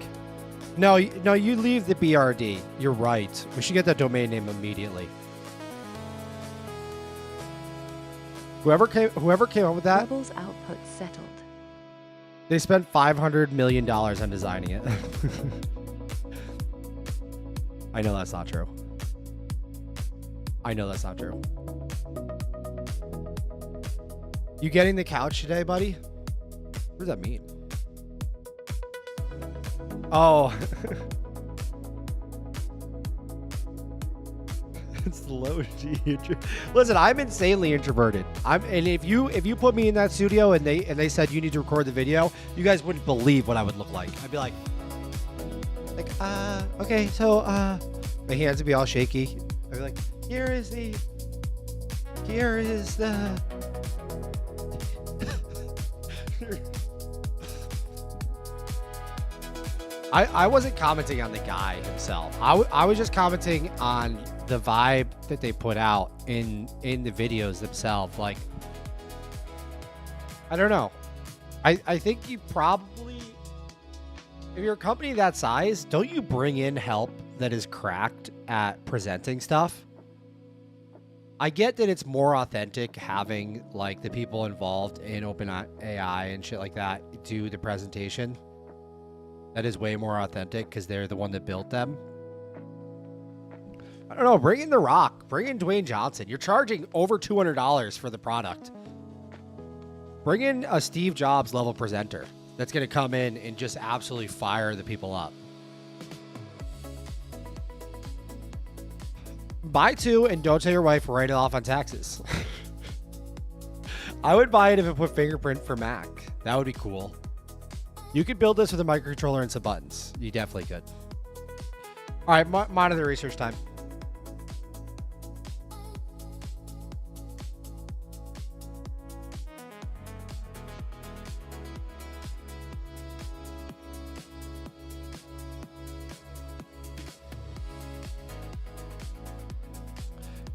No, you leave the BRD. You're right. We should get that domain name immediately. Whoever came up with that, Rebel's output settled. they spent $500 million on designing it. I know that's not true. I know that's not true. You getting the couch today, buddy? What does that mean? Oh. It's low G. Listen, I'm insanely introverted. And if you put me in that studio and they said you need to record the video, you guys wouldn't believe what I would look like. I'd be like, okay, so my hands would be all shaky. I'd be like, here is the. I wasn't commenting on the guy himself. I was just commenting on the vibe that they put out in the videos themselves. Like, I don't know. I think you probably, if you're a company that size, don't you bring in help that is cracked at presenting stuff? I get that it's more authentic having like the people involved in OpenAI and shit like that do the presentation. That is way more authentic because they're the one that built them. I don't know. Bring in The Rock. Bring in Dwayne Johnson. You're charging over $200 for the product. Bring in a Steve Jobs level presenter that's going to come in and just absolutely fire the people up. Buy two and don't tell your wife to write it off on taxes. I would buy it if it put fingerprint for Mac. That would be cool. You could build this with a microcontroller and some buttons. You definitely could. All right, monitor research time.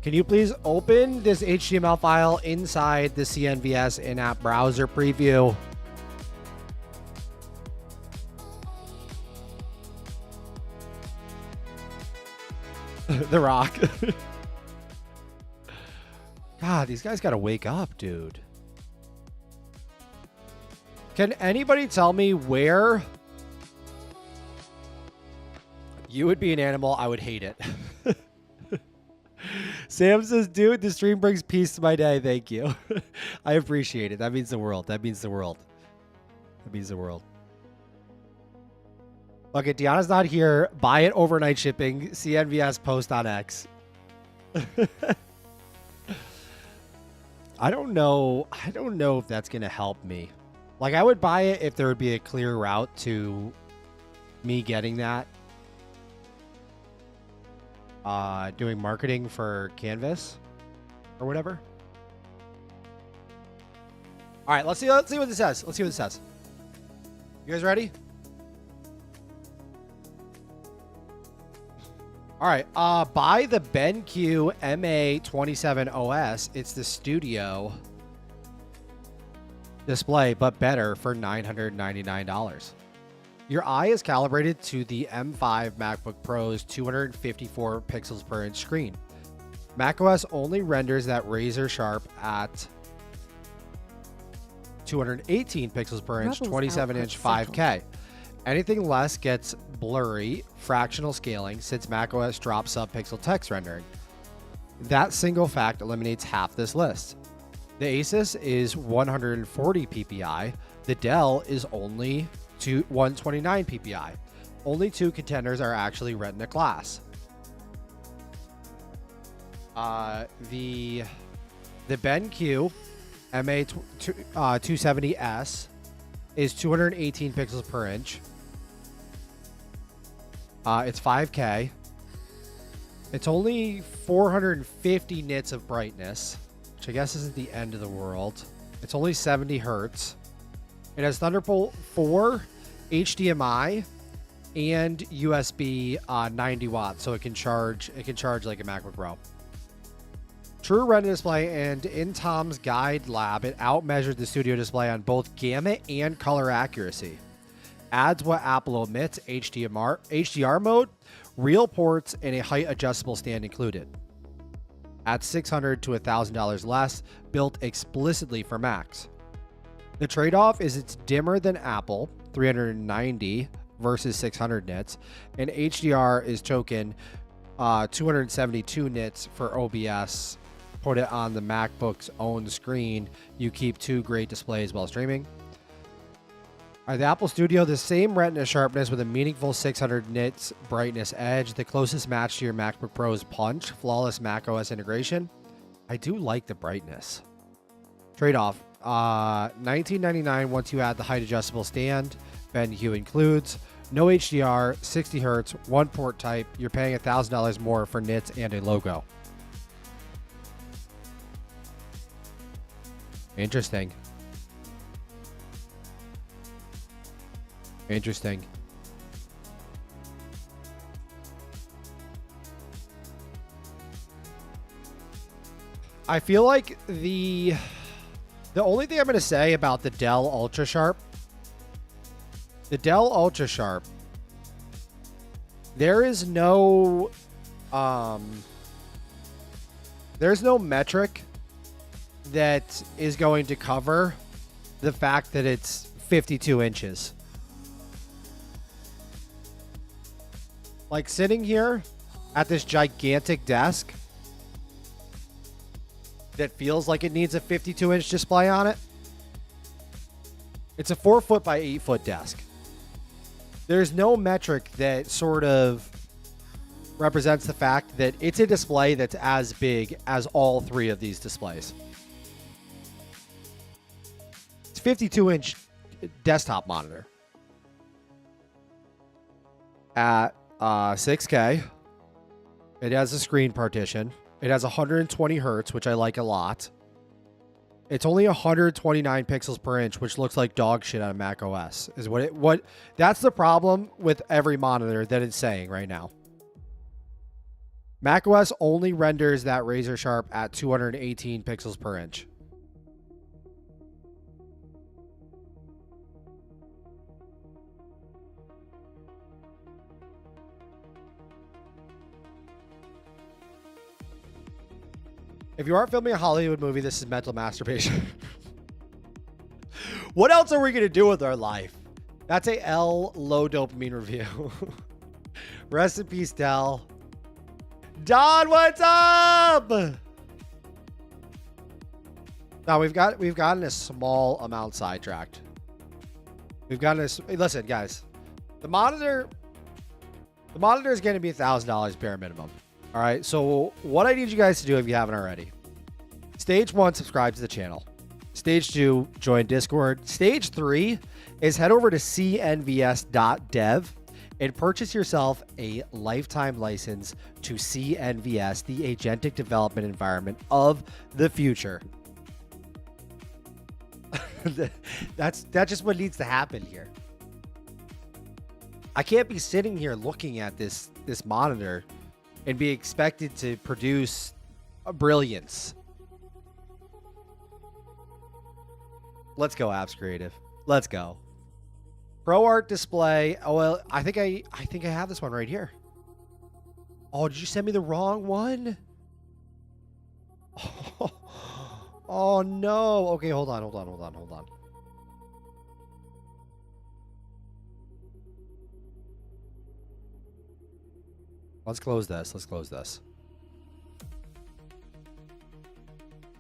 Can you please open this HTML file inside the CNVS in-app browser preview? The Rock. God, these guys got to wake up, dude. Can anybody tell me where you would be an animal? I would hate it. Sam says, dude, the stream brings peace to my day. Thank you. I appreciate it. That means the world. That means the world. That means the world. Okay, Deanna's not here. Buy it overnight shipping. CNVS post on X. I don't know. I don't know if that's going to help me. Like, I would buy it if there would be a clear route to me getting that. Doing marketing for Canvas or whatever. All right, let's see what this says. Let's see what this says. You guys ready? All right, buy the BenQ MA27 OS. It's the studio display, but better for $999. Your eye is calibrated to the M5 MacBook Pro's 254 pixels per inch screen. macOS only renders that razor sharp at 218 pixels per inch, 27 inch 5K. Anything less gets blurry, fractional scaling, since macOS drops sub-pixel text rendering. That single fact eliminates half this list. The Asus is 140 ppi. The Dell is only 129 ppi. Only two contenders are actually Retina class. The BenQ MA270S is 218 pixels per inch. It's 5K. It's only 450 nits of brightness, which I guess isn't the end of the world. It's only 70 hertz. It has Thunderbolt 4, HDMI, and USB 90 watts, so it can charge like a MacBook Pro. True Retina display, and in Tom's guide lab, it outmeasured the studio display on both gamut and color accuracy. Adds what Apple omits: HDR mode, real ports, and a height adjustable stand included. At $600 to $1,000 less, built explicitly for Macs. The trade-off is it's dimmer than Apple, 390 versus 600 nits, and HDR is token 272 nits for OBS. Put it on the MacBook's own screen. You keep two great displays while streaming. The Apple Studio, the same Retina sharpness with a meaningful 600 nits brightness edge, the closest match to your MacBook Pro's Punch, flawless macOS integration. I do like the brightness. Trade-off, $19.99 once you add the height adjustable stand. BenQ includes No HDR, 60 hertz, one port type. You're paying $1,000 more for nits and a logo. Interesting. Interesting. I feel like the only thing I'm going to say about the Dell Ultra Sharp, there's no metric that is going to cover the fact that it's 52 inches. Like sitting here at this gigantic desk that feels like it needs a 52-inch display on it. It's a 4-foot by 8-foot desk. There's no metric that sort of represents the fact that it's a display that's as big as all three of these displays. It's a 52-inch desktop monitor at 6K. It has a screen partition. It has 120 hertz, which I like a lot. It's only 129 pixels per inch, which looks like dog shit on Mac OS. That's the problem with every monitor that it's saying right now. Mac OS only renders that razor sharp at 218 pixels per inch. If you aren't filming a Hollywood movie, this is mental masturbation. What else are we going to do with our life? That's a L low dopamine review. Rest in peace, Dell. Don, what's up? Now we've gotten a small amount sidetracked. Listen, guys. The monitor is going to be $1,000 bare minimum. All right, so what I need you guys to do if you haven't already. Stage 1, subscribe to the channel. Stage 2, join Discord. Stage 3 is head over to cnvs.dev and purchase yourself a lifetime license to CNVS, the agentic development environment of the future. That's just what needs to happen here. I can't be sitting here looking at this monitor and be expected to produce a brilliance. Let's go, Apps Creative. Let's go. ProArt display. Oh well, I think I have this one right here. Oh, did you send me the wrong one? Oh no. Okay, hold on. Let's close this.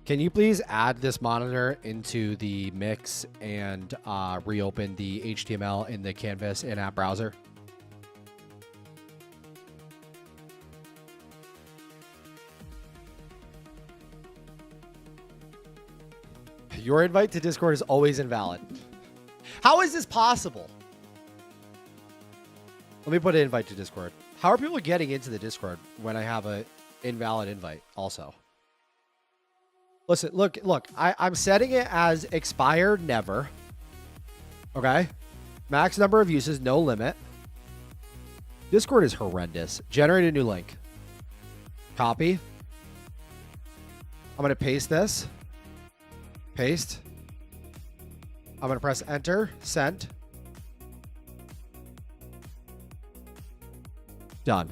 Can you please add this monitor into the mix and reopen the HTML in the Canvas in-app browser? Your invite to Discord is always invalid. How is this possible? Let me put an invite to Discord. How are people getting into the Discord when I have an invalid invite also? Listen, look, I'm setting it as expired never. Okay. Max number of uses, no limit. Discord is horrendous. Generate a new link. Copy. I'm going to paste this. Paste. I'm going to press enter. Send. Done.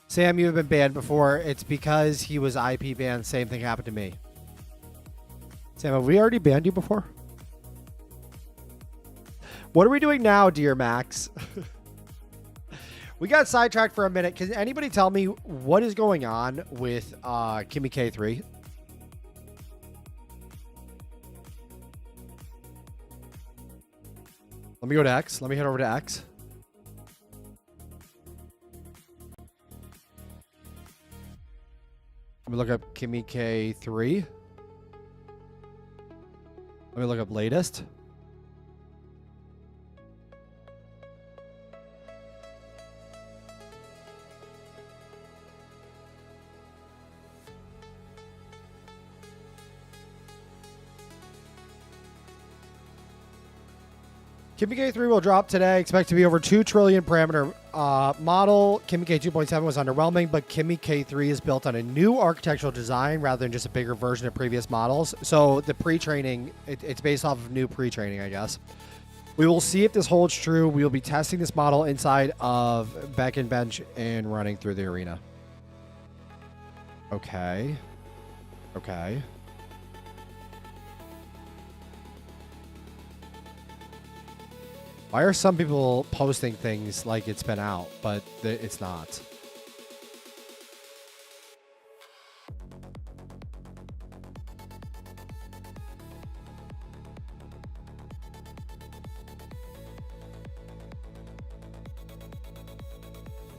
Sam, you have been banned before. It's because he was IP banned. Same thing happened to me. Sam, have we already banned you before? What are we doing now, dear Max? We got sidetracked for a minute. Can anybody tell me what is going on with Kimmy K3? Let me go to X. Let me head over to X. Let me look up Kimmy K3. Let me look up latest. Kimi K3 will drop today. Expect to be over 2 trillion parameter model. Kimi K 2.7 was underwhelming, but Kimi K3 is built on a new architectural design rather than just a bigger version of previous models. So the pre-training, it's based off of new pre-training, I guess. We will see if this holds true. We will be testing this model inside of Beck and Bench and running through the arena. Okay. Okay. Why are some people posting things like it's been out, but it's not?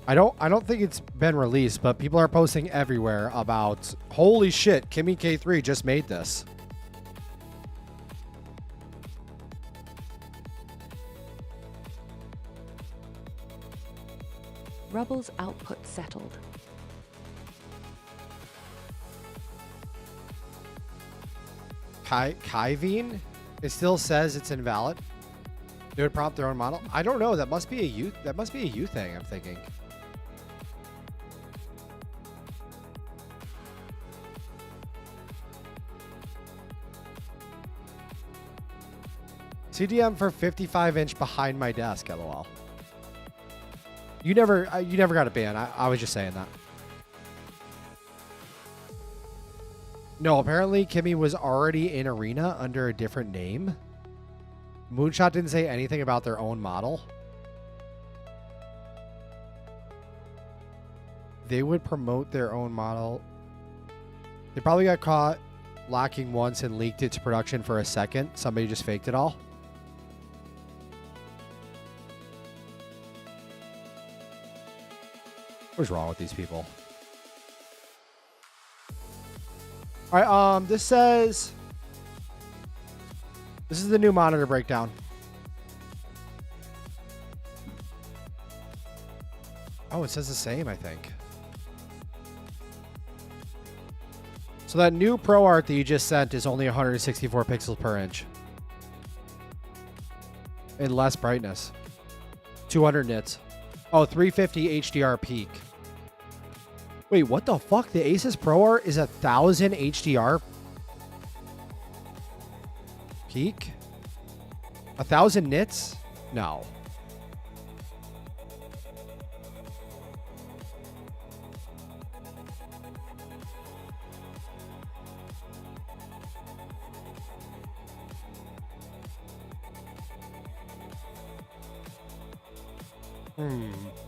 I don't think it's been released, but people are posting everywhere about, holy shit, Kimi K3 just made this. Rubble's output settled. Kyveen? It still says it's invalid. They would prompt their own model. I don't know. That must be a you. That must be a you thing. I'm thinking. CDM for 55-inch behind my desk. LOL. You never got a ban. I was just saying that. No, apparently Kimi was already in Arena under a different name. Moonshot didn't say anything about their own model. They would promote their own model. They probably got caught lacking once and leaked it to production for a second. Somebody just faked it all. What's wrong with these people? All right, this says this is the new monitor breakdown. Oh, it says the same, I think. So that new Pro Art that you just sent is only 164 pixels per inch. And less brightness. 200 nits. Oh, 350 HDR peak. Wait, what the fuck? The Asus Pro Art is 1000 HDR peak? 1000 nits? No.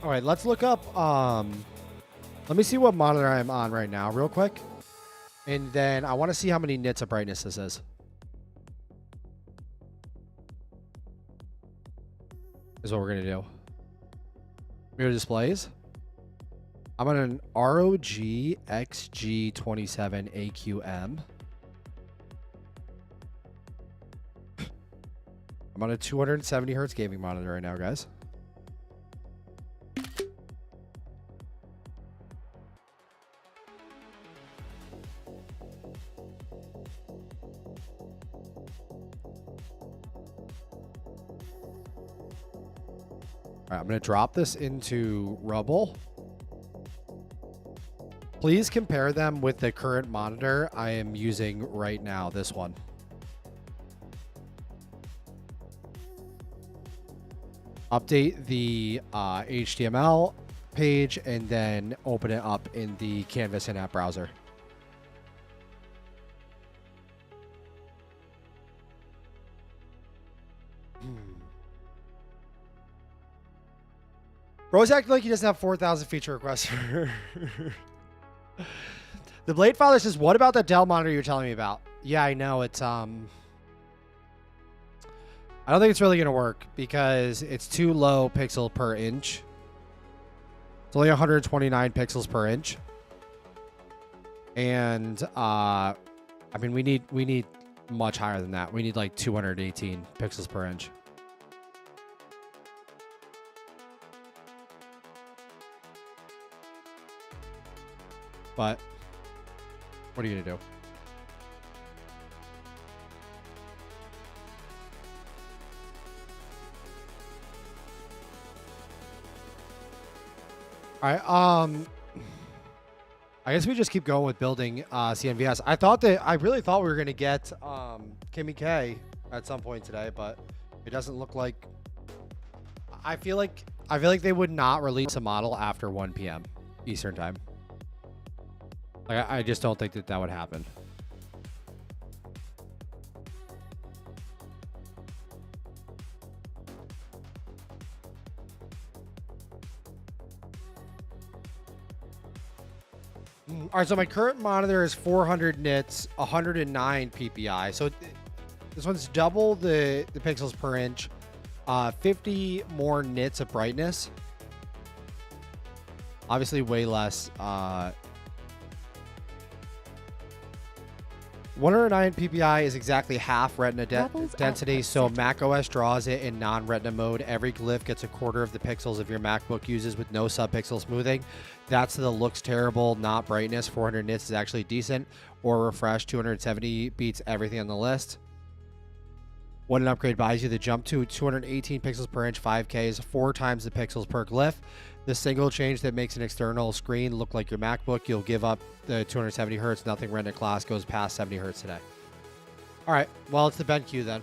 All right, let's look up. Let me see what monitor I'm on right now, real quick, and then I want to see how many nits of brightness this is. Is what we're gonna do. Mirror displays. I'm on an ROG XG27 AQM. I'm on a 270 hertz gaming monitor right now, guys. All right, I'm going to drop this into Rubble. Please compare them with the current monitor I am using right now, this one. Update the HTML page and then open it up in the Canvas in-app browser. Bro's acting like he doesn't have 4,000 feature requests. The Blade Father says, what about that Dell monitor you're telling me about? Yeah, I know. It's, I don't think it's really going to work because it's too low pixel per inch. It's only 129 pixels per inch. And, I mean, we need much higher than that. We need like 218 pixels per inch. But what are you gonna do? All right. I guess we just keep going with building CNVS. I really thought we were gonna get Kimmy K at some point today, but it doesn't look like. I feel like they would not release a model after 1 p.m. Eastern time. Like, I just don't think that would happen. All right, so my current monitor is 400 nits, 109 PPI. So this one's double the pixels per inch, 50 more nits of brightness. Obviously, way less. 109 PPI is exactly half Retina density, so macOS draws it in non-Retina mode. Every glyph gets a quarter of the pixels if your MacBook uses with no subpixel smoothing. That's the looks terrible, not brightness. 400 nits is actually decent. Or refresh, 270 beats everything on the list. What an upgrade buys you. The jump to 218 pixels per inch, 5K is 4 times the pixels per glyph. The single change that makes an external screen look like your MacBook, you'll give up the 270 hertz. Nothing Retina class goes past 70 hertz today. All right, well, it's the BenQ then.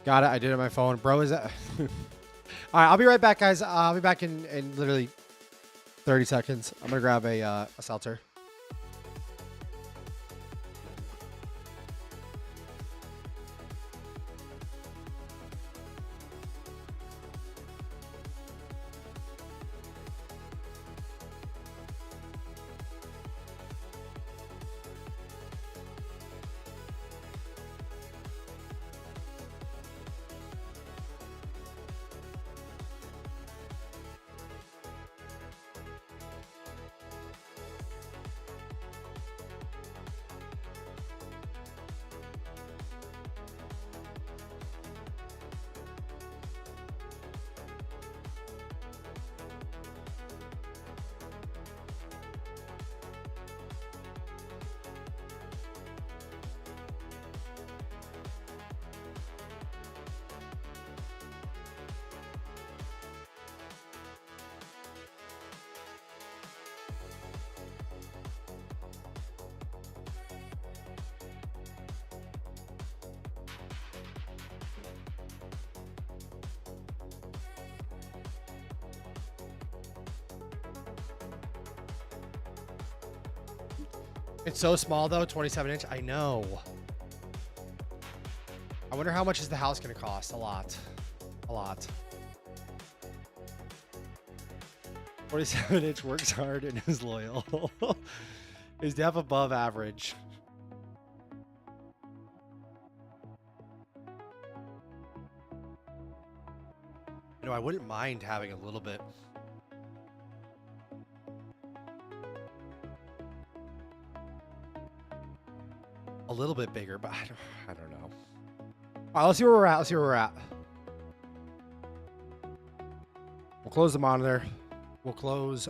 Got it. I did it on my phone. Bro, is that... All right, I'll be right back, guys. I'll be back in literally 30 seconds. I'm going to grab a seltzer. It's so small though, 27 inch. I know. I wonder how much is the house going to cost? A lot. A lot. 47 inch works hard and is loyal. Is def above average. You know, I wouldn't mind having a little bit. A little bit bigger, but I don't know. All right, let's see where we're at. We'll close the monitor. We'll close.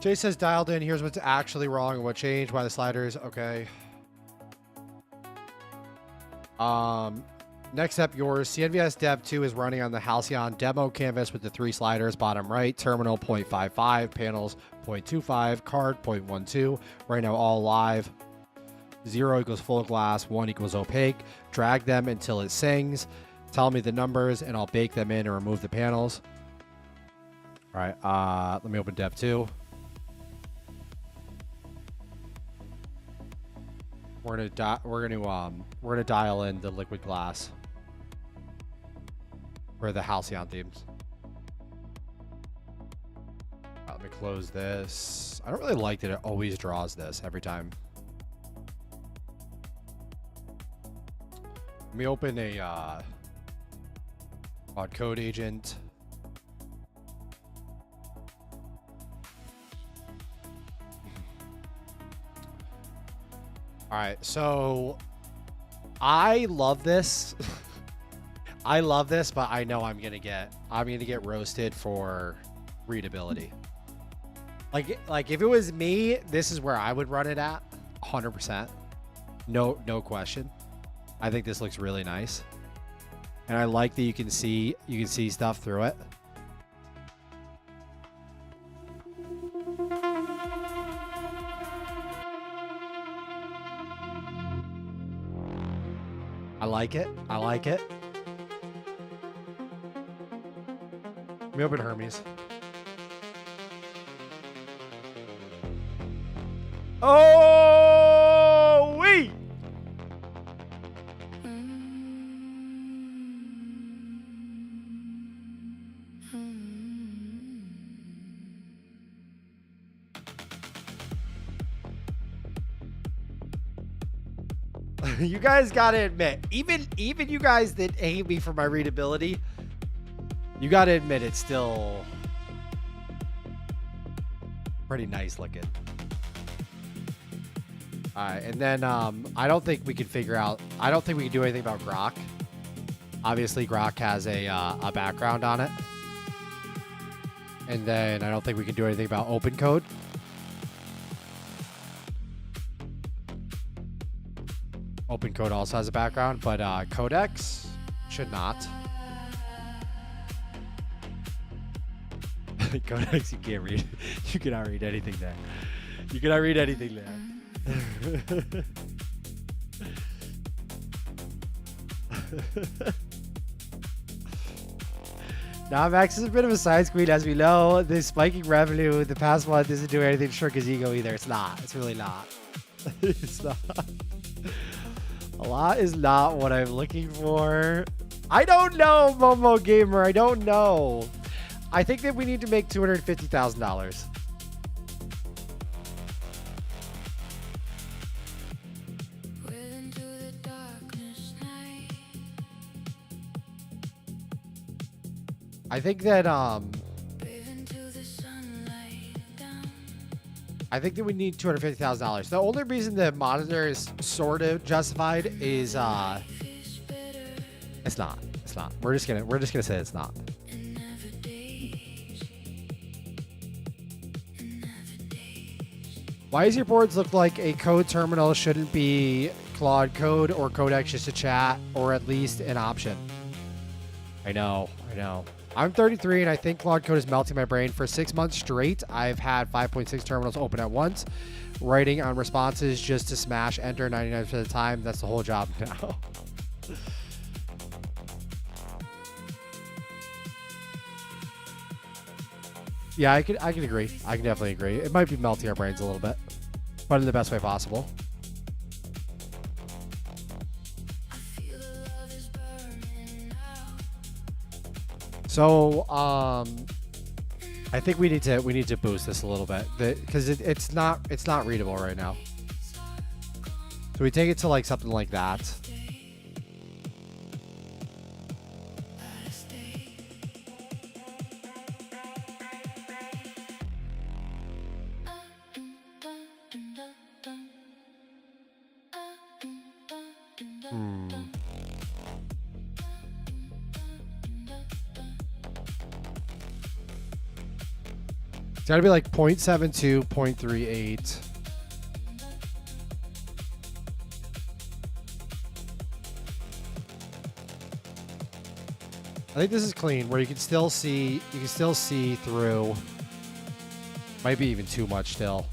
Jay says dialed in. Here's what's actually wrong and what changed. Why the sliders? Okay. Next up, yours. CNVS Dev 2 is running on the Halcyon demo canvas with the 3 sliders, bottom right, terminal 0.55, panels 0.25, card 0.12. Right now, all live. 0 equals full glass, 1 equals opaque. Drag them until it sings. Tell me the numbers, and I'll bake them in and remove the panels. All right, let me open Dev 2. We're gonna dial in the liquid glass for the Halcyon themes. Let me close this. I don't really like that it always draws this every time. Let me open a Claude Code agent. All right, so I love this. I love this, but I know I'm gonna get roasted for readability. Like if it was me, this is where I would run it at, 100%. No question. I think this looks really nice, and I like that you can see stuff through it. I like it. I like it. Let me open Hermes. Oh, wait. You guys gotta admit, even you guys that hate me for my readability, you gotta admit it's still pretty nice looking. All right, and then I don't think we can do anything about Grok. Obviously, Grok has a background on it, and then I don't think we can do anything about OpenCode. OpenCode also has a background, but Codex should not. Codex, you can't read. You cannot read anything there. You cannot read anything there. Now, Max is a bit of a side queen, as we know. The spiking revenue the past month isn't doing anything to shrink his ego either. It's not. It's really not. It's not. A lot is not what I'm looking for. I don't know, Momo Gamer. I don't know. I think that we need to make $250,000. Into the darkness night. I think that Brave into the sunlight down. I think that we need $250,000. The only reason the monitor is sort of justified is Feels better it's not. It's not. We're just gonna say it's not. in other days. In other days. Why does your boards look like a code terminal shouldn't be Claude Code or Codex just to chat, or at least an option? I know. I'm 33 and I think Claude Code is melting my brain. For 6 months straight, I've had 5.6 terminals open at once, writing on responses just to smash enter 99% of the time. That's the whole job now. Yeah, I can agree. I can definitely agree. It might be melting our brains a little bit, but in the best way possible. I feel the love is burning out. So, I think we need to boost this a little bit because it's not readable right now. So we take it to like something like that. It's got to be like 0.72, 0.38. I think this is clean, where you can still see through. Might be even too much still.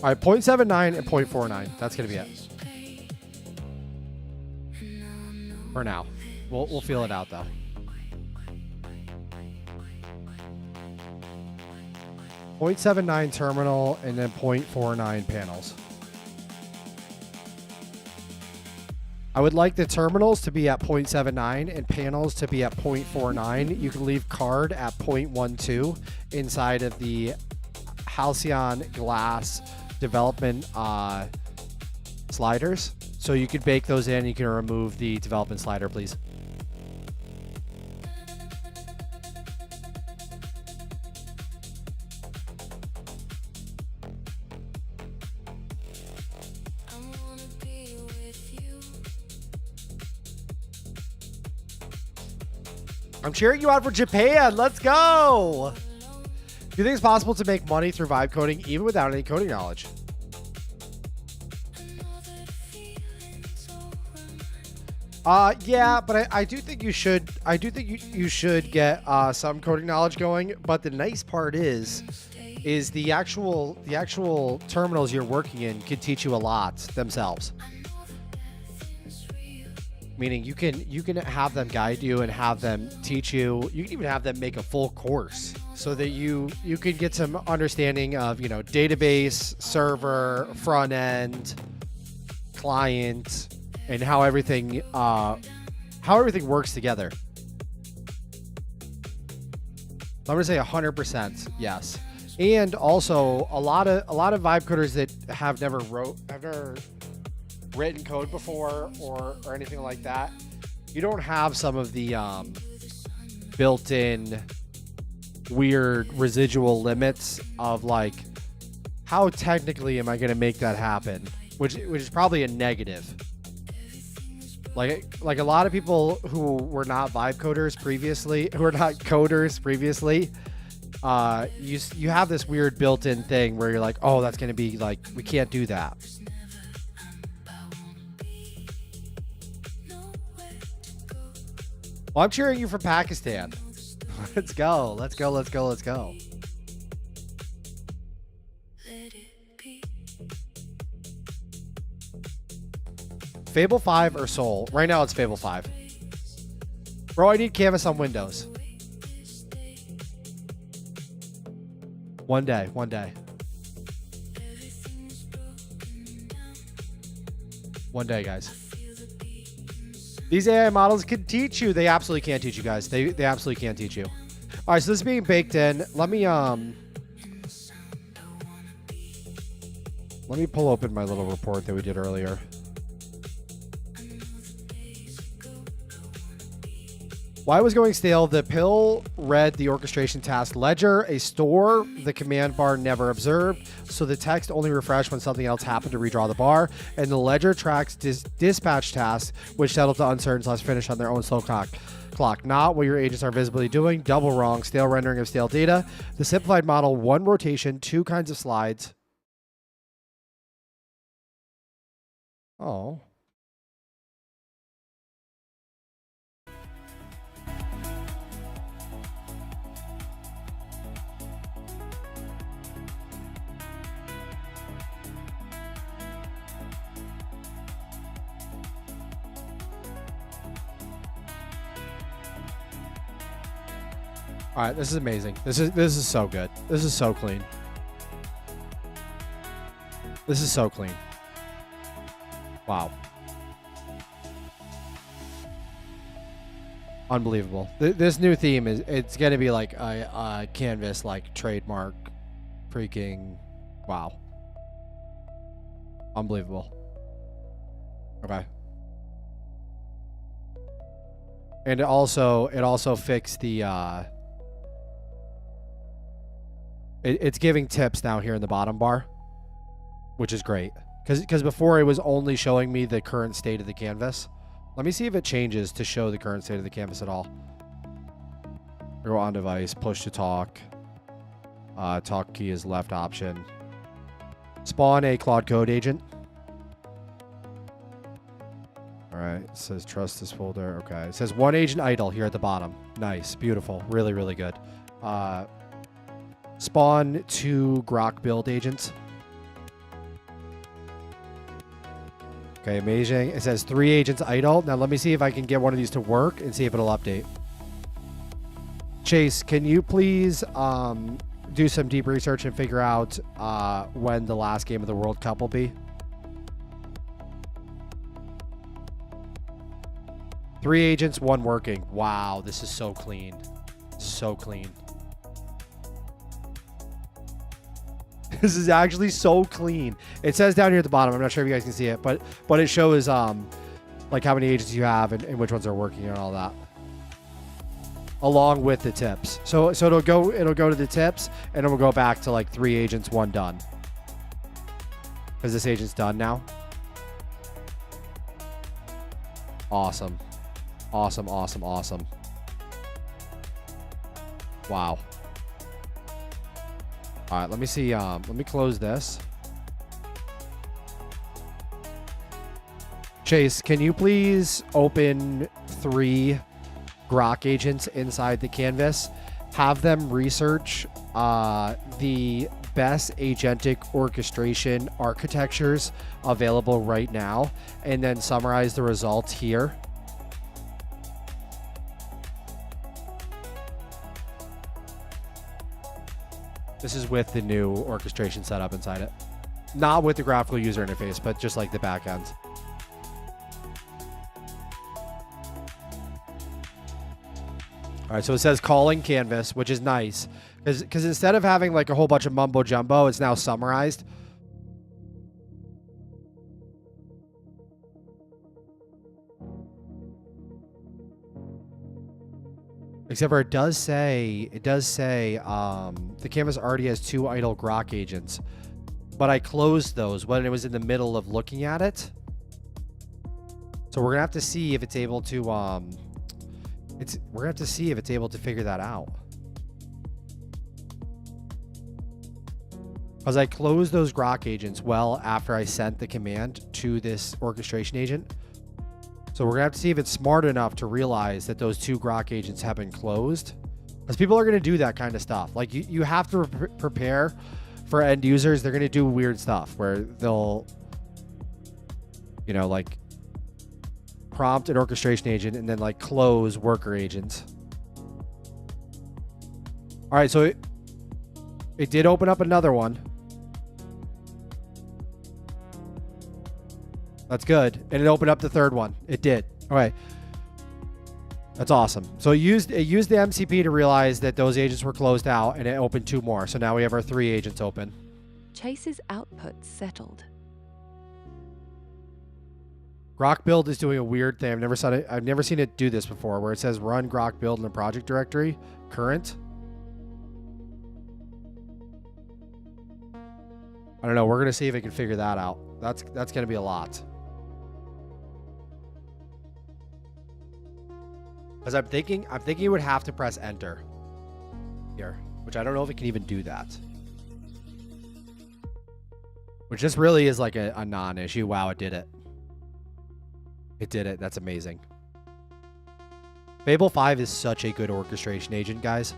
All right, 0.79 and 0.49. That's going to be it. For now. We'll feel it out, though. 0.79 terminal and then 0.49 panels. I would like the terminals to be at 0.79 and panels to be at 0.49. You can leave card at 0.12 inside of the Halcyon glass development sliders. So you could bake those in. You can remove the development slider, please. I wanna be with you. I'm cheering you on for Japan. Let's go. Do you think it's possible to make money through vibe coding even without any coding knowledge? Yeah, but I do think you should. I do think you should get some coding knowledge going. But the nice part is the actual terminals you're working in can teach you a lot themselves. Meaning you can have them guide you and have them teach you. You can even have them make a full course so that you could get some understanding of, you know, database, server, front end, client, and how everything works together. I'm gonna say 100% yes. And also a lot of vibe coders that have never written code before or anything like that, you don't have some of the built-in weird residual limits of like, how technically am I going to make that happen, which is probably a negative. Like a lot of people who were not vibe coders previously, who are not coders previously, you have this weird built-in thing where you're like, oh, that's going to be like, we can't do that. Well, I'm cheering you for Pakistan. Let's go. Let's go. Let's go. Let's go. Fable 5 or Soul? Right now it's Fable 5. Bro, I need Canvas on Windows. One day. One day. One day, guys. These AI models can teach you. They absolutely can't teach you, guys. They absolutely can't teach you. All right, so this is being baked in. Let me pull open my little report that we did earlier. Why was going stale? The pill read the orchestration task ledger, a store the command bar never observed, so the text only refreshed when something else happened to redraw the bar, and the ledger tracks dispatch tasks, which settle to uncertain/finish on their own slow clock. Not what your agents are visibly doing. Double wrong. Stale rendering of stale data. The simplified model, one rotation, two kinds of slides. Oh. All right, this is amazing. This is so good. This is so clean. This is so clean. Wow. Unbelievable. This new theme it's going to be like a Canvas like trademark freaking wow. Unbelievable. Okay. And it also fixed the it's giving tips now here in the bottom bar, which is great. Because before it was only showing me the current state of the canvas. Let me see if it changes to show the current state of the canvas at all. Go on device, push to talk. Talk key is left option. Spawn a Claude Code agent. All right, it says trust this folder. Okay, it says one agent idle here at the bottom. Nice, beautiful, really, really good. Spawn 2 Grok build agents. Okay, amazing. It says 3 agents idle. Now let me see if I can get one of these to work and see if it'll update. Chase, can you please do some deep research and figure out when the last game of the World Cup will be. 3 agents, 1 working. Wow, this is so clean. So clean. This is actually so clean. It says down here at the bottom, I'm not sure if you guys can see it, but it shows like how many agents you have and which ones are working and all that, along with the tips. So it'll go to the tips, and it will go back to like 3 agents, 1 done. Because this agent's done now. Awesome. Awesome, awesome, awesome. Wow. All right, let me see. Let me close this. Chase, can you please open 3 Grok agents inside the canvas? Have them research the best agentic orchestration architectures available right now, and then summarize the results here. This is with the new orchestration setup inside it. Not with the graphical user interface, but just like the back end. All right, so it says calling canvas, which is nice. Because instead of having like a whole bunch of mumbo jumbo, it's now summarized. Except for it does say the canvas already has 2 idle Grok agents, but I closed those when it was in the middle of looking at it. So we're gonna have to see if it's able to we're gonna have to see if it's able to figure that out. Because I closed those Grok agents well after I sent the command to this orchestration agent. So we're gonna have to see if it's smart enough to realize that those 2 Grok agents have been closed. Because people are gonna do that kind of stuff. Like you have to prepare for end users. They're gonna do weird stuff where they'll, like prompt an orchestration agent and then like close worker agents. All right, so it did open up another one. That's good. And it opened up the 3rd one. It did. All right. That's awesome. So it used the MCP to realize that those agents were closed out, and it opened 2 more. So now we have our 3 agents open. Chase's output settled. Grok build is doing a weird thing. I've never seen it do this before, where it says run Grok build in the project directory, current. I don't know. We're going to see if it can figure that out. That's going to be a lot. Because I'm thinking it would have to press enter here, which I don't know if it can even do that. Which just really is like a non-issue. Wow, it did it. It did it. That's amazing. Fable 5 is such a good orchestration agent, guys.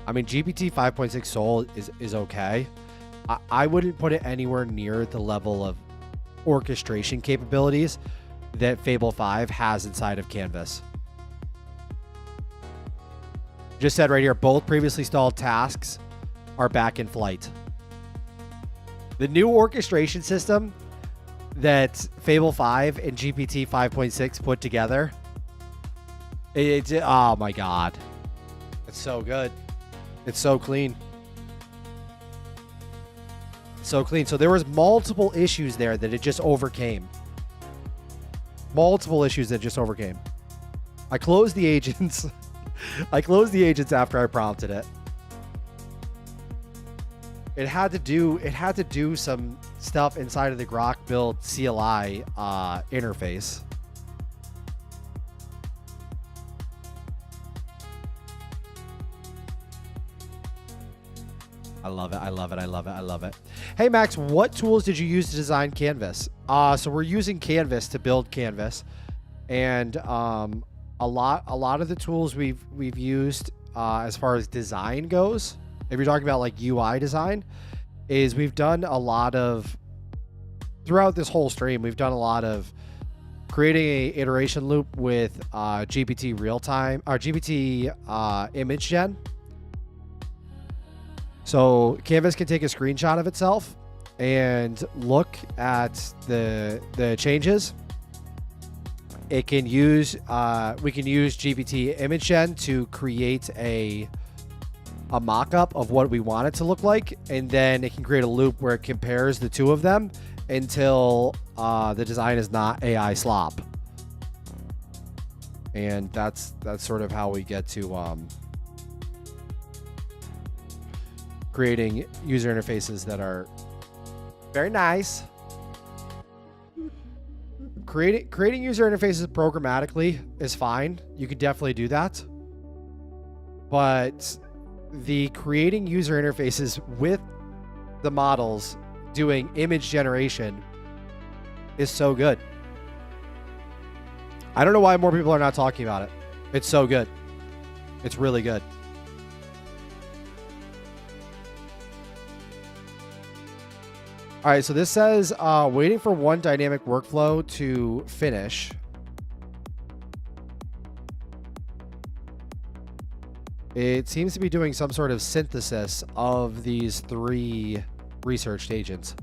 I mean, GPT 5.6 Soul is okay. I wouldn't put it anywhere near the level of orchestration capabilities that Fable 5 has inside of Canvas. Just said right here, both previously stalled tasks are back in flight. The new orchestration system that Fable 5 and GPT 5.6 put together, oh my God. It's so good. It's so clean. So clean. So there was multiple issues there that it just overcame. Multiple issues that just overcame. I closed the agents. I closed the agents after I prompted it. It had to do some stuff inside of the Grok build CLI interface. I love it. I love it. I love it. I love it. Hey, Max, what tools did you use to design Canvas? So we're using Canvas to build Canvas, and a lot of the tools we've used as far as design goes, if you're talking about like UI design, is we've done a lot of, throughout this whole stream, we've done a lot of creating a iteration loop with GPT real time or GPT image gen. So Canvas can take a screenshot of itself and look at the changes. It can use we can use GPT image gen to create a mock-up of what we want it to look like, and then it can create a loop where it compares the two of them until the design is not AI slop. And that's sort of how we get to creating user interfaces that are very nice. Creating user interfaces programmatically is fine. You can definitely do that. But the creating user interfaces with the models doing image generation is so good. I don't know why more people are not talking about it. It's so good. It's really good. All right, so this says waiting for one dynamic workflow to finish. It seems to be doing some sort of synthesis of these 3 researched agents.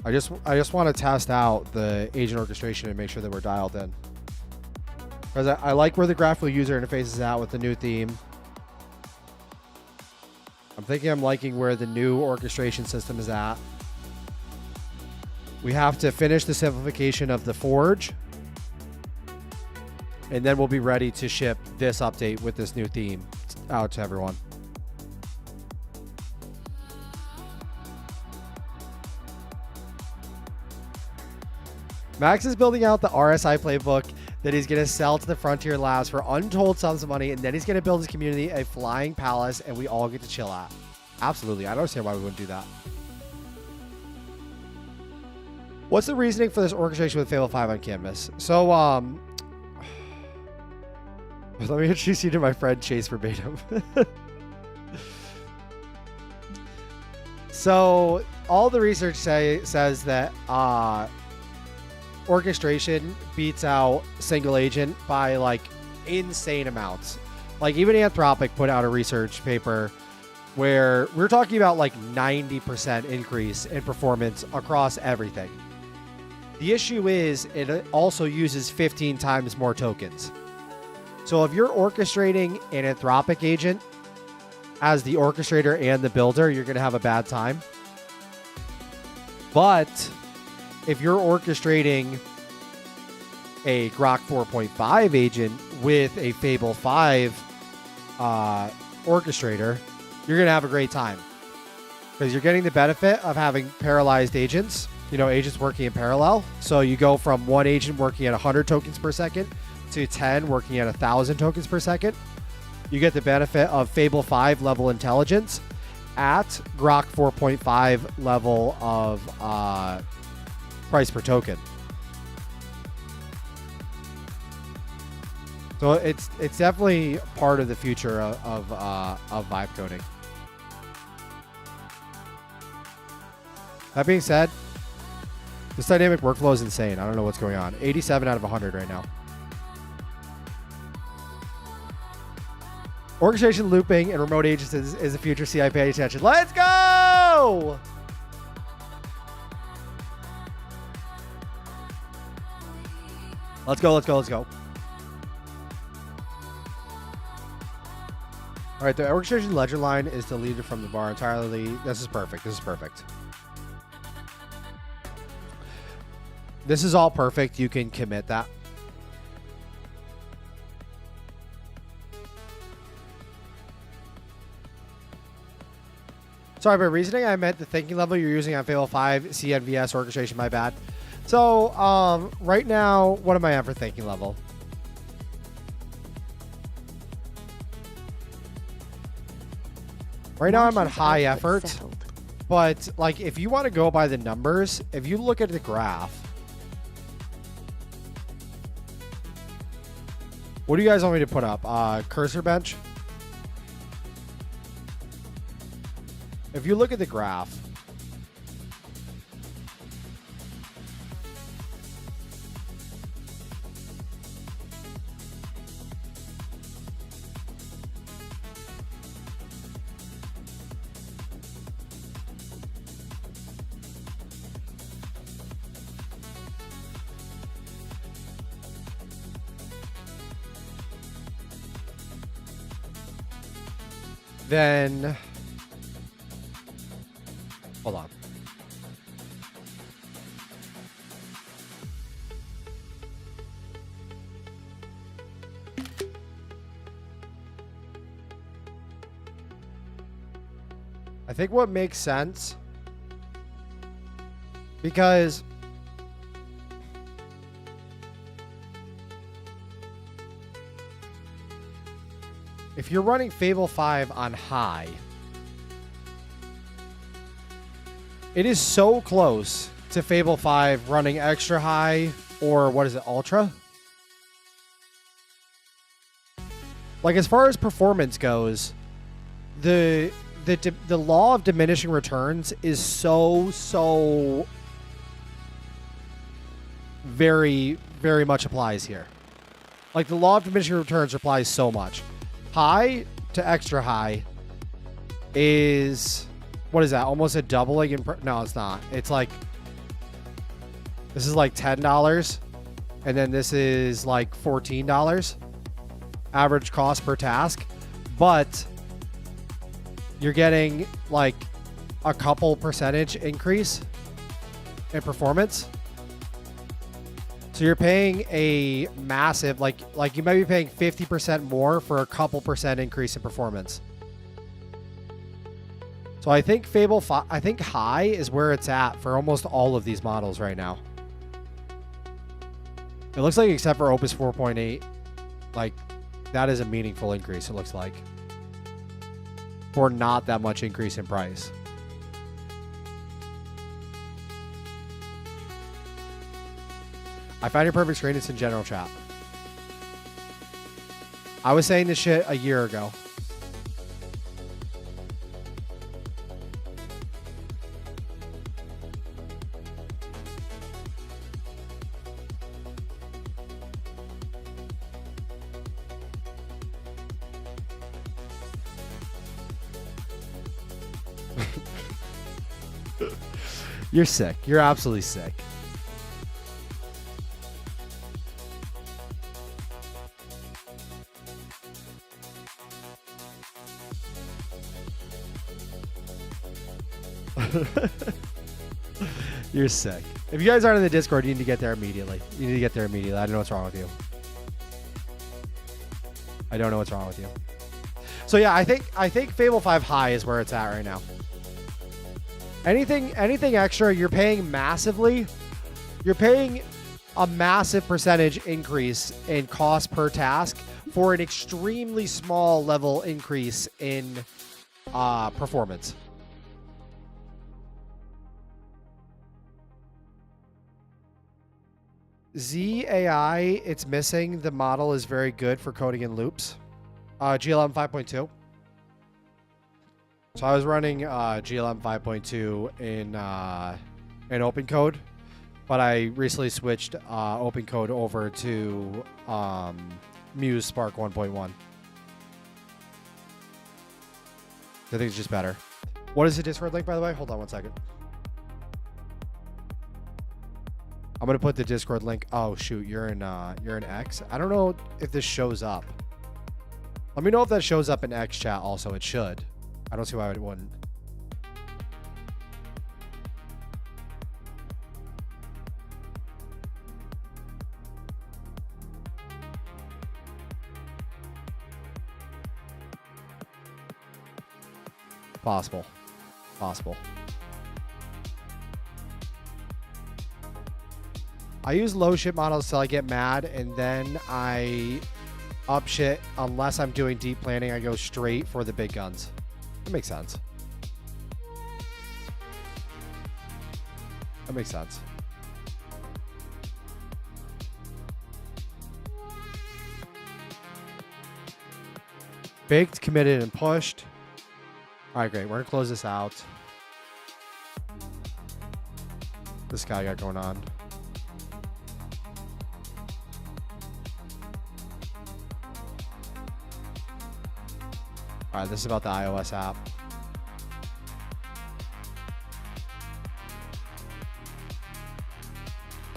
I just want to test out the agent orchestration and make sure that we're dialed in. Because I like where the graphical user interface is at with the new theme. I'm thinking I'm liking where the new orchestration system is at. We have to finish the simplification of the Forge. And then we'll be ready to ship this update with this new theme out to everyone. Max is building out the RSI playbook that he's going to sell to the Frontier Labs for untold sums of money, and then he's going to build his community a flying palace, and we all get to chill at. Absolutely. I don't understand why we wouldn't do that. What's the reasoning for this orchestration with Fable 5 on Canvas? So, let me introduce you to my friend Chase Verbatim. So, all the research says that orchestration beats out single agent by like insane amounts. Like even Anthropic put out a research paper where we're talking about like 90% increase in performance across everything. The issue is it also uses 15 times more tokens. So if you're orchestrating an Anthropic agent as the orchestrator and the builder, you're going to have a bad time. But if you're orchestrating a Grok 4.5 agent with a Fable 5 orchestrator, you're going to have a great time. Because you're getting the benefit of having parallelized agents, agents working in parallel. So you go from one agent working at 100 tokens per second to 10 working at 1,000 tokens per second. You get the benefit of Fable 5 level intelligence at Grok 4.5 level of price per token. So it's definitely part of the future of vibe coding. That being said, this dynamic workflow is insane. I don't know what's going on. 87 out of 100 right now. Orchestration, looping, and remote agents is the future. CI pay attention. Let's go! Let's go, let's go, let's go. All right, the orchestration ledger line is deleted from the bar entirely. This is perfect. This is perfect. This is all perfect. You can commit that. Sorry, by reasoning, I meant the thinking level you're using on Fable 5 CNVS orchestration. My bad. So, right now, what am I at for thinking level? Right now, I'm on high effort. But, like, if you want to go by the numbers, if you look at the graph, what do you guys want me to put up? Cursor bench? If you look at the graph, then hold on. I think what makes sense, because if you're running Fable 5 on high, it is so close to Fable 5 running extra high, or what is it, ultra? Like, as far as performance goes, the law of diminishing returns is so very, very much applies here. Like, the law of diminishing returns applies so much. High to extra high is, what is that? Almost a doubling in, no, it's not. It's like, this is like $10, and then this is like $14 average cost per task, but you're getting like a couple percentage increase in performance. So you're paying a massive, like you might be paying 50% more for a couple percent increase in performance. So I think Fable 5, I think high is where it's at for almost all of these models right now. It looks like, except for Opus 4.8, like that is a meaningful increase, it looks like, for not that much increase in price. I found your perfect screen. It's in general chat. I was saying this shit a year ago. You're sick. You're absolutely sick. You're sick. If you guys aren't in the Discord, you need to get there immediately. You need to get there immediately. I don't know what's wrong with you. I don't know what's wrong with you. So yeah, I think Fable 5 high is where it's at right now. Anything extra, you're paying massively. You're paying a massive percentage increase in cost per task for an extremely small level increase in performance. ZAI, it's missing. The model is very good for coding in loops. GLM 5.2. So I was running GLM 5.2 in OpenCode, but I recently switched OpenCode over to Muse Spark 1.1. I think it's just better. What is the Discord link, by the way? Hold on one second. I'm gonna put the Discord link. Oh shoot, you're in X. I don't know if this shows up. Let me know if that shows up in X chat. Also, it should. I don't see why it wouldn't. Possible. I use low shit models till I get mad, and then I up shit. Unless I'm doing deep planning, I go straight for the big guns. That makes sense. That makes sense. Baked, committed, and pushed. All right, great. We're gonna close this out. This guy got going on. All right, this is about the iOS app.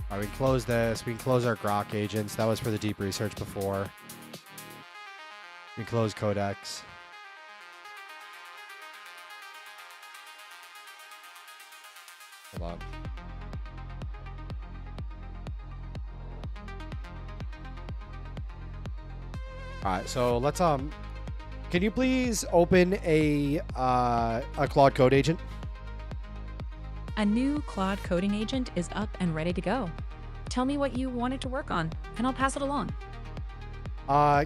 All right, we can close this. We can close our Grok agents. That was for the deep research before. We can close Codex. Hold on. All right, so let's can you please open a Claude Code agent? A new Claude coding agent is up and ready to go. Tell me what you want it to work on, and I'll pass it along.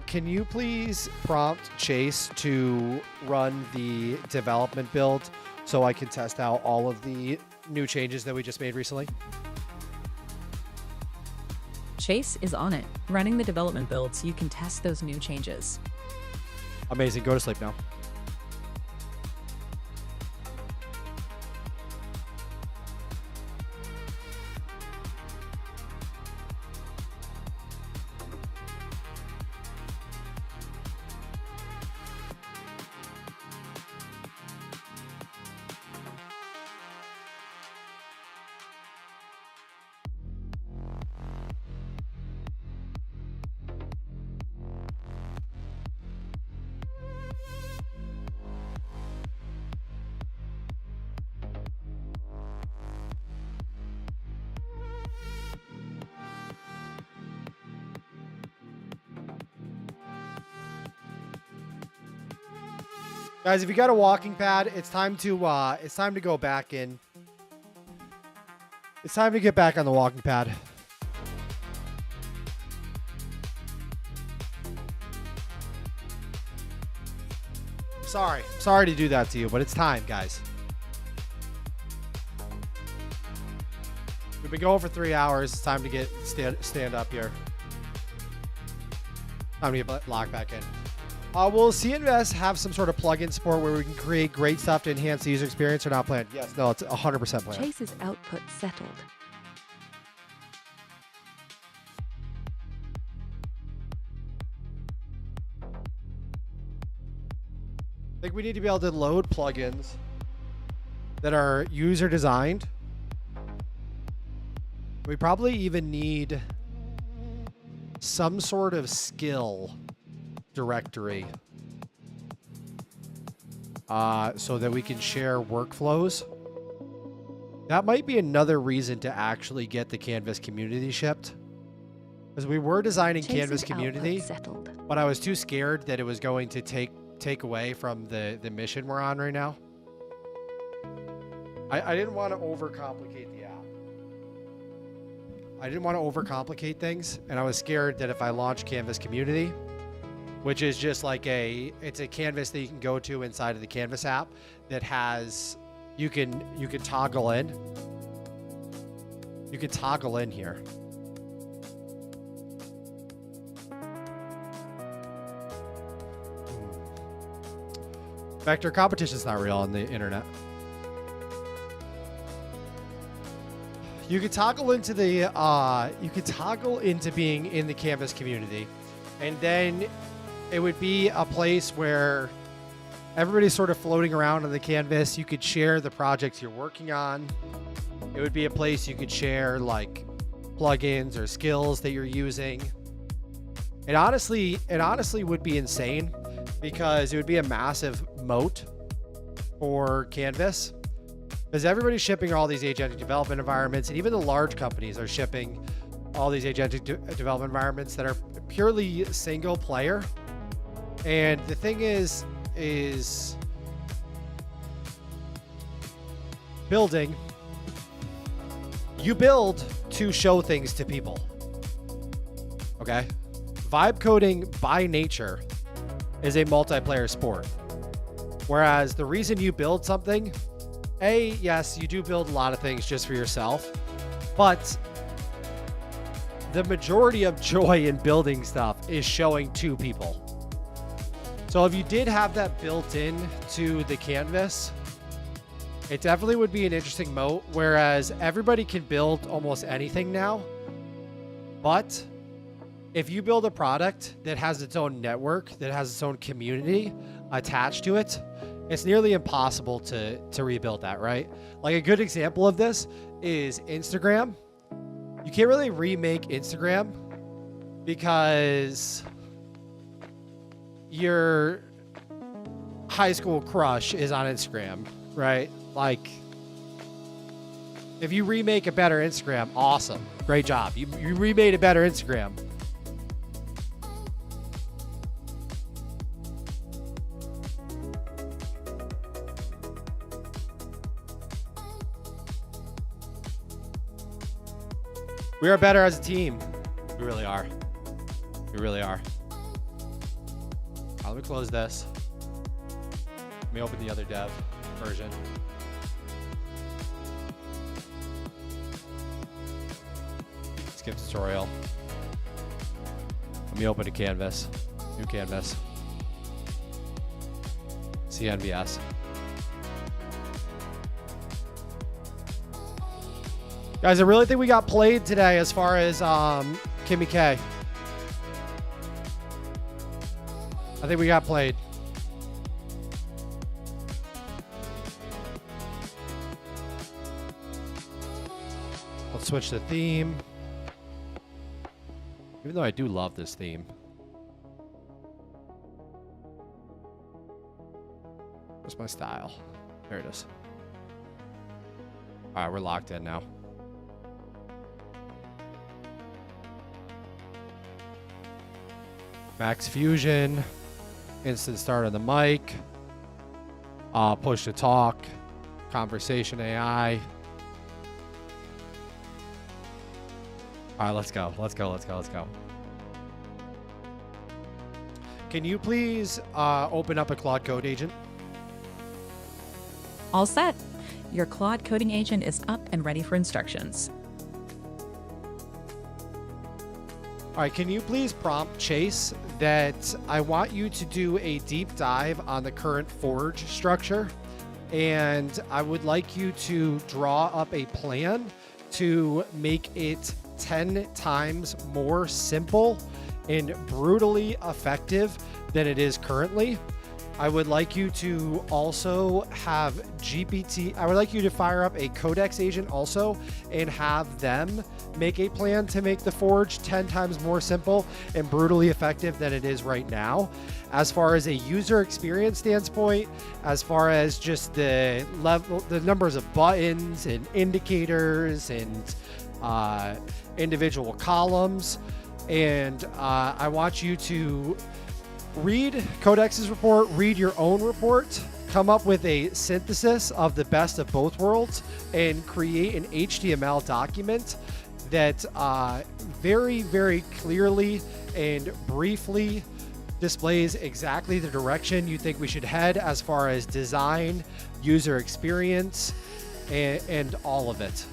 Can you please prompt Chase to run the development build so I can test out all of the new changes that we just made recently? Chase is on it, running the development build so you can test those new changes. Amazing. Go to sleep now. Guys, if you got a walking pad, it's time to go back in. It's time to get back on the walking pad. Sorry to do that to you, but it's time, guys. We've been going for 3 hours. It's time to get stand up here. Time to get locked back in. Will CNVS have some sort of plugin support where we can create great stuff to enhance the user experience or not planned? Yes, no, it's 100% planned. Chase's output settled. I think we need to be able to load plugins that are user designed. We probably even need some sort of skill directory so that we can share workflows. That might be another reason to actually get the Canvas community shipped, because we were designing Chase's Canvas community, output settled. but I was too scared that it was going to take away from the mission we're on right now. I didn't want to overcomplicate the app. I didn't want to overcomplicate things, and I was scared that if I launched Canvas community, which is just like it's a canvas that you can go to inside of the Canvas app that has, you can toggle in. You can toggle in here. Vector competition's not real on the internet. You could toggle into being in the Canvas community, and then it would be a place where everybody's sort of floating around on the canvas. You could share the projects you're working on. It would be a place you could share like plugins or skills that you're using. It honestly would be insane, because it would be a massive moat for Canvas, because everybody's shipping all these agentic development environments, and even the large companies are shipping all these agentic development environments that are purely single player. And the thing is building, you build to show things to people. Okay? Vibe coding by nature is a multiplayer sport. Whereas the reason you build something, yes, you do build a lot of things just for yourself, but the majority of joy in building stuff is showing to people. So if you did have that built in to the canvas, it definitely would be an interesting moat, whereas everybody can build almost anything now. But if you build a product that has its own network, that has its own community attached to it, it's nearly impossible to rebuild that, right? Like a good example of this is Instagram. You can't really remake Instagram because your high school crush is on Instagram, right? Like, If you remake a better Instagram, awesome. Great job. You remade a better Instagram. We are better as a team. We really are. We really are. Let me close this. Let me open the other dev version. Skip tutorial. Let me open a canvas. New canvas. CNVS. Guys, I really think we got played today as far as Kimmy K. I think we got played. Let's switch the theme. Even though I do love this theme. Where's my style? There it is. All right, we're locked in now. Max Fusion. Instant start on the mic. Push to talk. Conversation AI. All right, let's go. Let's go. Let's go. Let's go. Can you please open up a Claude Code agent? All set. Your Claude coding agent is up and ready for instructions. All right, can you please prompt Chase that I want you to do a deep dive on the current Forge structure, and I would like you to draw up a plan to make it 10 times more simple and brutally effective than it is currently. I would like you to also have GPT. I would like you to fire up a Codex agent also and have them make a plan to make the Forge 10 times more simple and brutally effective than it is right now. As far as a user experience standpoint, as far as just the level, the numbers of buttons and indicators and individual columns. And I want you to read Codex's report, read your own report, come up with a synthesis of the best of both worlds, and create an HTML document that very, very clearly and briefly displays exactly the direction you think we should head as far as design, user experience, and all of it.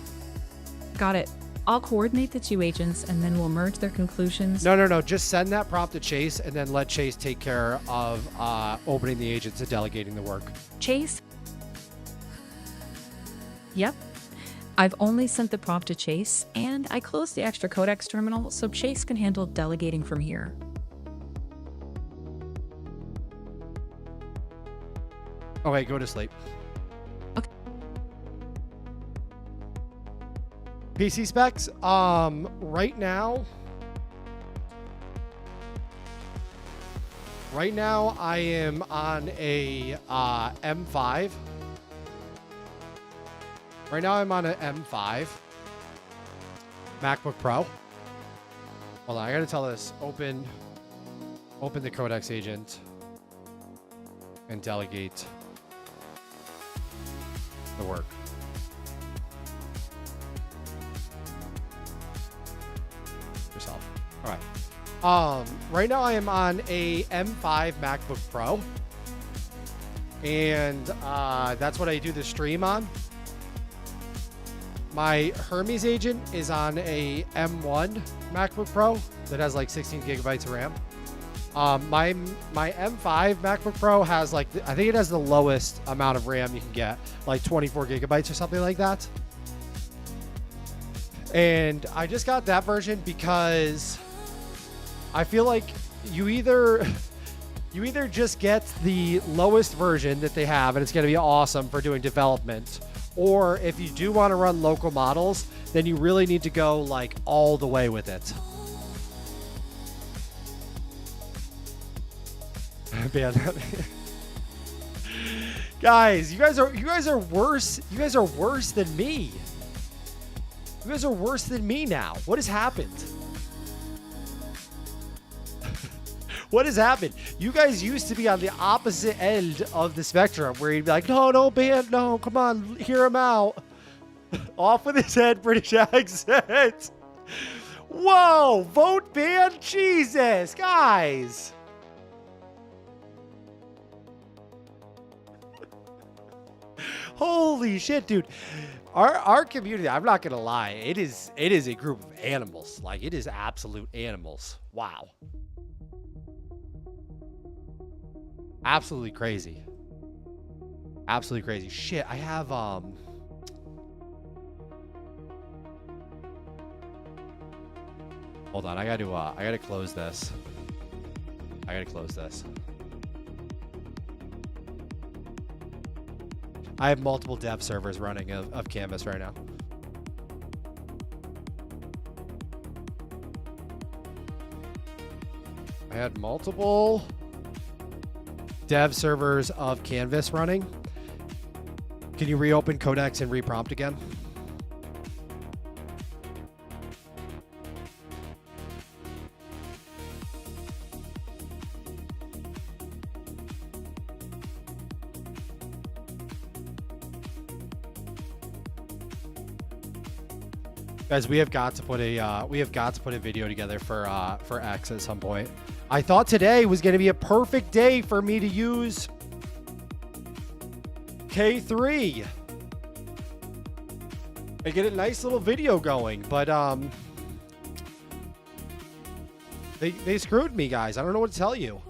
Got it. I'll coordinate the two agents and then we'll merge their conclusions. No. Just send that prompt to Chase and then let Chase take care of opening the agents and delegating the work. Chase? Yep. I've only sent the prompt to Chase, and I closed the extra Codex terminal so Chase can handle delegating from here. Okay, go to sleep. Okay. PC specs, right now I am on a M5. Right now I'm on an M5 MacBook Pro. Hold on, I gotta tell this. Open the Codex agent and delegate the work. Yourself. All right. Right now I am on a M5 MacBook Pro, and that's what I do the stream on. My Hermes agent is on a M1 MacBook Pro that has like 16 gigabytes of RAM. My M5 MacBook Pro has like, I think it has the lowest amount of RAM you can get, like 24 gigabytes or something like that. And I just got that version because I feel like you either just get the lowest version that they have and it's going to be awesome for doing development, or if you do want to run local models, then you really need to go like all the way with it. Man, guys, you guys are worse. You guys are worse than me. You guys are worse than me now. What has happened? What has happened? You guys used to be on the opposite end of the spectrum where you'd be like, no, no, ban, no, come on, hear him out. Off with his head, British accent. Whoa, vote ban? Jesus, guys. Holy shit, dude. Our community, I'm not gonna lie, it is a group of animals. Like, it is absolute animals. Wow. Absolutely crazy. Absolutely crazy. Shit, I have hold on, I gotta close this. I gotta close this. I have multiple dev servers running of Canvas right now. I had multiple dev servers of Canvas running. Can you reopen Codex and reprompt again? Guys, we have got to put a video together for X at some point. I thought today was going to be a perfect day for me to use K3 and get a nice little video going, but they screwed me, guys. I don't know what to tell you.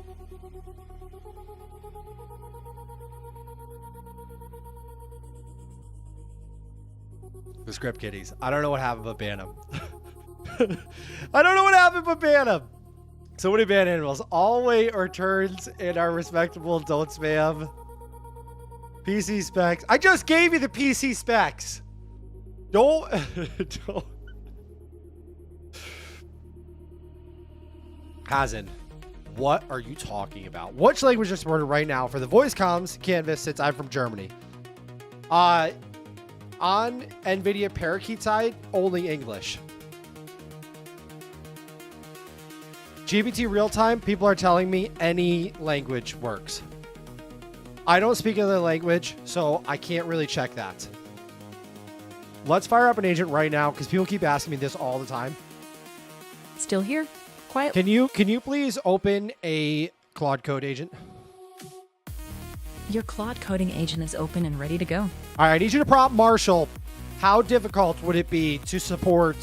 The script kiddies. I don't know what happened, but ban them. I don't know what happened, but ban them. So what do ban animals? All weight or turns and are respectable. Don't spam. PC specs. I just gave you the PC specs. Don't. Don't. Hazen, what are you talking about? Which language is supported right now for the voice comms Canvas since I'm from Germany? On NVIDIA Parakeet side, only English. GPT real time, people are telling me any language works. I don't speak another language, so I can't really check that. Let's fire up an agent right now because people keep asking me this all the time. Still here? Quiet. Can you please open a Claude Code agent? Your Claude coding agent is open and ready to go. All right, I need you to prompt Marshall. How difficult would it be to support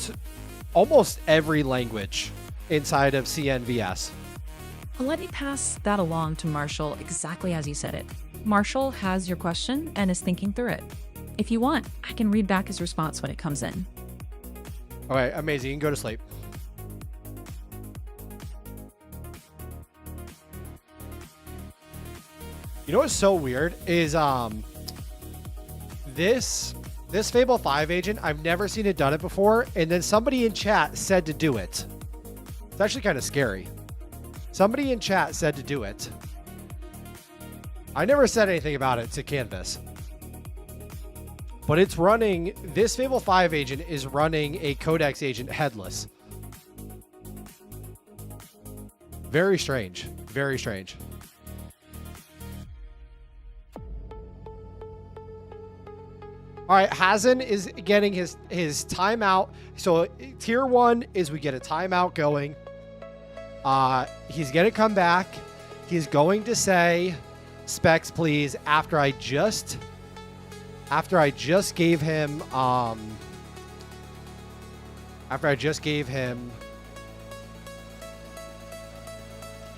almost every language inside of CNVS? Let me pass that along to Marshall exactly as you said it. Marshall has your question and is thinking through it. If you want, I can read back his response when it comes in. All right, amazing. You can go to sleep. You know what's so weird is this Fable 5 agent, I've never seen it done it before, and then somebody in chat said to do it. It's actually kind of scary. Somebody in chat said to do it. I never said anything about it to Canvas. But it's running, this Fable 5 agent is running a Codex agent headless. Very strange. Very strange. All right, Hazen is getting his timeout. So tier 1 is we get a timeout going. He's going to come back. He's going to say, specs, please, after I just gave him a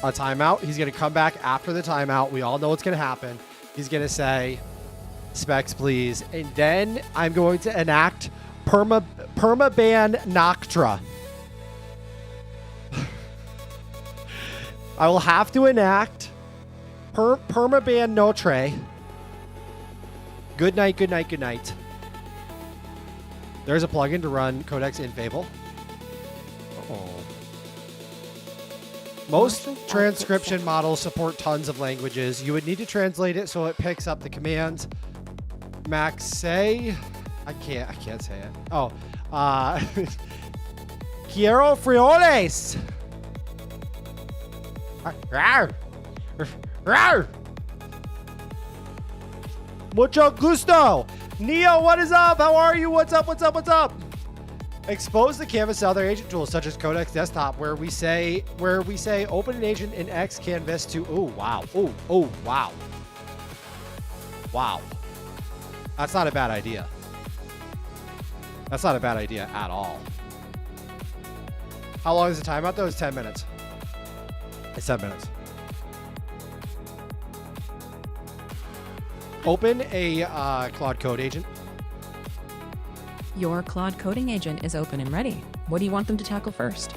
timeout. He's going to come back after the timeout. We all know what's going to happen. He's going to say, specs, please. And then I'm going to enact permaban Noctra. I will have to enact permaban Notre. Good night, good night, good night. There's a plugin to run Codex in Fable. Oh. Most transcription models support tons of languages. You would need to translate it so it picks up the commands. Max say, I can't say it. Oh, Quiero frijoles. Rawr. Rawr. Mucho gusto. Neo, what is up? How are you? What's up? What's up? What's up? Expose the canvas to other agent tools such as Codex Desktop, where we say open an agent in X canvas to wow. Wow. That's not a bad idea. That's not a bad idea at all. How long is the timeout though? It's 10 minutes. It's 10 minutes. Open a Claude Code agent. Your Claude coding agent is open and ready. What do you want them to tackle first?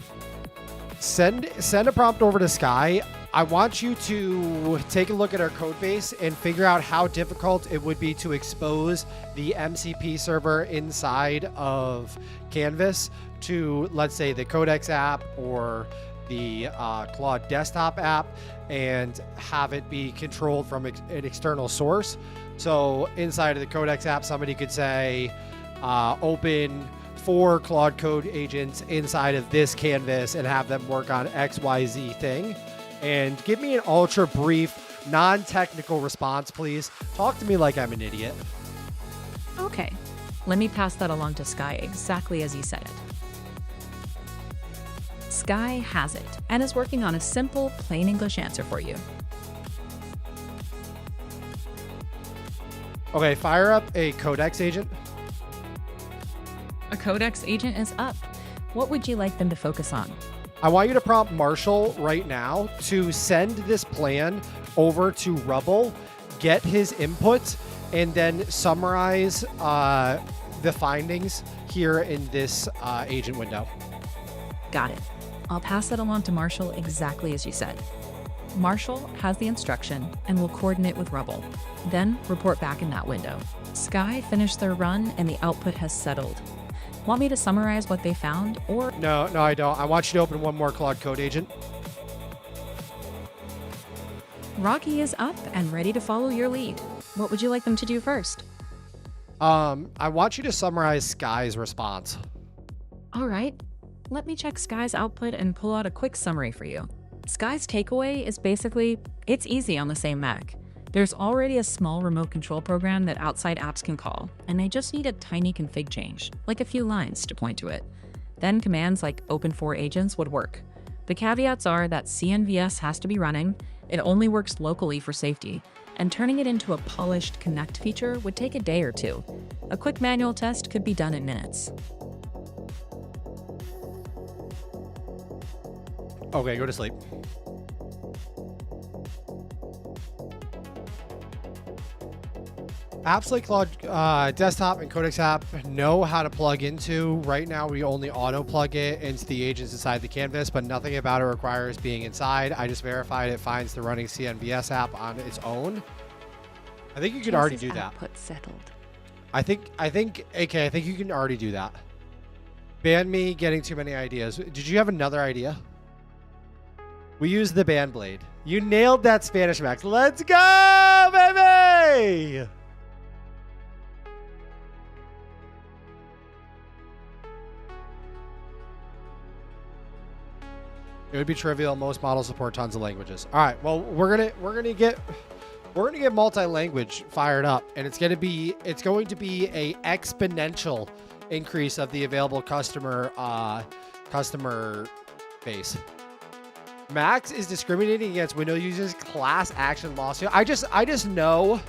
Send a prompt over to Sky. I want you to take a look at our code base and figure out how difficult it would be to expose the MCP server inside of Canvas to, let's say, the Codex app or the Claude desktop app, and have it be controlled from an external source. So inside of the Codex app, somebody could say, open 4 Claude Code agents inside of this canvas and have them work on XYZ thing. And give me an ultra brief, non-technical response, please. Talk to me like I'm an idiot. Okay, let me pass that along to Sky exactly as you said it. Sky has it and is working on a simple, plain English answer for you. Okay, fire up a Codex agent. A Codex agent is up. What would you like them to focus on? I want you to prompt Marshall right now to send this plan over to Rubble, get his input, and then summarize the findings here in this agent window. Got it. I'll pass it along to Marshall exactly as you said. Marshall has the instruction and will coordinate with Rubble, then report back in that window. Sky finished their run and the output has settled. Want me to summarize what they found, or? No, I don't. I want you to open one more Claude Code agent. Rocky is up and ready to follow your lead. What would you like them to do first? I want you to summarize Sky's response. All right. Let me check Sky's output and pull out a quick summary for you. Sky's takeaway is basically, it's easy on the same Mac. There's already a small remote control program that outside apps can call, and they just need a tiny config change, like a few lines to point to it. Then commands like open 4 agents would work. The caveats are that CNVS has to be running, it only works locally for safety, and turning it into a polished connect feature would take a day or 2. A quick manual test could be done in minutes. Okay, go to sleep. Apps like Claude Desktop and Codex app know how to plug into. Right now, we only auto plug it into the agents inside the canvas, but nothing about it requires being inside. I just verified it finds the running CNVS app on its own. I think you could already do that. Output settled. I think, AK, I think you can already do that. Ban me getting too many ideas. Did you have another idea? We use the band blade. You nailed that, Spanish Max. Let's go, baby! It would be trivial. Most models support tons of languages. All right. Well, we're gonna get multi-language fired up, and it's going to be a exponential increase of the available customer base. Max is discriminating against Windows users class action lawsuit. I just know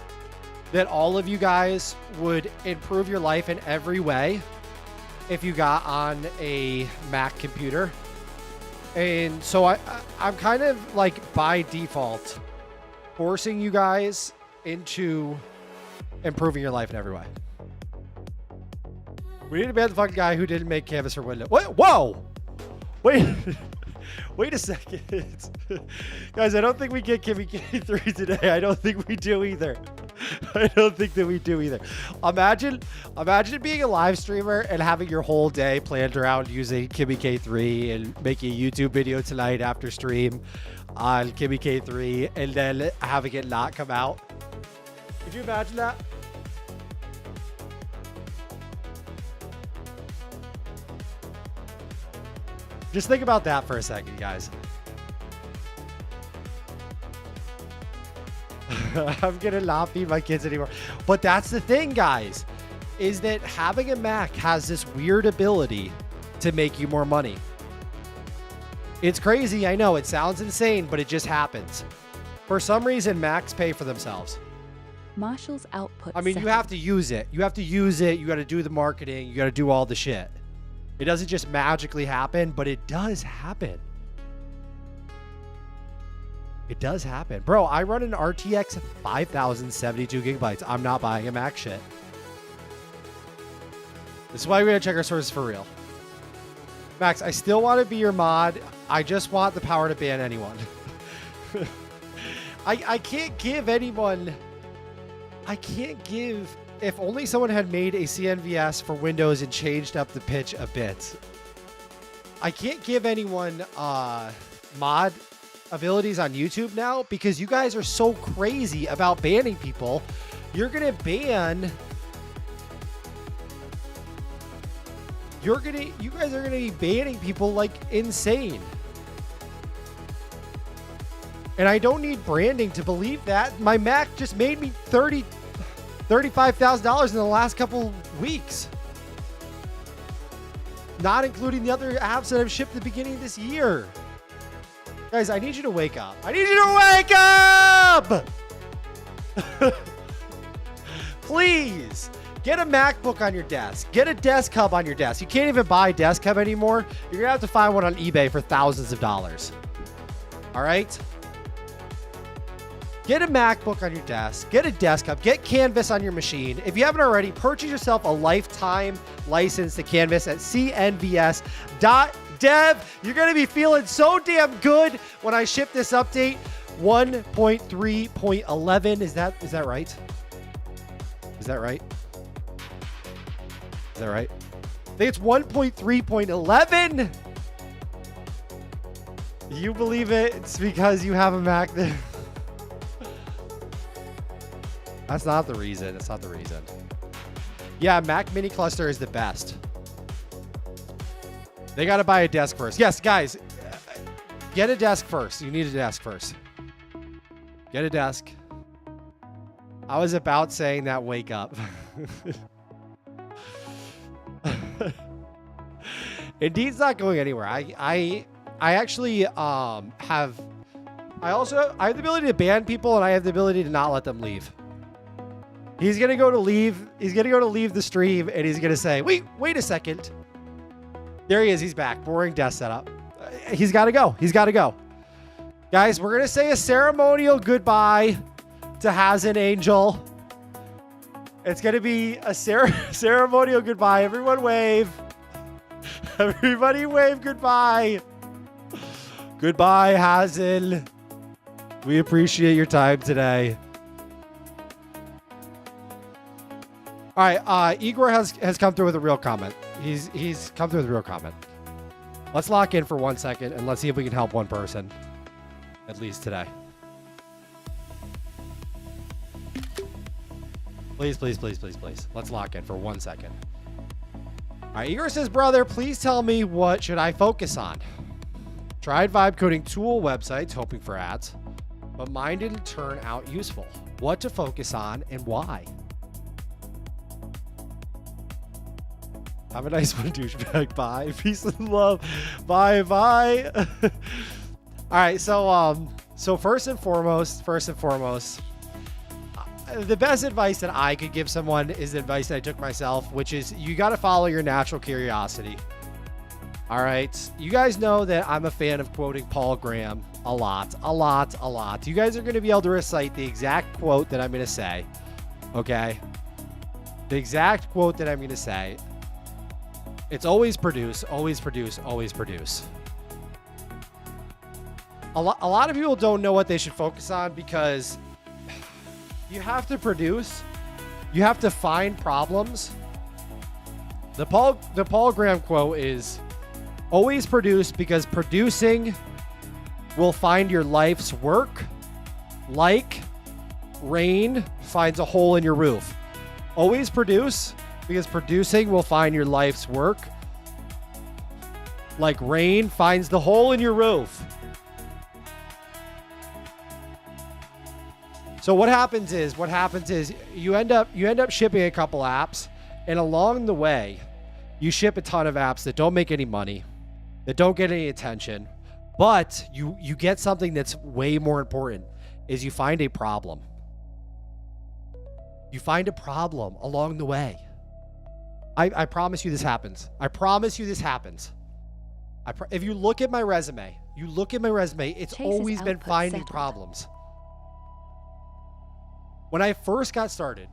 that all of you guys would improve your life in every way if you got on a Mac computer. And so I'm kind of like by default forcing you guys into improving your life in every way. We need to ban the fucking guy who didn't make Canvas for Windows. Whoa! Wait a second. Guys, I don't think we get Kimmy K3 today. I don't think we do either. I don't think that we do either. Imagine being a live streamer and having your whole day planned around using Kimmy K3 and making a YouTube video tonight after stream on Kimmy K3 and then having it not come out. Could you imagine that? Just think about that for a second, guys. I'm gonna not feed my kids anymore. But that's the thing, guys, is that having a Mac has this weird ability to make you more money. It's crazy, I know, it sounds insane, but it just happens. For some reason, Macs pay for themselves. Marshall's output. I mean, you setting. have to use it. You have to use it. You got to do the marketing. You got to do all the shit. It doesn't just magically happen, but it does happen. It does happen. Bro, I run an RTX 5072 gigabytes. I'm not buying a Mac shit. This is why we're going to check our sources for real. Max, I still want to be your mod. I just want the power to ban anyone. I can't give anyone... I can't give... If only someone had made a CNVS for Windows and changed up the pitch a bit. I can't give anyone mod abilities on YouTube now because you guys are so crazy about banning people. You're going to ban... You guys are going to be banning people like insane. And I don't need branding to believe that. My Mac just made me $35,000 in the last couple weeks. Not including the other apps that I've shipped at the beginning of this year. Guys, I need you to wake up. I need you to wake up! Please. Get a MacBook on your desk. Get a desk hub on your desk. You can't even buy a desk hub anymore. You're going to have to find one on eBay for thousands of dollars. All right? Get a MacBook on your desk. Get a desk hub. Get Canvas on your machine. If you haven't already, purchase yourself a lifetime license to Canvas at cnvs.dev. You're going to be feeling so damn good when I ship this update 1.3.11. Is that right? Is that right? Is that right? I think it's 1.3.11. You believe it? It's because you have a Mac there. That's not the reason. It's not the reason. Yeah, Mac Mini Cluster is the best. They got to buy a desk first. Yes, guys. Get a desk first. You need a desk first. Get a desk. I was about saying that wake up. Indeed's not going anywhere. I actually have the ability to ban people and I have the ability to not let them leave. He's gonna go to leave the stream and he's gonna say, wait a second. There he is, he's back. Boring desk setup. He's gotta go. Guys, we're gonna say a ceremonial goodbye to Hazen Angel. It's gonna be a ceremonial goodbye. Everyone wave. Everybody wave goodbye. Goodbye, Hazen. We appreciate your time today. All right, Igor has come through with a real comment. He's come through with a real comment. Let's lock in for 1 second and let's see if we can help one person, at least today. Please. Let's lock in for 1 second. All right, Igor says, brother, please tell me what should I focus on? Tried vibe coding tool websites, hoping for ads, but mine didn't turn out useful. What to focus on and why? Have a nice one, douchebag. Bye. Peace and love. Bye. All right. So first and foremost, the best advice that I could give someone is the advice that I took myself, which is you got to follow your natural curiosity. All right. You guys know that I'm a fan of quoting Paul Graham a lot. You guys are going to be able to recite the exact quote that I'm going to say. Okay. The exact quote that I'm going to say. It's always produce. A lot of people don't know what they should focus on because you have to produce. You have to find problems. The Paul Graham quote is always produce because producing will find your life's work like rain finds a hole in your roof. Always produce because producing will find your life's work like rain finds the hole in your roof. So what happens is you end up shipping a couple apps, and along the way, you ship a ton of apps that don't make any money, that don't get any attention, but you get something that's way more important, is you find a problem. You find a problem along the way. I promise you this happens. I promise you this happens. If you look at my resume, it's Chase's always been output finding settled. problems. When I first got started,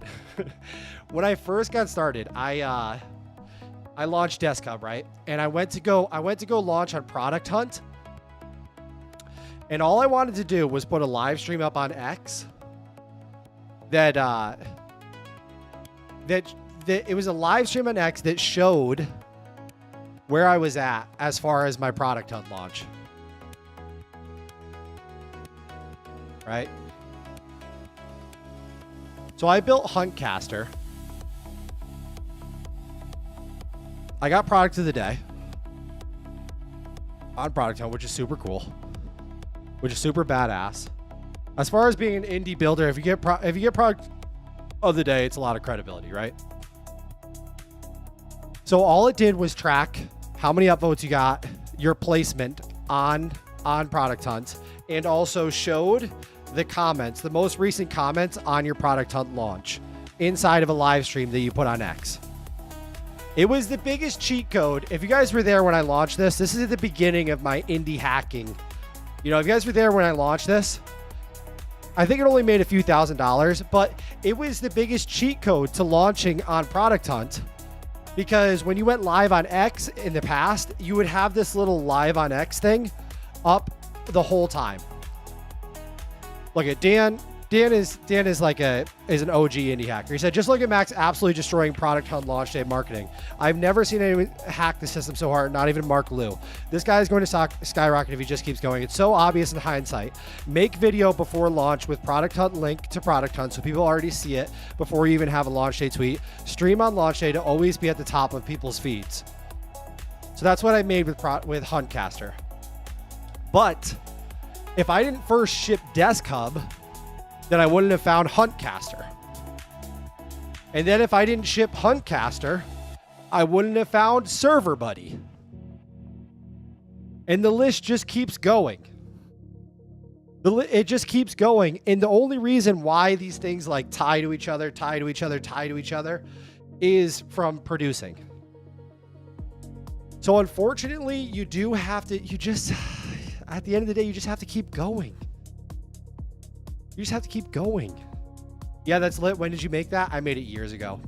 I launched Desk Hub, right? And I went to go launch on Product Hunt. And all I wanted to do was put a live stream up on X that it was a live stream on X that showed where I was at as far as my Product Hunt launch. Right? So I built Huntcaster. I got product of the day on Product Hunt, which is super cool, which is super badass. As far as being an indie builder, if you get product of the day, it's a lot of credibility, right? So all it did was track how many upvotes you got, your placement on Product Hunt, and also showed the comments, the most recent comments on your Product Hunt launch inside of a live stream that you put on X. It was the biggest cheat code. If you guys were there when I launched this is at the beginning of my indie hacking. You know, if you guys were there when I launched this, I think it only made a few $1,000s, but it was the biggest cheat code to launching on Product Hunt, because when you went live on X in the past, you would have this little live on X thing up the whole time. Look at Dan. Dan is like an OG indie hacker. He said, just look at Max absolutely destroying Product Hunt launch day marketing. I've never seen anyone hack the system so hard, not even Mark Liu. This guy is going to skyrocket if he just keeps going. It's so obvious in hindsight. Make video before launch with Product Hunt link to Product Hunt so people already see it before you even have a launch day tweet. Stream on launch day to always be at the top of people's feeds. So that's what I made with Huntcaster. But if I didn't first ship Desk Hub, then I wouldn't have found Huntcaster. And then if I didn't ship Huntcaster, I wouldn't have found Server Buddy. And the list just keeps going. It just keeps going. And the only reason why these things like tie to each other is from producing. So unfortunately, at the end of the day, you just have to keep going. You just have to keep going. Yeah, that's lit. When did you make that? I made it years ago.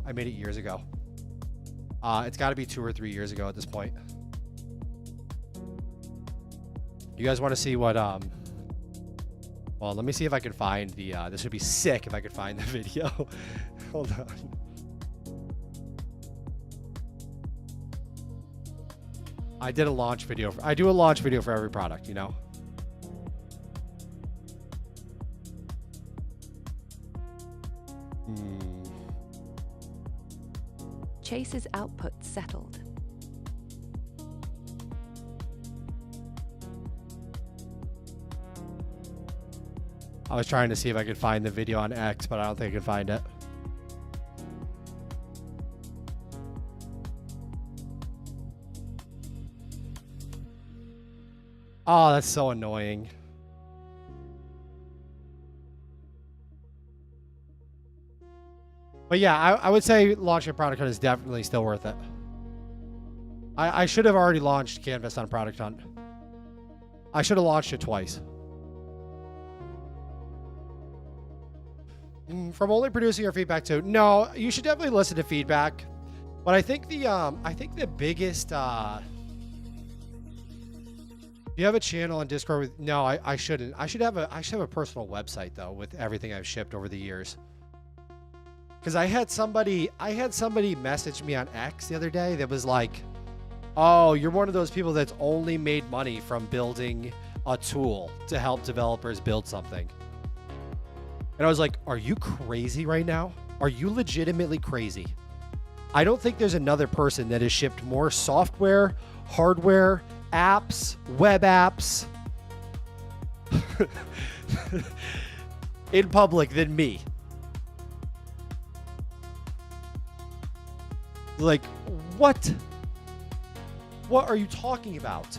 It's got to be 2 or 3 years ago at this point. You guys want to see what, well, let me see if I can find the, this would be sick if I could find the video. Hold on. I do a launch video for every product, you know? Chase's output settled. I was trying to see if I could find the video on X, but I don't think I can find it. Oh, that's so annoying. But yeah, I would say launching a Product Hunt is definitely still worth it. I should have already launched Canvas on Product Hunt. I should have launched it twice. From only producing your feedback to no, you should definitely listen to feedback. But I think the biggest do you have a channel on Discord with no, I shouldn't. I should have a personal website though with everything I've shipped over the years. Because I had somebody message me on X the other day that was like, oh, you're one of those people that's only made money from building a tool to help developers build something. And I was like, are you crazy right now? Are you legitimately crazy? I don't think there's another person that has shipped more software, hardware, apps, web apps in public than me. Like, what? What are you talking about?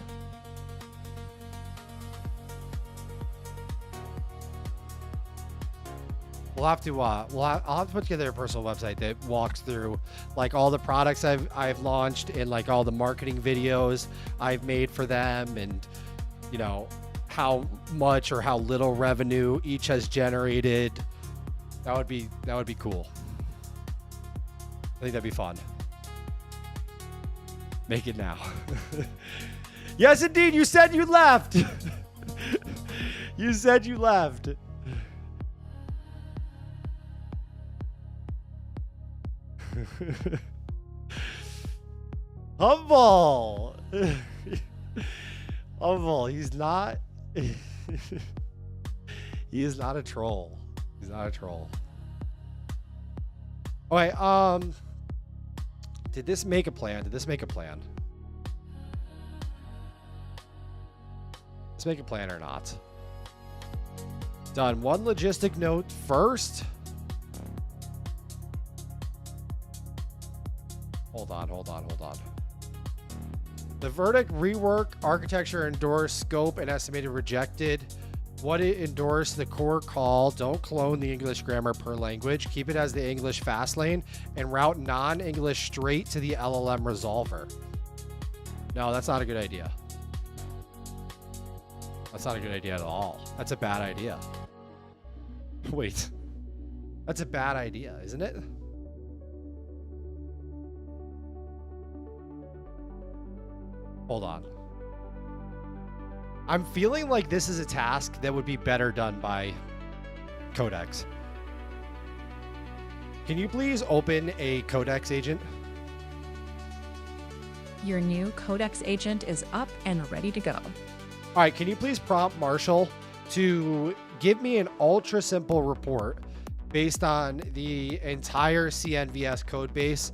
We'll have to I'll have to put together a personal website that walks through like all the products I've launched and like all the marketing videos I've made for them, and you know how much or how little revenue each has generated. That would be cool. I think that'd be fun. Make it now. Yes, indeed. You said you left. You said you left. Humble. Humble. He's not. He is not a troll. He's not a troll. Okay. Did this make a plan? Let's make a plan or not. Done. One logistic note first. Hold on. The verdict, rework, architecture endorsed, scope, and estimated rejected. What it endorsed, the core call, don't clone the English grammar per language. Keep it as the English fast lane and route non-English straight to the LLM resolver. No, that's not a good idea. That's not a good idea at all. That's a bad idea. Wait. That's a bad idea, isn't it? Hold on. I'm feeling like this is a task that would be better done by Codex. Can you please open a Codex agent? Your new Codex agent is up and ready to go. All right, can you please prompt Marshall to give me an ultra simple report based on the entire CNVS code base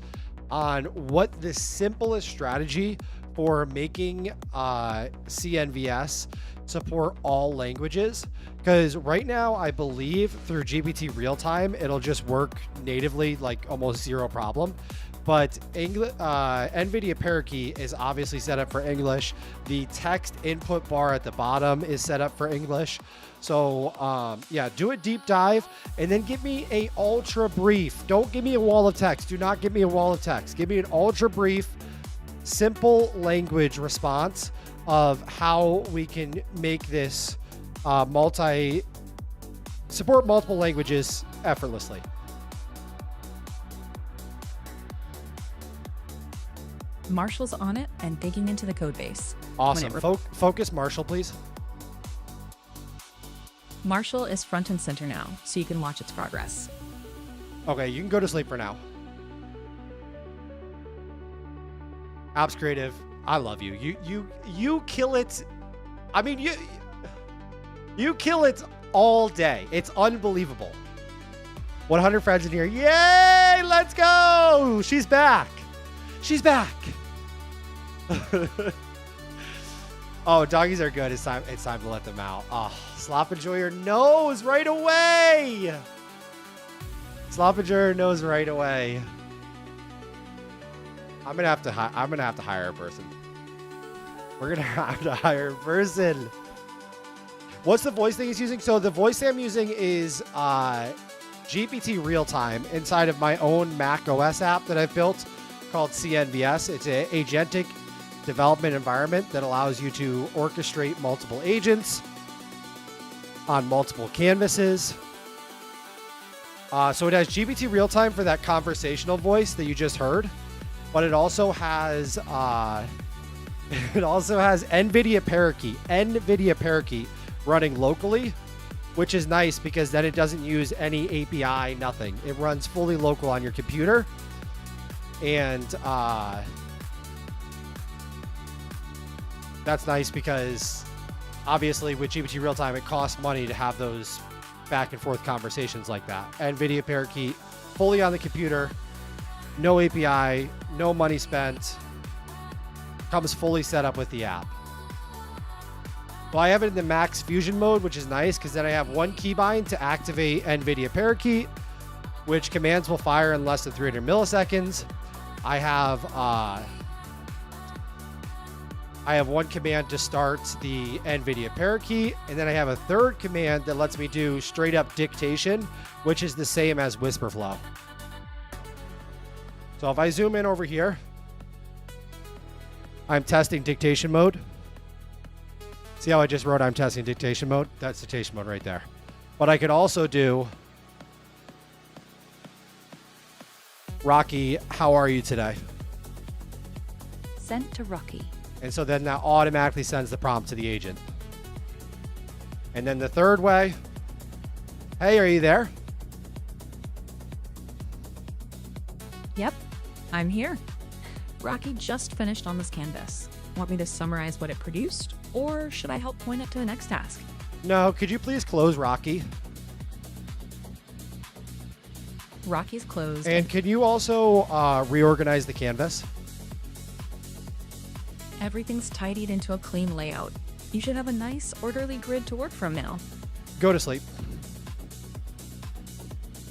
on what the simplest strategy for making CNVS support all languages? Because right now, I believe through GPT Realtime, it'll just work natively, like almost zero problem. But NVIDIA Parakeet is obviously set up for English. The text input bar at the bottom is set up for English. So yeah, do a deep dive and then give me a ultra brief. Don't give me a wall of text. Do not give me a wall of text. Give me an ultra brief, simple language response of how we can make this support multiple languages effortlessly. Marshall's on it and digging into the code base. Awesome. Focus Marshall, please. Marshall is front and center now, so you can watch its progress. Okay, you can go to sleep for now. Apps Creative, I love you. You kill it. I mean, you kill it all day. It's unbelievable. 100 friends in here. Yay! Let's go! She's back. She's back. Oh, doggies are good. It's time to let them out. Oh, Slop Enjoyer knows right away. Slop Enjoyer knows right away. I'm gonna have to hire a person. We're gonna have to hire a person. What's the voice thing he's using? So the voice I'm using is GPT Realtime inside of my own Mac OS app that I've built called CNVS. It's an agentic development environment that allows you to orchestrate multiple agents on multiple canvases. So it has GPT Realtime for that conversational voice that you just heard, but it also has NVIDIA Parakeet running locally, which is nice because then it doesn't use any API, nothing. It runs fully local on your computer. And that's nice because obviously with GPT Realtime, it costs money to have those back and forth conversations like that. NVIDIA Parakeet, fully on the computer, no API, no money spent, comes fully set up with the app. Well, I have it in the max fusion mode, which is nice because then I have one keybind to activate NVIDIA Parakeet, which commands will fire in less than 300 milliseconds. I have one command to start the NVIDIA Parakeet, and then I have a third command that lets me do straight up dictation, which is the same as Whisperflow. So if I zoom in over here, I'm testing dictation mode. See how I just wrote I'm testing dictation mode? That's dictation mode right there. But I could also do, Rocky, how are you today? Sent to Rocky. And so then that automatically sends the prompt to the agent. And then the third way, hey, are you there? Yep, I'm here. Rocky just finished on this canvas. Want me to summarize what it produced, or should I help point it to the next task? No, could you please close Rocky? Rocky's closed. And can you also reorganize the canvas? Everything's tidied into a clean layout. You should have a nice, orderly grid to work from now. Go to sleep.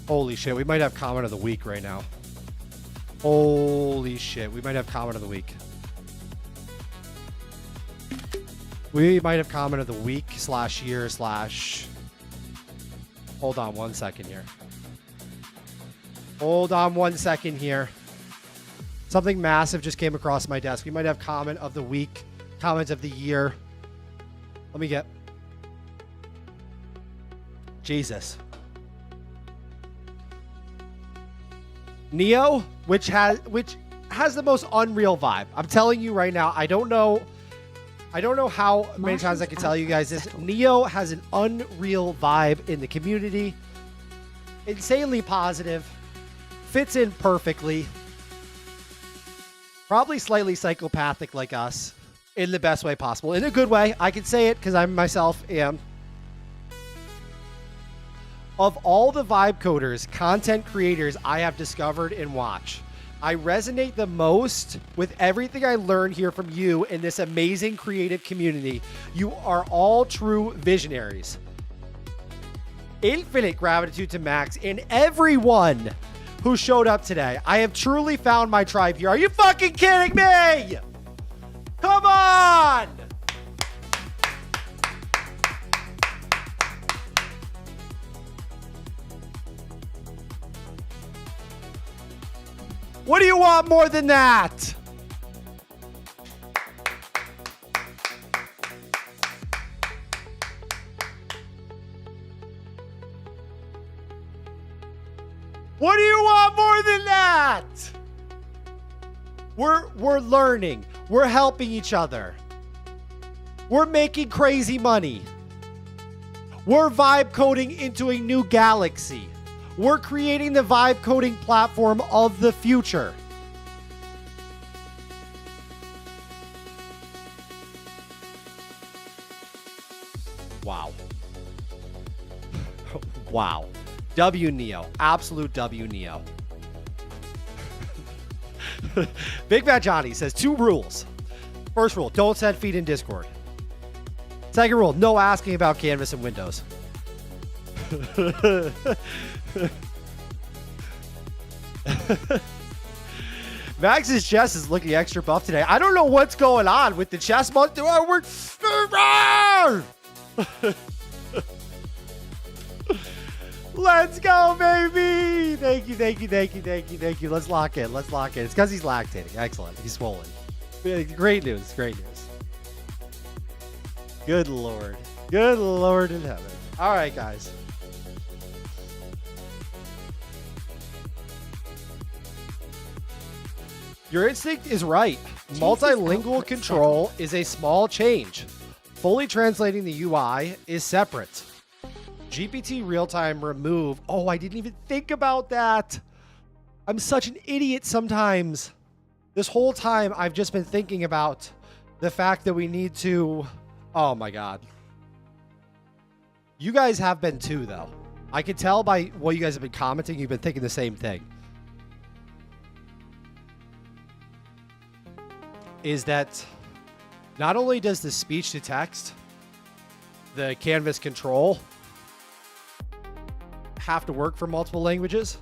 Holy shit, we might have comment of the week right now. Holy shit, we might have comment of the week. We might have comment of the week / year / Hold on 1 second here. Hold on 1 second here. Something massive just came across my desk. We might have comment of the week, comment of the year. Let me get. Jesus. Neo, which has the most unreal vibe. I'm telling you right now, I don't know how many times I can tell you guys this. Neo has an unreal vibe in the community. Insanely positive. Fits in perfectly. Probably slightly psychopathic like us in the best way possible. In a good way. I can say it because I myself am. Of all the vibe coders, content creators I have discovered and watched, I resonate the most with everything I learn here from you in this amazing creative community. You are all true visionaries. Infinite gratitude to Max and everyone who showed up today. I have truly found my tribe here. Are you fucking kidding me? Come on! What do you want more than that? What do you want more than that? We're learning. We're helping each other. We're making crazy money. We're vibe coding into a new galaxy. We're creating the vibe coding platform of the future. Wow. Wow. W Neo. Absolute W Neo. Big Fat Johnny says 2 rules. First rule, don't send feed in Discord. Second rule, no asking about Canvas and Windows. Max's chest is looking extra buff today. I don't know what's going on with the chest monster. Let's go, baby. Thank you. Let's lock in. It's because he's lactating. Excellent. He's swollen. Great news. Good Lord in heaven. All right, guys. Your instinct is right. Multilingual control is a small change. Fully translating the UI is separate. GPT real-time remove. Oh, I didn't even think about that. I'm such an idiot sometimes. This whole time, I've just been thinking about the fact that we need to... Oh, my God. You guys have been too, though. I can tell by what you guys have been commenting. You've been thinking the same thing. Is that not only does the speech to text the canvas control have to work for multiple languages.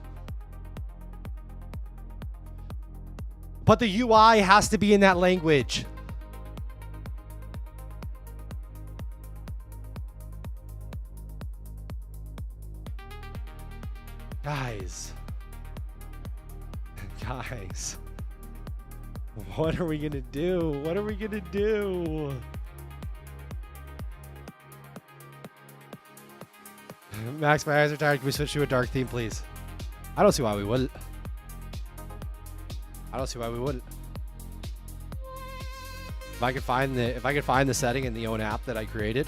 But the UI has to be in that language. Guys. Guys. What are we gonna do? What are we gonna do? Max, my eyes are tired. Can we switch to a dark theme, please? I don't see why we wouldn't. I don't see why we wouldn't. If I could find the setting in the own app that I created.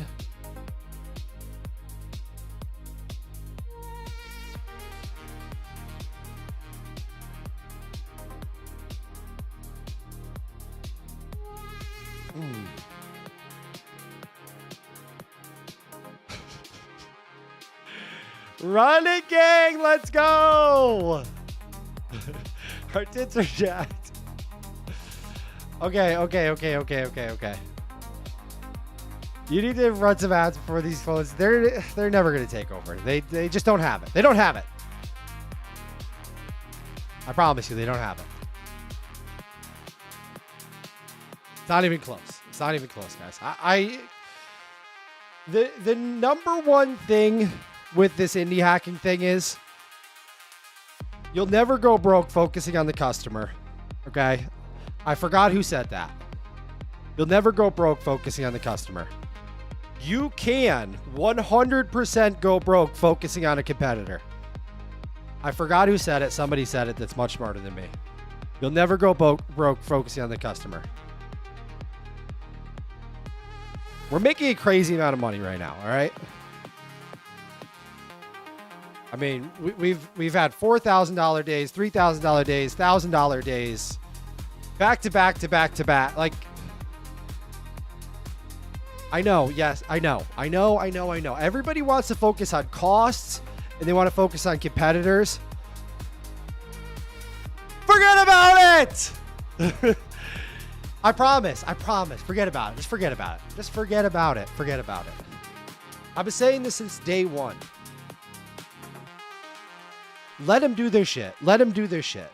Run it, gang! Let's go! Our tits are jacked. Okay. You need to run some ads before these phones. They're never gonna take over. They just don't have it. They don't have it. I promise you, they don't have it. It's not even close. It's not even close, guys. The number one thing with this indie hacking thing is you'll never go broke focusing on the customer. Okay? I forgot who said that. You'll never go broke focusing on the customer. You can 100% go broke focusing on a competitor. I forgot who said it. Somebody said it that's much smarter than me. You'll never go broke focusing on the customer. We're making a crazy amount of money right now, all right? I mean, we've had $4,000 days, $3,000 days, $1,000 days, back to back to back to back. Like, I know, yes, I know. Everybody wants to focus on costs and they want to focus on competitors. Forget about it! I promise. Forget about it. Just forget about it. I've been saying this since day one. Let them do their shit. Let them do their shit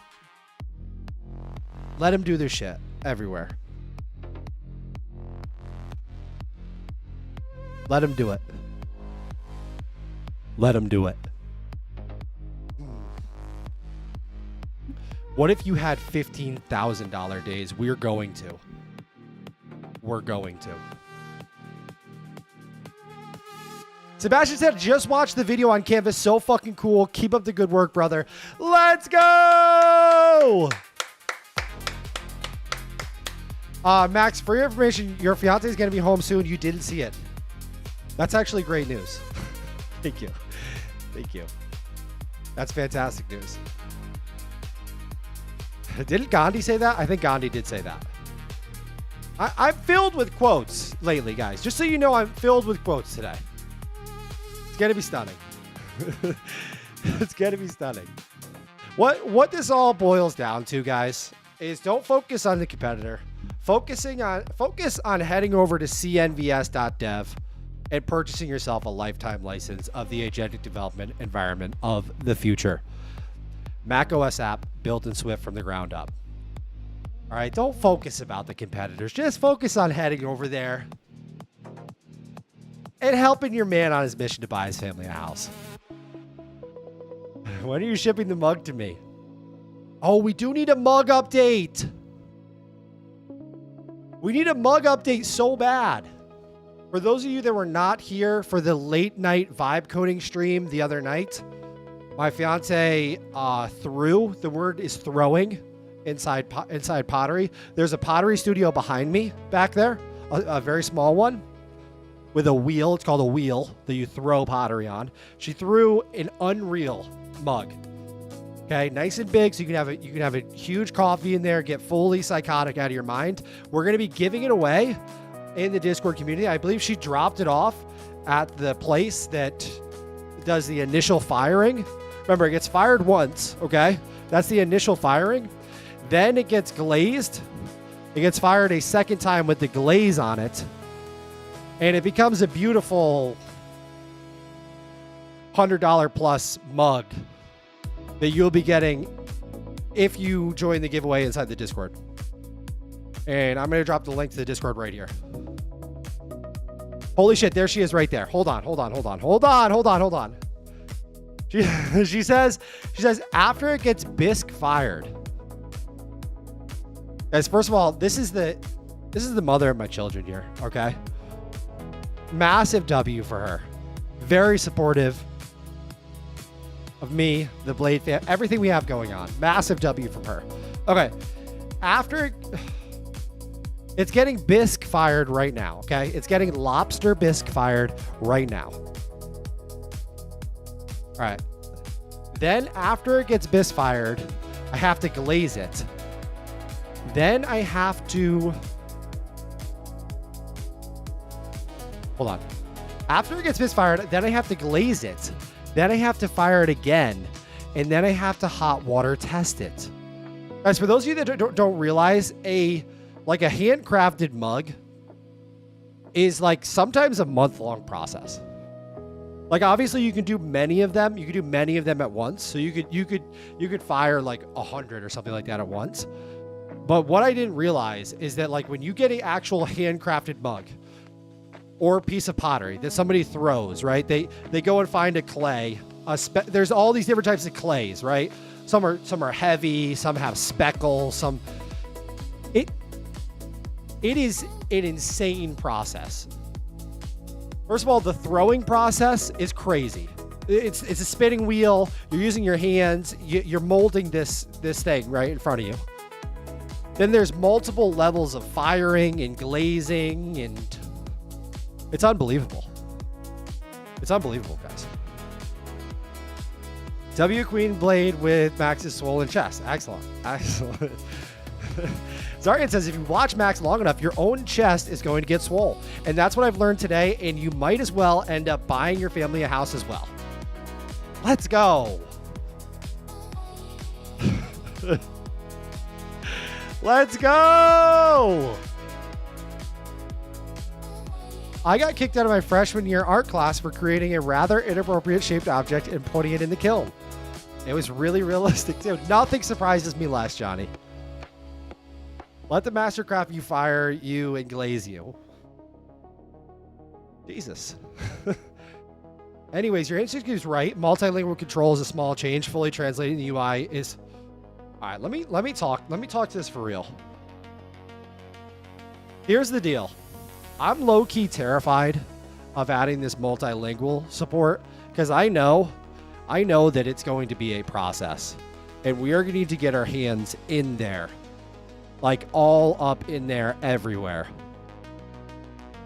everywhere. Let them do it. What if you had $15,000 days? We're going to. Sebastian said, just watch the video on Canvas. So fucking cool. Keep up the good work, brother. Let's go! Max, for your information, your fiance is going to be home soon. You didn't see it. That's actually great news. Thank you. That's fantastic news. Didn't Gandhi say that? I think Gandhi did say that. I'm filled with quotes lately, guys. Just so you know, I'm filled with quotes today. It's going to be stunning. What this all boils down to, guys, is don't focus on the competitor. Focus on heading over to cnvs.dev and purchasing yourself a lifetime license of the agentic development environment of the future. macOS app built in Swift from the ground up. All right, don't focus about the competitors. Just focus on heading over there and helping your man on his mission to buy his family a house. When are you shipping the mug to me? Oh, we do need a mug update. We need a mug update so bad. For those of you that were not here for the late night vibe coding stream the other night, my fiance threw, the word is throwing, inside pottery. There's a pottery studio behind me back there, a very small one with a wheel. It's called a wheel that you throw pottery on. She threw an Unreal mug. Okay, nice and big, so you can have a huge coffee in there, get fully psychotic out of your mind. We're going to be giving it away in the Discord community. I believe she dropped it off at the place that does the initial firing. Remember, it gets fired once, okay? That's the initial firing. Then it gets glazed. It gets fired a second time with the glaze on it. And it becomes a beautiful $100 plus mug that you'll be getting if you join the giveaway inside the Discord. And I'm going to drop the link to the Discord right here. Holy shit, there she is right there. Hold on. She says, after it gets bisque fired. Guys, first of all, this is the mother of my children here, okay? Massive W for her. Very supportive of me, the Blade fan, everything we have going on. Massive W from her. Okay. After it's getting bisque fired right now, okay? It's getting lobster bisque fired right now. All right. Then after it gets bisque fired, I have to glaze it. Then I have to... Hold on. After it gets bisque fired, then I have to glaze it. Then I have to fire it again. And then I have to hot water test it. Guys, for those of you that don't realize, a handcrafted mug is like sometimes a month-long process. Like, obviously you can do many of them. You can do many of them at once. So you could fire like 100 or something like that at once. But what I didn't realize is that, like, when you get an actual handcrafted mug or piece of pottery that somebody throws, right? They go and find a clay. There's all these different types of clays, right? Some are heavy, some have speckles, some. It is an insane process. First of all, the throwing process is crazy. It's a spinning wheel. You're using your hands. You're molding this thing right in front of you. Then there's multiple levels of firing and glazing, and it's unbelievable. It's unbelievable, guys. W Queen Blade with Max's swollen chest. Excellent. Zaryan says, if you watch Max long enough, your own chest is going to get swole. And that's what I've learned today, and you might as well end up buying your family a house as well. Let's go. Let's go. I got kicked out of my freshman year art class for creating a rather inappropriate shaped object and putting it in the kiln. It was really realistic too. Nothing surprises me less, Johnny. Let the master craft you, fire you, and glaze you. Jesus. Anyways, your instinct is right. Multilingual control is a small change. Fully translating the UI is... All right, let me talk to this for real. Here's the deal. I'm low-key terrified of adding this multilingual support because I know that it's going to be a process, and we are going to need to get our hands in there, like all up in there everywhere.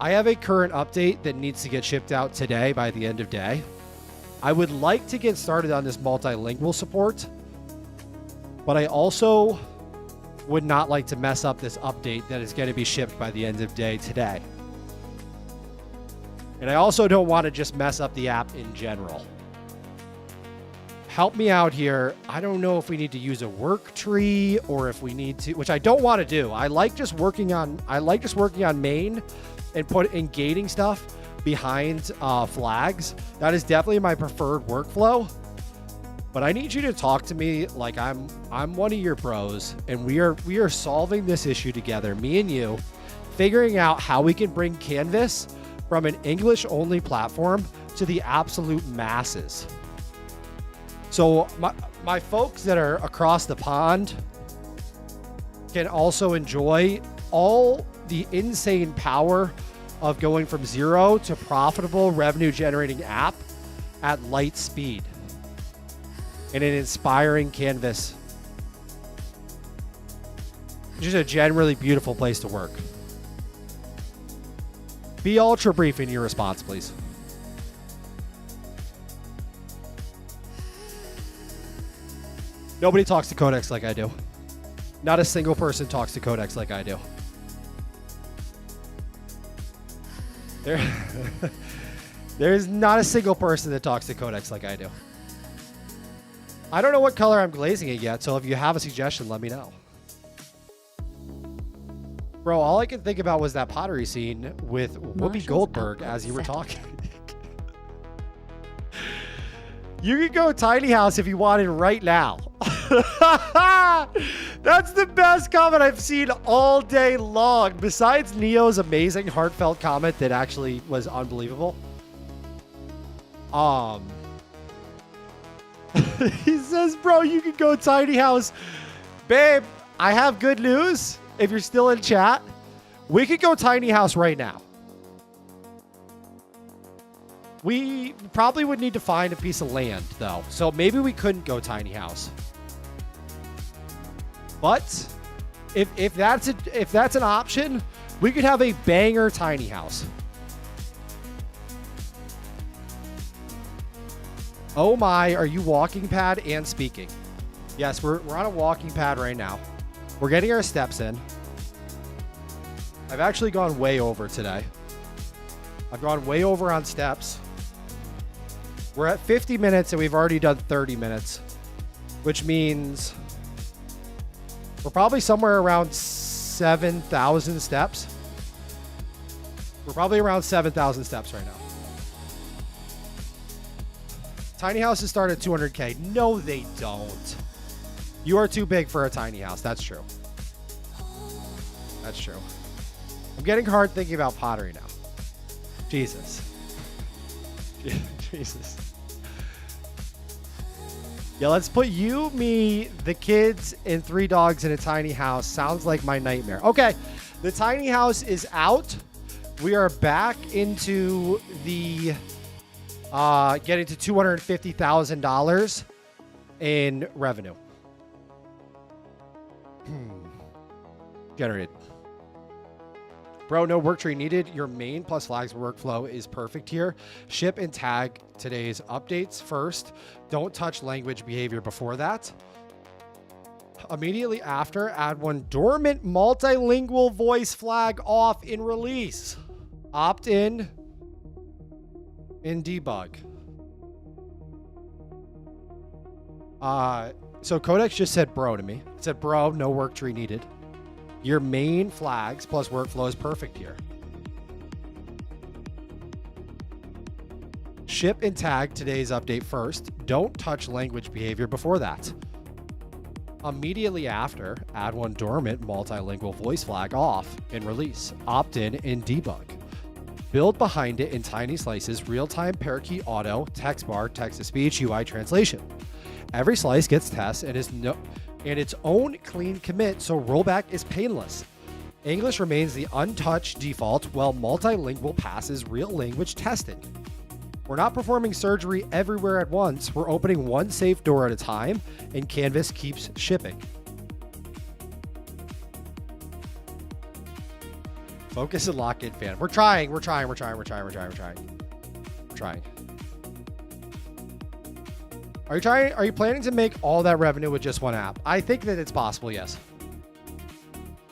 I have a current update that needs to get shipped out today by the end of day. I would like to get started on this multilingual support, but I also would not like to mess up this update that is going to be shipped by the end of day today. And I also don't want to just mess up the app in general. Help me out here. I don't know if we need to use a work tree or if we need to, which I don't want to do. I like just working on main and gating stuff behind flags. That is definitely my preferred workflow. But I need you to talk to me like I'm one of your pros, and we are solving this issue together, me and you, figuring out how we can bring Canvas from an English-only platform to the absolute masses. So my folks that are across the pond can also enjoy all the insane power of going from zero to profitable revenue-generating app at light speed in an inspiring canvas. Just a generally beautiful place to work. Be ultra brief in your response, please. Nobody talks to Codex like I do. Not a single person talks to Codex like I do. There's not a single person that talks to Codex like I do. I don't know what color I'm glazing it yet, so if you have a suggestion, let me know. Bro, all I could think about was that pottery scene with Whoopi Marshall's Goldberg output as you were settled. talking. You could go tiny house if you wanted right now. That's the best comment I've seen all day long. Besides Neo's amazing heartfelt comment that actually was unbelievable. He says, bro, you could go tiny house. Babe, I have good news. If you're still in chat, we could go tiny house right now. We probably would need to find a piece of land, though. So maybe we couldn't go tiny house. But if that's an option, we could have a banger tiny house. Oh my, are you walking pad and speaking? Yes, we're on a walking pad right now. We're getting our steps in. I've actually gone way over today. I've gone way over on steps. We're at 50 minutes and we've already done 30 minutes, which means we're probably somewhere around 7,000 steps. We're probably around 7,000 steps right now. Tiny houses start at 200K. No, they don't. You are too big for a tiny house. That's true. That's true. I'm getting hard thinking about pottery now. Jesus. Jesus. Yeah, let's put you, me, the kids, and 3 dogs in a tiny house. Sounds like my nightmare. Okay, the tiny house is out. We are back into the getting to $250,000 in revenue. Generated. Bro, no work tree needed. Your main plus flags workflow is perfect here. Ship and tag today's updates first. Don't touch language behavior before that. Immediately after, add one dormant multilingual voice flag off in release. Opt in debug. So Codex just said bro to me. It said, bro, no work tree needed. Your main flags plus workflow is perfect here. Ship and tag today's update first. Don't touch language behavior before that. Immediately after, add one dormant multilingual voice flag off in release. Opt in debug. Build behind it in tiny slices, real-time parakeet auto, text bar, text-to-speech, UI translation. Every slice gets tests and its own clean commit, so rollback is painless. English remains the untouched default, while multilingual passes real language testing. We're not performing surgery everywhere at once. We're opening one safe door at a time, and Canvas keeps shipping. Focus and lock in, fan. We're trying. Are you planning to make all that revenue with just one app? I think that it's possible, yes.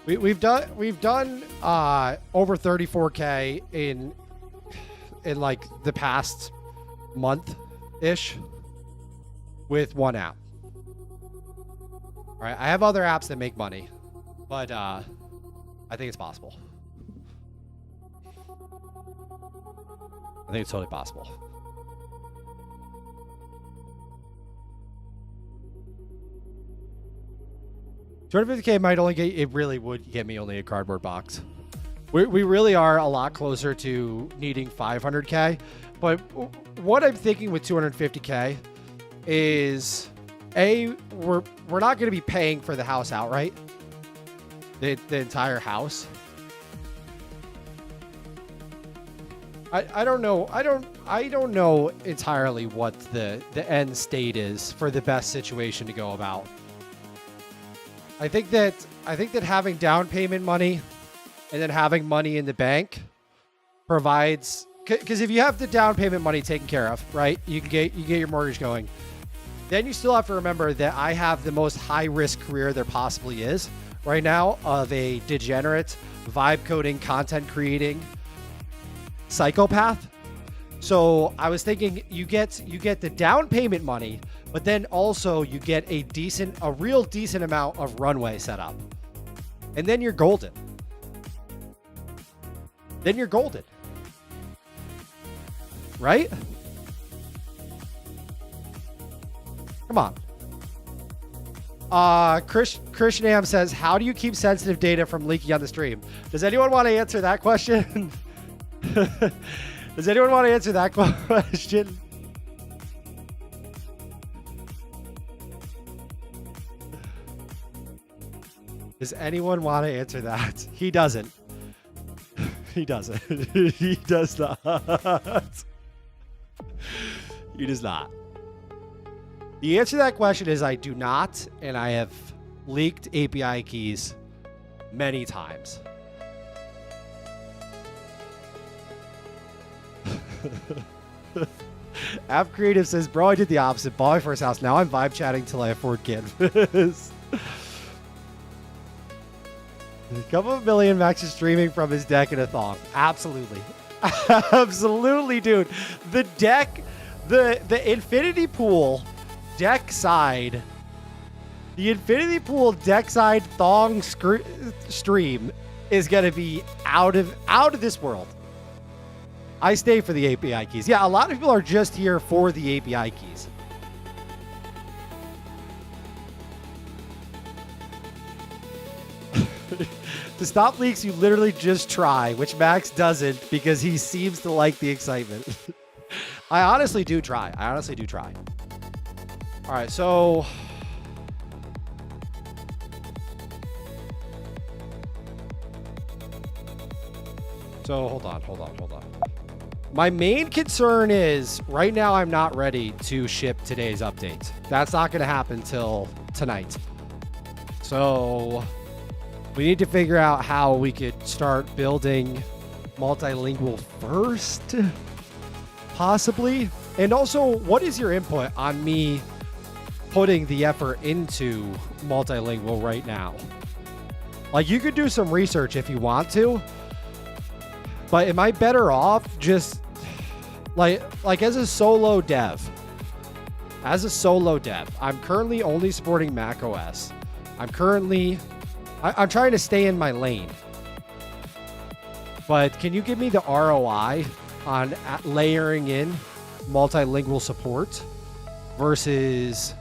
We've done over 34K in like the past month-ish with one app. All right, I have other apps that make money, but I think it's possible. I think it's totally possible. $250K might only get, it really would get me only a cardboard box. We really are a lot closer to needing 500K, but what I'm thinking with 250K is we're not going to be paying for the house outright, the entire house. I don't know. I don't know entirely what the end state is for the best situation to go about. I think that having down payment money and then having money in the bank provides, because if you have the down payment money taken care of, right, you get your mortgage going. Then you still have to remember that I have the most high risk career there possibly is right now of a degenerate vibe coding, content creating psychopath. So I was thinking you get the down payment money, but then also you get a real decent amount of runway set up. And then you're golden. then you're golden. Right? Come on. Christian Am says, how do you keep sensitive data from leaking on the stream? Does anyone want to answer that question? Does anyone want to answer that question? Does anyone want to answer that? He doesn't. He doesn't. He does not. He does not. The answer to that question is I do not, and I have leaked API keys many times. App Creative says, bro, I did the opposite. Bought my first house. Now I'm vibe chatting till I afford canvas. A couple of million Max is streaming from his deck in a thong. Absolutely. Absolutely, dude. The deck, the Infinity Pool deck side, the Infinity Pool deck side thong stream is going to be out of this world. I stay for the API keys. Yeah, a lot of people are just here for the API keys. To stop leaks, you literally just try, which Max doesn't because he seems to like the excitement. I honestly do try. All right, so... hold on. My main concern is, right now I'm not ready to ship today's update. That's not going to happen till tonight. So we need to figure out how we could start building multilingual first, possibly. And also, what is your input on me putting the effort into multilingual right now? Like, you could do some research if you want to, but am I better off just like as a solo dev? I'm currently only supporting Mac OS. I'm trying to stay in my lane. But can you give me the ROI on layering in multilingual support versus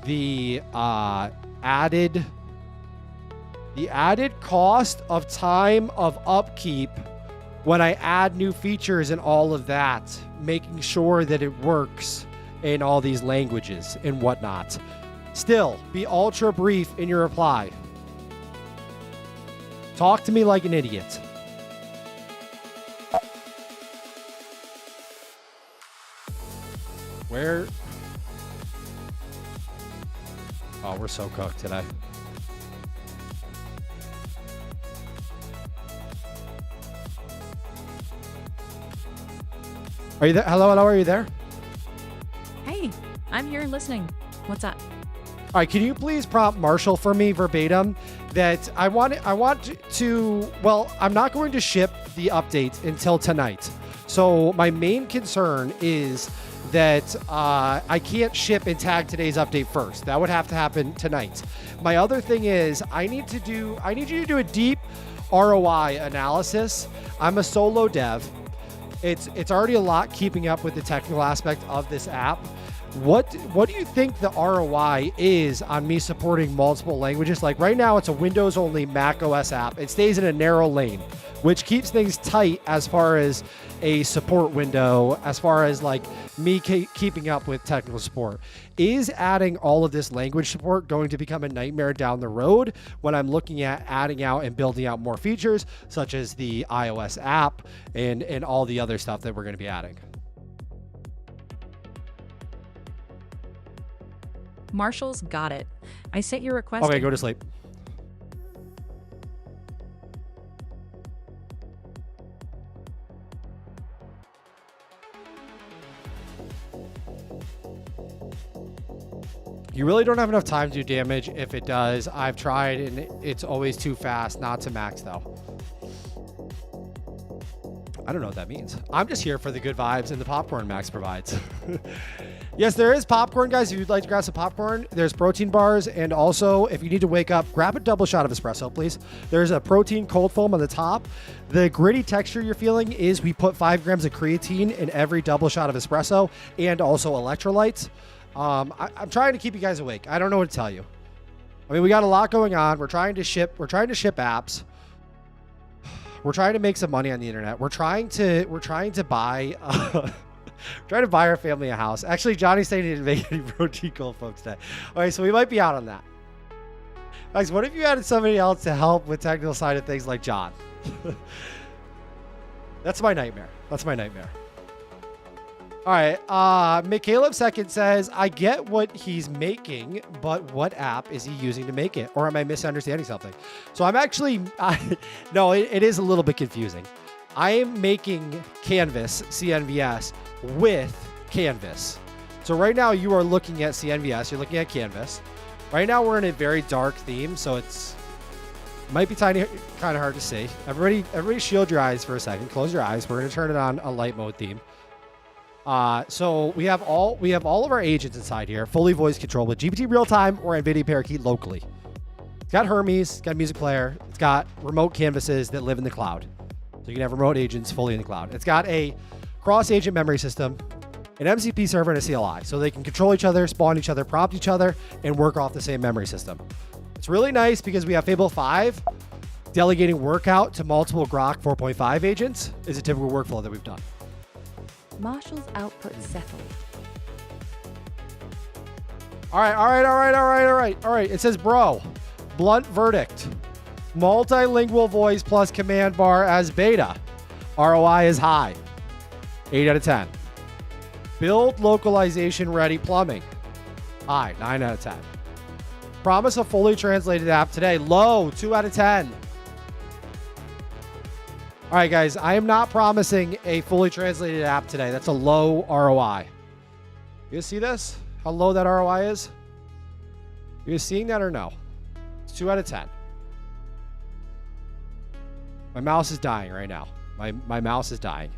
the added cost of time of upkeep when I add new features and all of that, making sure that it works in all these languages and whatnot? Still, be ultra brief in your reply. Talk to me like an idiot. Where? Oh, we're so cooked today. Are you there? Hello, are you there? Hey, I'm here listening. What's up? All right, can you please prompt Marshall for me verbatim that I want to, well, I'm not going to ship the update until tonight. So my main concern is that I can't ship and tag today's update first. That would have to happen tonight. My other thing is I need you to do a deep ROI analysis. I'm a solo dev. It's already a lot keeping up with the technical aspect of this app. What do you think the ROI is on me supporting multiple languages? Like right now, it's a Windows-only Mac OS app. It stays in a narrow lane, which keeps things tight as far as a support window, as far as like me keeping up with technical support. Is adding all of this language support going to become a nightmare down the road when I'm looking at adding out and building out more features, such as the iOS app and all the other stuff that we're going to be adding? Marshall's got it. I sent your request. Okay, go to sleep. You really don't have enough time to do damage. If it does, I've tried and it's always too fast. Not to max though. I don't know what that means. I'm just here for the good vibes and the popcorn Max provides. Yes, there is popcorn, guys. If you'd like to grab some popcorn, there's protein bars. And also, if you need to wake up, grab a double shot of espresso, please. There's a protein cold foam on the top. The gritty texture you're feeling is we put 5 grams of creatine in every double shot of espresso and also electrolytes. I'm trying to keep you guys awake. I don't know what to tell you. I mean, we got a lot going on. We're trying to ship apps. We're trying to make some money on the internet. We're trying to buy trying to buy our family a house. Actually, Johnny's saying he didn't make any protein cold foam today. All right, so we might be out on that. Guys, what if you added somebody else to help with technical side of things like John? That's my nightmare. That's my nightmare. All right. McCaleb Second says, I get what he's making, but what app is he using to make it? Or am I misunderstanding something? So I'm actually, no, it is a little bit confusing. I am making Canvas, CNVS, with Canvas. So right now you are looking at CNVS, you're looking at Canvas. Right now we're in a very dark theme, so might be kind of hard to see. Everybody shield your eyes for a second. Close your eyes. We're going to turn it on a light mode theme. So we have all of our agents inside here, fully voice controlled with GPT real time or NVIDIA Parakeet locally. It's got Hermes, it's got a music player, it's got remote canvases that live in the cloud. So you can have remote agents fully in the cloud. It's got a cross-agent memory system, an MCP server, and a CLI. So they can control each other, spawn each other, prompt each other, and work off the same memory system. It's really nice because we have Fable 5. Delegating work out to multiple Grok 4.5 agents is a typical workflow that we've done. Marshall's output settled. All right. It says, bro, blunt verdict. Multilingual voice plus command bar as beta. ROI is high. 8 out of 10. Build localization ready plumbing. High. 9 out of 10. Promise a fully translated app today. Low. 2 out of 10. All right, guys. I am not promising a fully translated app today. That's a low ROI. You guys see this? How low that ROI is? You guys seeing that or no? It's 2 out of 10. My mouse is dying right now. My mouse is dying.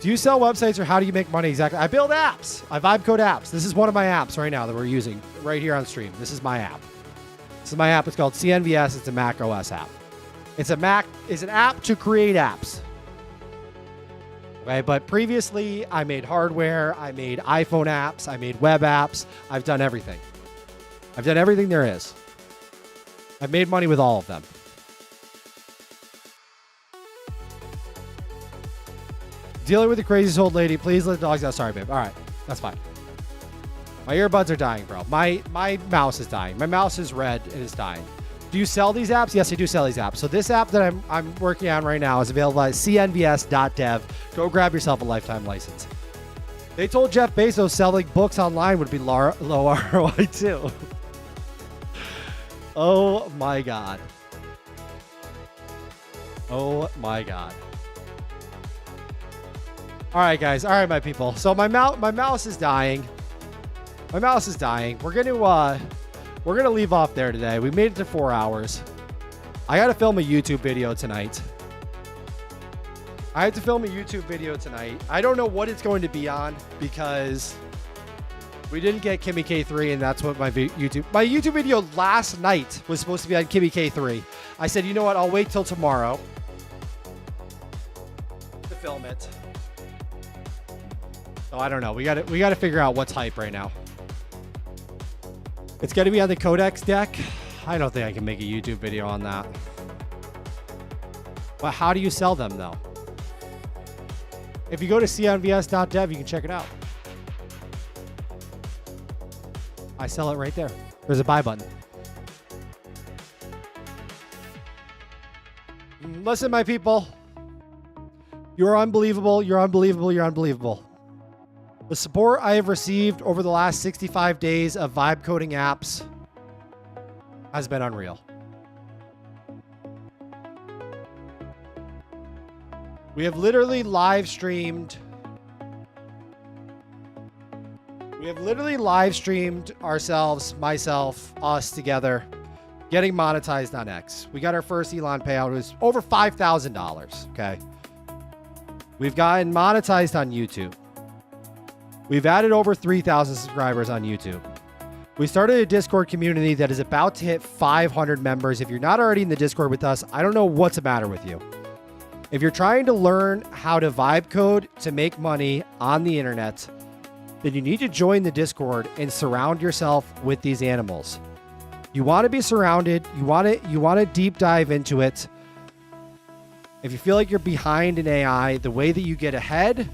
Do you sell websites or how do you make money exactly? I build apps. I vibe code apps. This is one of my apps right now that we're using right here on stream. This is my app. This is my app. It's called CNVS. It's a Mac OS app. It's an app to create apps. Okay, but previously I made hardware, I made iPhone apps, I made web apps. I've done everything. I've done everything there is. I've made money with all of them. Dealing with the craziest old lady. Please let the dogs out. Sorry, babe. All right. That's fine. My earbuds are dying, bro. My mouse is dying. My mouse is red and it's dying. Do you sell these apps? Yes, I do sell these apps. So this app that I'm working on right now is available at cnvs.dev. Go grab yourself a lifetime license. They told Jeff Bezos selling books online would be low ROI too. Oh my God. Oh my God. All right, guys. All right, my people. So my mouse is dying. My mouse is dying. We're gonna leave off there today. We made it to 4 hours. I got to film a YouTube video tonight. I have to film a YouTube video tonight. I don't know what it's going to be on because we didn't get Kimmy K3, and that's what my YouTube video last night was supposed to be on Kimmy K3. I said, you know what? I'll wait till tomorrow to film it. So I don't know. We got to figure out what's hype right now. It's going to be on the Codex deck. I don't think I can make a YouTube video on that. But how do you sell them, though? If you go to cnvs.dev, you can check it out. I sell it right there. There's a buy button. Listen, my people. You're unbelievable. You're unbelievable. You're unbelievable. The support I have received over the last 65 days of vibe coding apps has been unreal. We have literally live streamed. Ourselves, myself, us together, getting monetized on X. We got our first Elon payout. It was over $5,000. Okay. We've gotten monetized on YouTube. We've added over 3,000 subscribers on YouTube. We started a Discord community that is about to hit 500 members. If you're not already in the Discord with us, I don't know what's the matter with you. If you're trying to learn how to vibe code to make money on the internet, then you need to join the Discord and surround yourself with these animals. You want to be surrounded. You want to deep dive into it. If you feel like you're behind in AI, the way that you get ahead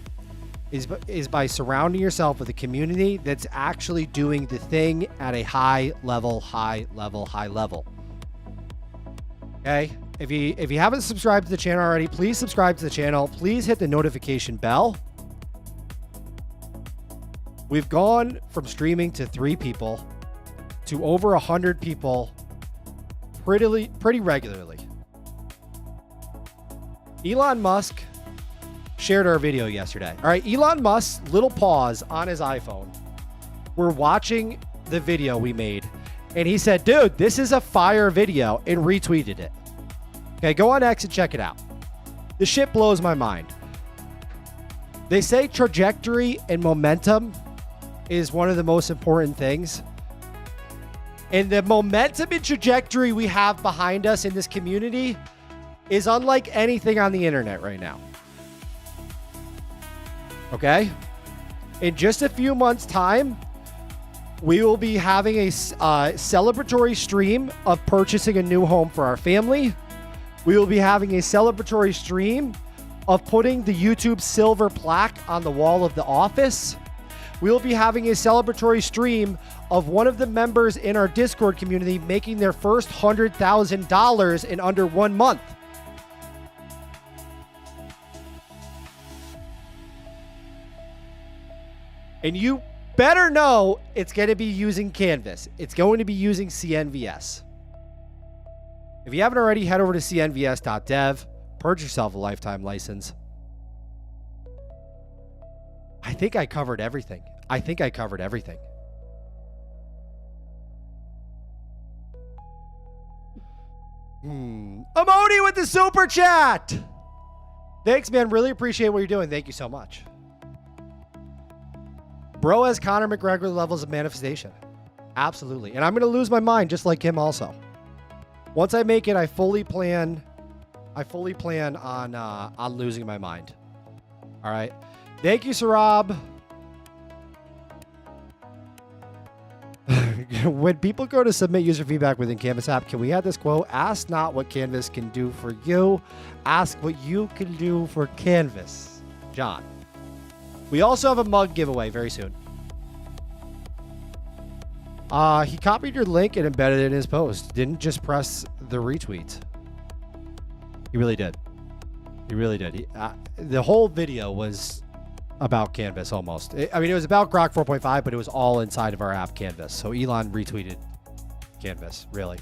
is by surrounding yourself with a community that's actually doing the thing at a high level. Okay? If you haven't subscribed to the channel already, please subscribe to the channel. Please hit the notification bell. We've gone from streaming to 3 people to over 100 people pretty regularly. Elon Musk shared our video yesterday. All right, Elon Musk's little paws on his iPhone. We're watching the video we made, and he said, dude, this is a fire video, and retweeted it. Okay, go on X and check it out. The shit blows my mind. They say trajectory and momentum is one of the most important things. And the momentum and trajectory we have behind us in this community is unlike anything on the internet right now. Okay? In just a few months' time, we will be having a celebratory stream of purchasing a new home for our family. We will be having a celebratory stream of putting the YouTube silver plaque on the wall of the office. We will be having a celebratory stream of one of the members in our Discord community making their first $100,000 in under 1 month. And you better know it's going to be using Canvas. It's going to be using CNVS. If you haven't already, head over to cnvs.dev, purchase yourself a lifetime license. I think I covered everything. Emoti with the super chat. Thanks, man. Really appreciate what you're doing. Thank you so much. Bro has Conor McGregor levels of manifestation. Absolutely. And I'm going to lose my mind just like him also. Once I make it, I fully plan on losing my mind. All right. Thank you, Sarab. When people go to submit user feedback within Canvas app, can we add this quote? Ask not what Canvas can do for you. Ask what you can do for Canvas. John. We also have a mug giveaway very soon. He copied your link and embedded it in his post. Didn't just press the retweet. He really did. He really did. The whole video was about Canvas almost. It was about Grok 4.5, but it was all inside of our app Canvas. So Elon retweeted Canvas, really.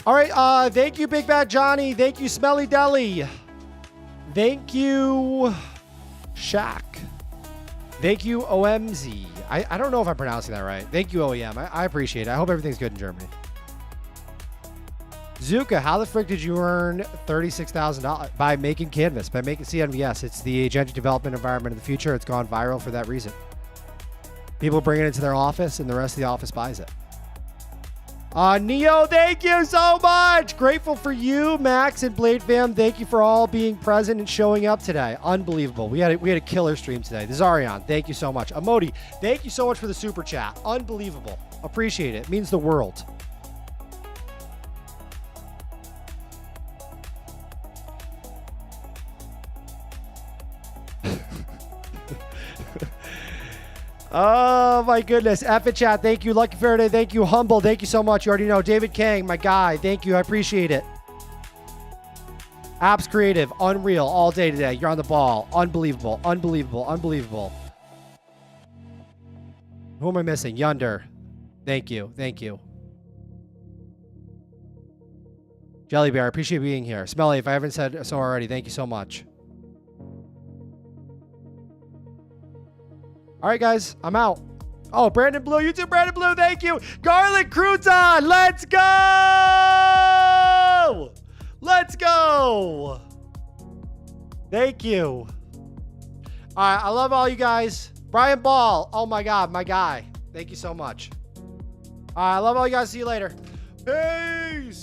All right. Thank you, Big Bad Johnny. Thank you, Smelly Deli. Thank you, Shaq. Thank you, OMZ. I don't know if I'm pronouncing that right. Thank you, OEM. I appreciate it. I hope everything's good in Germany. Zuka, how the frick did you earn $36,000? By making Canvas, by making CNVS. It's the agentic development environment of the future. It's gone viral for that reason. People bring it into their office, and the rest of the office buys it. Neo, thank you so much. Grateful for you, Max and Blade Fam. Thank you for all being present and showing up today. Unbelievable. We had a killer stream today. The Zarion, thank you so much. Emoti, thank you so much for the super chat. Unbelievable. Appreciate it. It means the world. Oh my goodness. F it chat. Thank you. Lucky Faraday. Thank you. Humble. Thank you so much. You already know. David Kang, my guy. Thank you. I appreciate it. Apps Creative. Unreal. All day today. You're on the ball. Unbelievable. Unbelievable. Unbelievable. Who am I missing? Yunder. Thank you. Thank you. Jelly Bear. I appreciate being here. Smelly, if I haven't said so already, thank you so much. All right, guys, I'm out. Oh, Brandon Blue, YouTube Brandon Blue, thank you. Garlic Crouton, let's go! Let's go! Thank you. All right, I love all you guys. Brian Ball, oh my God, my guy. Thank you so much. All right, I love all you guys. See you later. Peace.